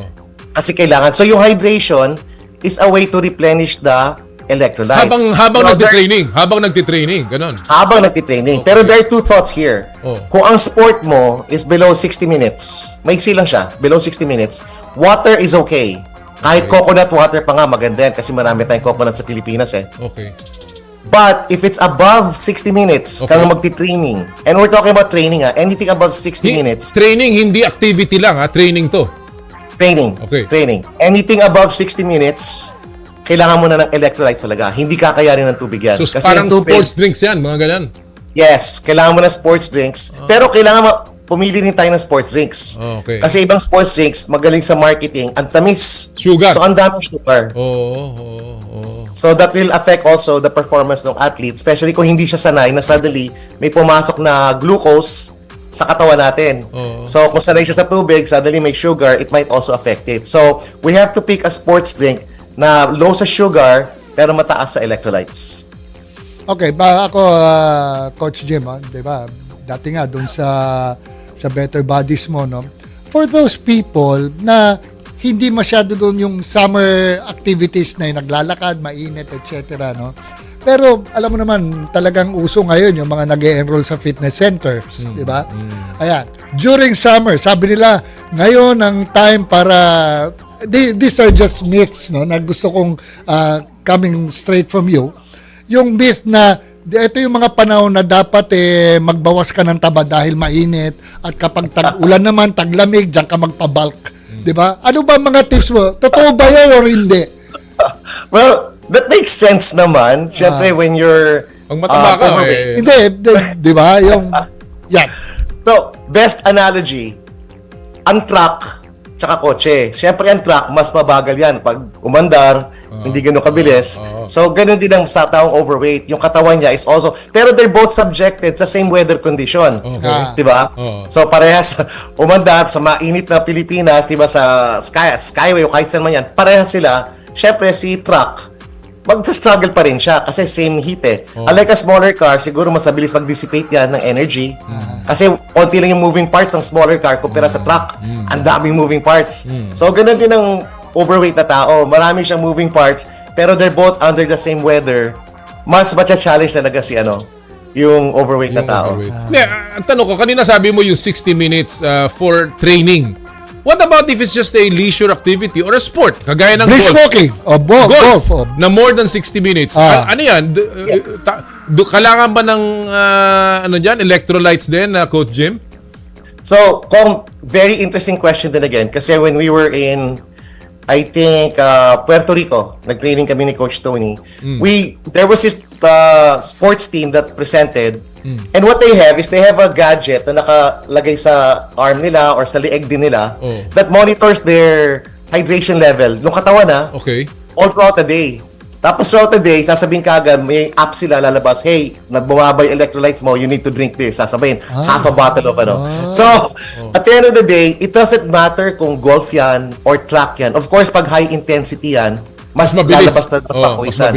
Kasi kailangan. So, yung hydration is a way to replenish the electrolytes.
Habang nagtitraining, ganun.
Habang nagtitraining. Pero there are two thoughts here. Kung ang sport mo is below 60 minutes, maiksi lang siya, below 60 minutes, water is okay. Kahit coconut water pa nga, maganda yan kasi marami tayong coconut sa Pilipinas
Okay.
But if it's above 60 minutes, kang magti-training, and we're talking about training anything above 60 minutes.
Training, hindi activity lang training to.
Training. Anything above 60 minutes, kailangan mo na ng electrolytes talaga. Hindi kakayanin ng tubig yan.
So, kasi parang sports drinks yan, mga ganyan.
Yes, kailangan mo na sports drinks. Pero kailangan pumili rin tayo ng sports drinks. Kasi ibang sports drinks, magaling sa marketing, ang tamis.
Sugar.
So, ang daming sugar. So, that will affect also the performance ng athlete, especially kung hindi siya sanay na suddenly may pumasok na glucose sa katawan natin. So, kung sanay siya sa tubig, suddenly may sugar, it might also affect it. So, we have to pick a sports drink na low sa sugar pero mataas sa electrolytes.
Okay, ako Coach Jim, 'di ba? Dati nga doon sa Better Bodies mo, no. For those people na hindi masyado doon yung summer activities na yung naglalakad, mainit, etc., no. Pero alam mo naman, talagang uso ngayon yung mga nag-e-enroll sa fitness centers, 'di ba? Ayan, during summer, sabi nila, ngayon ang time para these are just myths, no, na gusto kong coming straight from you. Yung myth na ito yung mga panahon na dapat magbawas ka ng taba dahil mainit at kapag tag-ulan naman, taglamig, diyan ka magpa-bulk. 'Di ba? Ano ba mga tips mo? Totoo ba 'yan or hindi?
Well, that makes sense naman. Siyempre, when you're
mataba ka,
Hindi, 'di ba? Yung yan.
So, best analogy, ang truck tsaka kotse. Siyempre, ang truck, mas mabagal yan. Pag umandar, hindi ganun kabilis. So, ganun din ang sa taong overweight. Yung katawan niya is also... Pero they're both subjected sa same weather condition. Diba? So, parehas umandar sa mainit na Pilipinas, diba, sa Skyway o kahit saan man yan, parehas sila. Siyempre, si truck, magsa-struggle pa rin siya kasi same heat Unlike a smaller car, siguro mas mabilis mag-dissipate yan ng energy. Kasi konti lang yung moving parts ng smaller car kumpara sa truck. Ang daming moving parts. So, ganun din ang overweight na tao. Marami siyang moving parts, pero they're both under the same weather. Mas matcha-challenge talaga si yung overweight na tao.
Ang tanong ko, kanina sabi mo yung 60 minutes for training. What about if it's just a leisure activity or a sport? Kagaya ng
brisk
golf.
walking o golf.
Na more than 60 minutes. Ano yan? Kailangan ba ng electrolytes din, Coach Jim?
So, very interesting question din again. Kasi when we were in, I think, Puerto Rico, nag-training kami ni Coach Tony, there was this sports team that presented. And what they have is they have a gadget na nakalagay sa arm nila or sa leeg din nila that monitors their hydration level nung katawan all throughout the day. Tapos throughout the day, sasabihin kagad, may app sila lalabas, hey, nagbumaba yung electrolytes mo, you need to drink this. Sasabihin, half a bottle of So, at the end of the day, it doesn't matter kung golf yan or track yan. Of course, pag high intensity yan, mas mabilis. Lalabas na mas pawisan.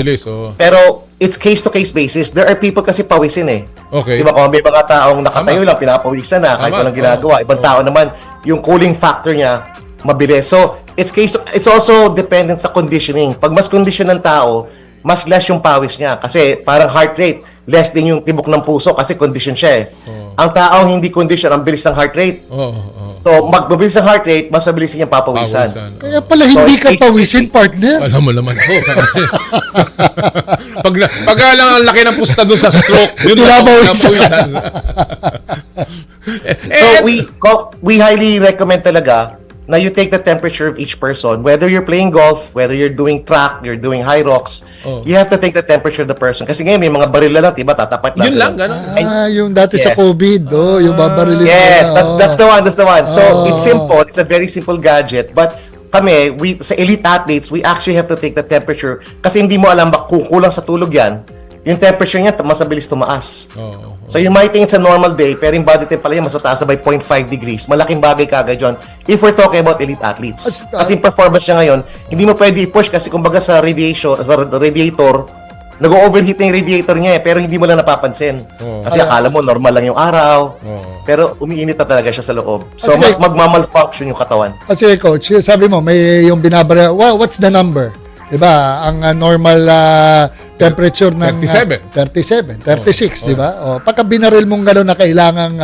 Pero it's case-to-case basis. There are people kasi pawisin Diba, kung may mga taong nakatayo lang, pinapawisan na, kahit walang ginagawa. Ibang tao naman, yung cooling factor niya, mabilis. So, it's also dependent sa conditioning. Pag mas condition ng tao, mas less yung pawis niya. Kasi parang heart rate, less din yung tibok ng puso kasi condition siya Ang taong hindi condition, ang bilis ng heart rate. So, magmabilis ang heart rate, mas mabilis niya papawisan.
Kaya pala hindi ka pawisin, partner.
Alam mo naman ako. pag lang ang laki ng pusta doon sa stroke, yun lang papawisan.
So, we highly recommend talaga na you take the temperature of each person. Whether you're playing golf, whether you're doing track, you're doing high rocks, you have to take the temperature of the person. Kasi ngayon, may mga baril na lang, diba? Tatapat lang.
Yun lang, gano'n.
Yung dati sa COVID, yung babarilin.
Yes, that's the one. So, it's simple. It's a very simple gadget. But kami, sa elite athletes, we actually have to take the temperature kasi hindi mo alam kung kulang sa tulog yan, yung temperature niya mas mabilis tumaas. So you might think it's a normal day, pero yung body temp pala niya mas mataas by 0.5 degrees. Malaking bagay kagad yun if we're talking about elite athletes. Kasi yung performance niya ngayon, hindi mo pwede i-push kasi kumbaga sa radiator, nag-overheat na yung radiator niya pero hindi mo lang napapansin. Kasi akala mo normal lang yung araw, pero umiinit na talaga siya sa loob. So mas magmamalfunction yung katawan.
Kasi coach, sabi mo, may yung binabara, what's the number? Diba? Ang normal temperature ng 36, diba? Pagka binaril mong gano'n na kailangang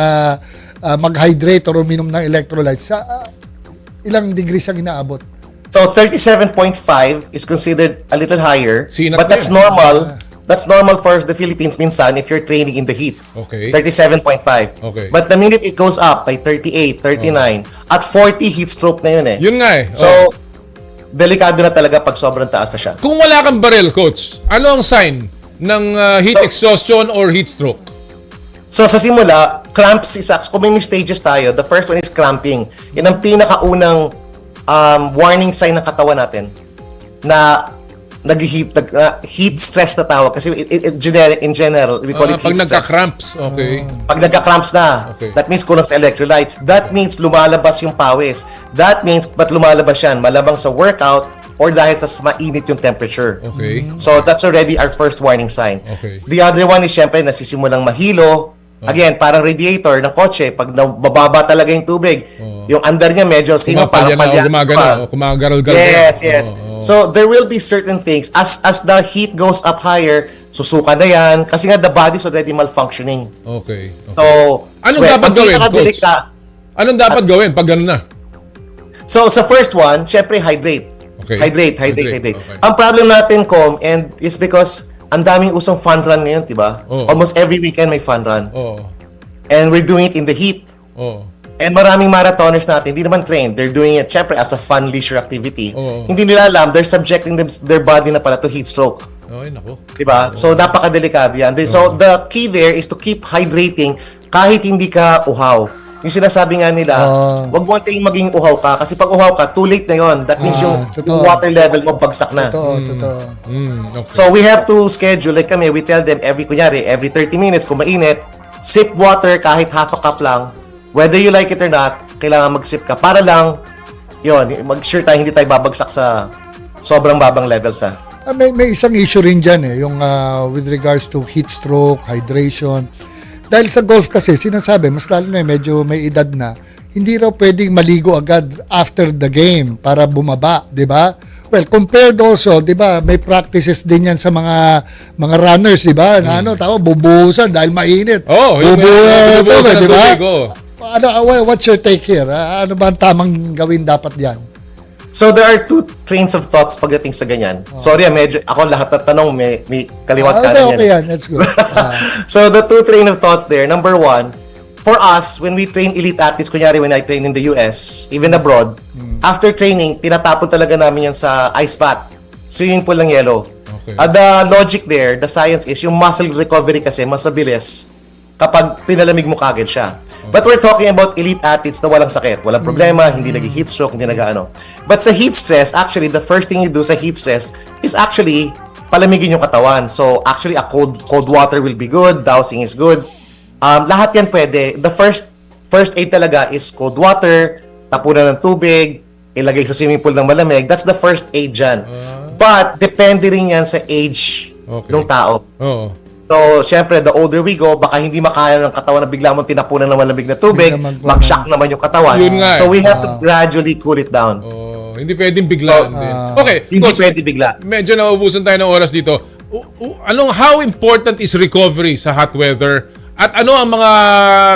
mag-hydrate or uminom ng electrolytes, ilang degrees ang inaabot?
So 37.5 is considered a little higher, but that's normal. That's normal for the Philippines minsan if you're training in the heat. 37.5. But the minute it goes up by 38, 39, at 40 heat stroke na yun eh.
Yun nga eh.
So, delikado na talaga pag sobrang taas na siya.
Kung wala kang baril, coach, ano ang sign ng heat exhaustion or heat stroke?
So sa simula, cramps is kung may stages tayo, the first one is cramping. Yan ang pinakaunang warning sign ng katawan natin na heat stress na tawag kasi in general we call it heat stress.
Pag nagka-cramps,
Pag nagka-cramps na, that means kulang sa electrolytes. That means lumalabas yung pawis. That means ba't lumalabas yan? Malabang sa workout or dahil sa mainit yung temperature. So that's already our first warning sign. The other one is syempre nasisimulang mahilo. Again, parang radiator ng kotse, pag bababa talaga yung tubig, yung under niya medyo parang
kumagaral-garal.
Yes. So there will be certain things as the heat goes up higher, susuka na yan kasi nga the body's already malfunctioning. So
anong dapat gawin, coach? Anong dapat gawin pag gano'n na?
So sa first one, syempre hydrate. Hydrate. Ang problem natin, and is because ang daming usong fun run ngayon, diba? Almost every weekend may fun run. And we're doing it in the heat. And maraming marathoners natin, hindi naman trained. They're doing it, syempre, as a fun leisure activity. Hindi nila alam, they're subjecting their body na pala to heat stroke. Diba? So, napakadelikado yan. So, the key there is to keep hydrating kahit hindi ka uhaw. Yung sinasabi nga nila, wag mo tayong maging uhaw ka kasi pag uhaw ka, too late na yon. That means yung water level mo bagsak na. So we have to schedule, like kami, we tell them every 30 minutes kung mainit, sip water kahit half a cup lang. Whether you like it or not, kailangan mag-sip ka para lang, mag-sure tayo hindi tayo babagsak sa sobrang babang levels ha.
May isang issue rin dyan yung with regards to heat stroke, hydration. Dahil sa golf kasi, sinasabi, mas lalo na medyo may edad na, hindi raw pwedeng maligo agad after the game para bumaba, di ba? Well, compared also, di ba, may practices din yan sa mga runners, di ba? Na bubuhusan dahil mainit. Bubuhusan, di ba? What's your take here? Ano ba ang tamang gawin dapat yan?
So there are two trains of thoughts pagdating sa ganyan. Sorry, medyo ako lahat ng tanong may kaliwat kanan yan.
Okay yan, that's good.
So the two train of thoughts there. Number one, for us, when we train elite athletes, kunyari when I train in the US, even abroad, after training, tinatapon talaga namin yan sa ice bath. Swimming pool ng yellow. The logic there, the science is, yung muscle recovery kasi mas mabilis kapag pinalamig mo kagad siya. But we're talking about elite athletes na walang sakit, walang problema, hindi nag-heat stroke, hindi nag-ano. But sa heat stress, actually, the first thing you do sa heat stress is actually palamigin yung katawan. So actually, a cold water will be good, dousing is good. Lahat yan pwede. The first aid talaga is cold water, tapunan ng tubig, ilagay sa swimming pool ng malamig. That's the first aid dyan. But depende rin yan sa age ng tao. So, syempre, the older we go, baka hindi makaya ng katawan na bigla mong tinapunan ng malamig na tubig, mag-shock naman yung katawan. So, we have to gradually cool it down.
Hindi pwedeng biglaan din. Okay,
hindi
Coach,
pwede bigla.
Medyo naubusan tayo ng oras dito. How important is recovery sa hot weather? At ano ang mga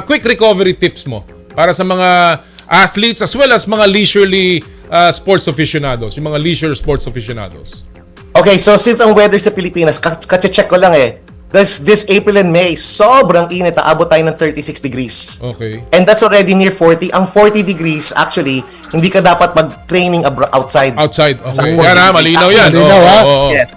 quick recovery tips mo para sa mga athletes as well as mga leisurely sports aficionados, yung mga leisure sports aficionados?
Okay, so since ang weather sa Pilipinas, kache-check ko lang this April and May, sobrang init. Aabot tayo ng 36 degrees.
Okay.
And that's already near 40. Ang 40 degrees, actually, hindi ka dapat mag-training outside.
Outside.
Sa
Okay.
40
Yan ha,
degrees.
malinaw yan.
Malinaw, ha?
Yes.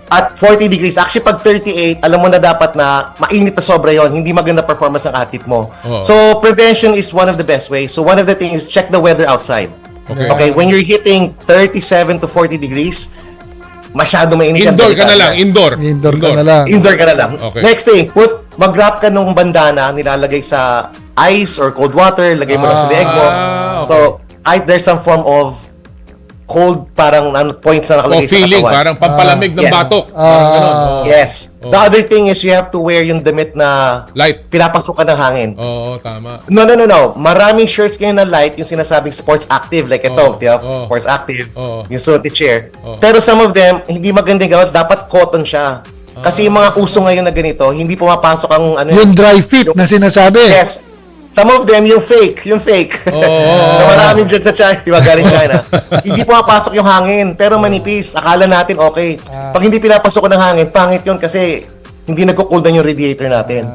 At 40 degrees, actually pag 38, alam mo na dapat na mainit na sobra yon, hindi maganda performance ng athlete mo. So prevention is one of the best ways. So one of the things is check the weather outside. Okay, when you're hitting 37 to 40 degrees, masyado mainit.
Indoor ka na lang, indoor.
Indoor ka na lang.
Indoor ka na lang.
Okay.
Next thing, mag-wrap ka nung bandana, nilalagay sa ice or cold water, lagay mo lang sa leeg mo. So, there's some form of cold, parang points na nakalagay sa
feeling,
katawan.
parang pampalamig ng
Yes.
batok. Parang ganun.
Yes. The other thing is you have to wear yung damit na
light.
Pinapasok ka ng hangin.
Oo, tama.
No. Maraming shirts ngayon na light, yung sinasabing sports active, like ito, sports active, yung suot ni Chair. Pero some of them, hindi magandang gawin, dapat cotton siya. Kasi yung mga uso ngayon na ganito, hindi pumapasok ang
Yung dry fit na sinasabi.
Yes. Some of them, yung fake. Na maraming dyan sa China, di ba, galing China. Hindi pumapasok yung hangin, pero manipis. Akala natin okay. Pag hindi pinapasok ng hangin, pangit yun kasi hindi nagko-cool down yung radiator natin.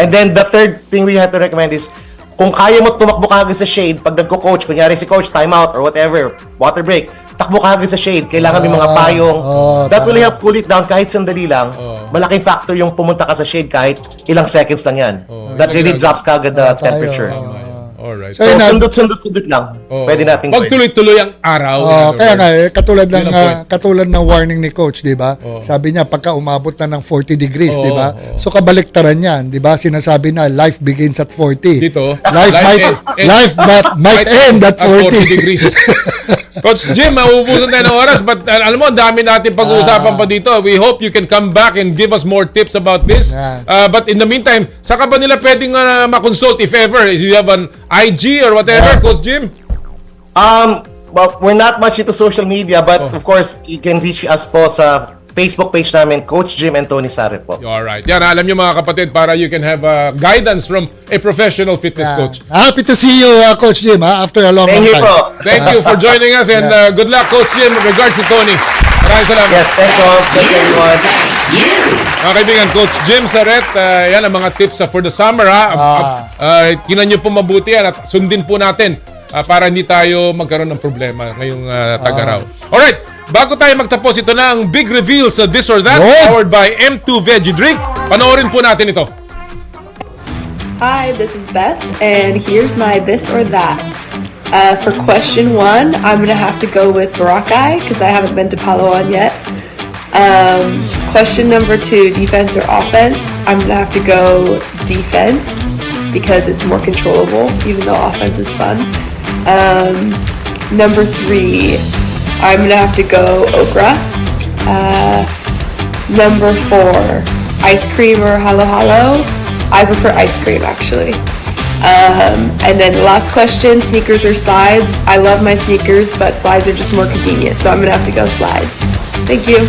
And then the third thing we have to recommend is, kung kaya mo tumakbo ka agad sa shade, pag nagko-coach, kunyari si coach, time out or whatever, water break, takbo ka agad sa shade, kailangan may mga payong. That will help cool it down kahit sandali lang. Malaking factor yung pumunta ka sa shade kahit ilang seconds lang yan. That really drops ka agad the temperature.
Alright.
So, sundot-sundot lang. Pwede natin
Pag tuloy-tuloy ang araw.
Kaya nga, katulad ng warning ni coach, di ba? Sabi niya, pagka umabot na ng 40 degrees, di ba? So, kabaliktaran yan, di ba? Sinasabi na, life begins at 40.
Dito,
Life might end at 40
degrees. Coach Jim, mauubusan tayo ng oras, but alam mo, dami natin pag-uusapan pa dito. We hope you can come back and give us more tips about this. But in the meantime, saan ka ba nila pwedeng makonsult if ever? If you have an IG or whatever, Coach Jim?
Well, we're not much into social media, but of course, you can reach us po sa Facebook page namin, Coach Jim and Tony Saret po.
Alright. Yan, alam nyo mga kapatid, para you can have guidance from a professional fitness coach.
Happy to see you, Coach Jim, after a long
Thank you
time.
po.
Thank you for joining us and good luck, Coach Jim. Regards to Tony. Maraming salamat.
Yes, thanks all. Thanks everyone.
Mga kaibigan, Coach Jim Saret, yan ang mga tips for the summer. Tinan nyo po mabuti yan at sundin po natin para hindi tayo magkaroon ng problema ngayong tag-araw. Alright, bago tayo magtapos, ito na ang big reveal sa This or That, powered by M2 Veggie Drink. Panoorin po natin ito.
Hi, this is Beth, and here's my This or That. For question 1, I'm going to have to go with Boracay, because I haven't been to Palawan yet. Question number 2, defense or offense? I'm going to have to go defense, because it's more controllable, even though offense is fun. Number 3, I'm going to have to go okra. Number 4, ice cream or halo-halo? I prefer ice cream, actually. And then the last question, sneakers or slides? I love my sneakers, but slides are just more convenient, so I'm gonna have to go slides. Thank you.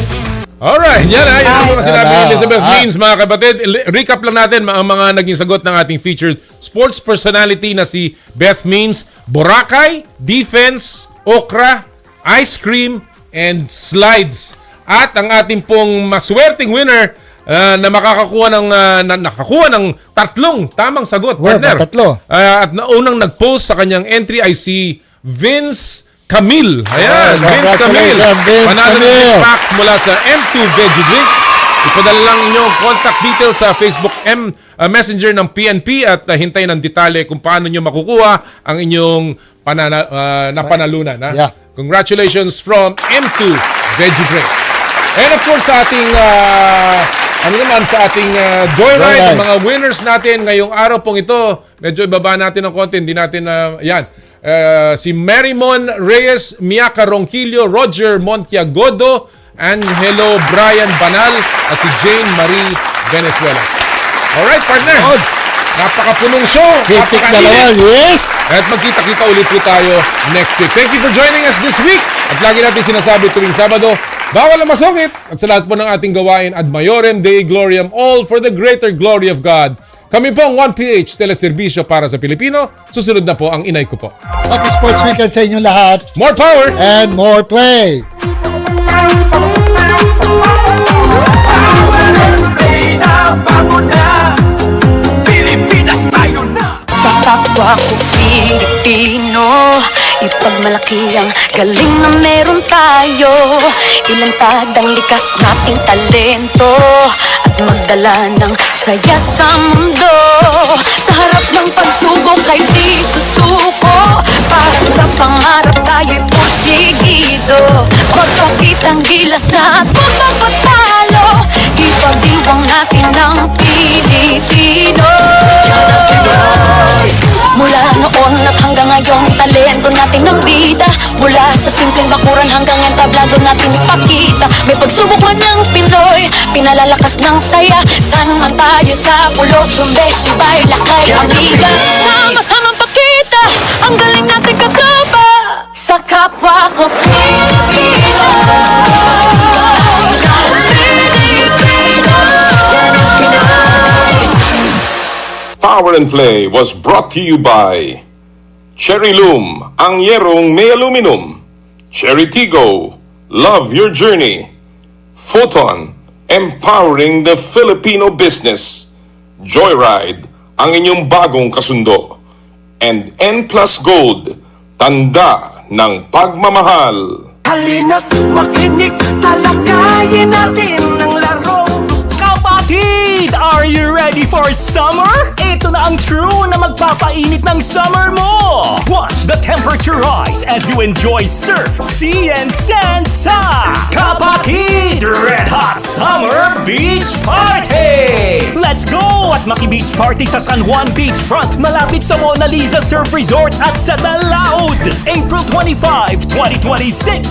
Alright, yan yan ang mga sinabi ni Elizabeth Means, mga kapatid. Recap lang natin ang mga naging sagot ng ating featured sports personality na si Beth Means. Boracay, defense, okra, ice cream, and slides. At ang ating pong maswerteng winner na nakakuha ng tatlong tamang sagot, partner.
Tatlo.
At naunang nag-post sa kanyang entry ay si Vince Camille. Ayan, Vince Camille. Panalo ng packs mula sa M2 Veggie Drinks. Ipadala lang inyong contact details sa Facebook Messenger ng PNP at hintayin ng detalye kung paano nyo makukuha ang inyong napanalunan.
Yeah.
Congratulations from M2 Veggie Drinks. And of course sa ating joyride, mga winners natin ngayong araw pong ito, medyo ibaba natin ng konti, hindi natin si Marymon Reyes, Miaka Ronquillo, Roger Montiagodo, Angelo Brian Banal at si Jane Marie Venezuela. Alright, partner. Napakapunong show.
Napakainit. Yes.
At magkita-kita ulit po tayo next week. Thank you for joining us this week. At lagi natin sinasabi tuwing Sabado, bawal ang masungit. At sa lahat po ng ating gawain, ad maiorem Dei gloriam, all for the greater glory of God. Kami po ang 1PH Teleserbisyo para sa Pilipino. Susunod na po ang inay ko po.
Happy Sports Weekend sa inyong lahat.
More power!
And more play!
Sa kapwa ko Pilipino, ipagmalaki ang galing na meron tayo. Ilantad ang likas nating talento at magdala ng saya sa mundo. Sa harap ng pagsubok ay di susuko, para sa pangarap tayo'y pusigido. Magpakitang gilas na at magpapatalo, ipagdiwang natin ang Pilipino. Mula noon at hanggang ngayon, talento natin ng bida. Mula sa simpleng bakuran hanggang entablado natin ipakita. May pagsubok man ng Pinoy, pinalalakas ng saya. San man tayo sa pulo, sumbesibay, lakay, amiga. Sama-samang pakita ang galing natin katropa. Sa kapwa ko Pilipino.
Power and Play was brought to you by Cherry Loom, ang yerong may aluminum. Cherry Tigo, love your journey. Photon, empowering the Filipino business. Joyride, ang inyong bagong kasundo. And N Plus Gold, tanda ng pagmamahal.
Halina't makinig, talakayin natin ang laro.
Kapatid! Are you ready for summer? Ito na ang true na magpapainit ng summer mo! Watch the temperature rise as you enjoy surf, sea, and sand sa Kapatid Red Hot Summer Beach Party! Let's go at Maki-Beach Party sa San Juan Beachfront, malapit sa Mona Lisa Surf Resort at sa Dalaud. April 25, 2026.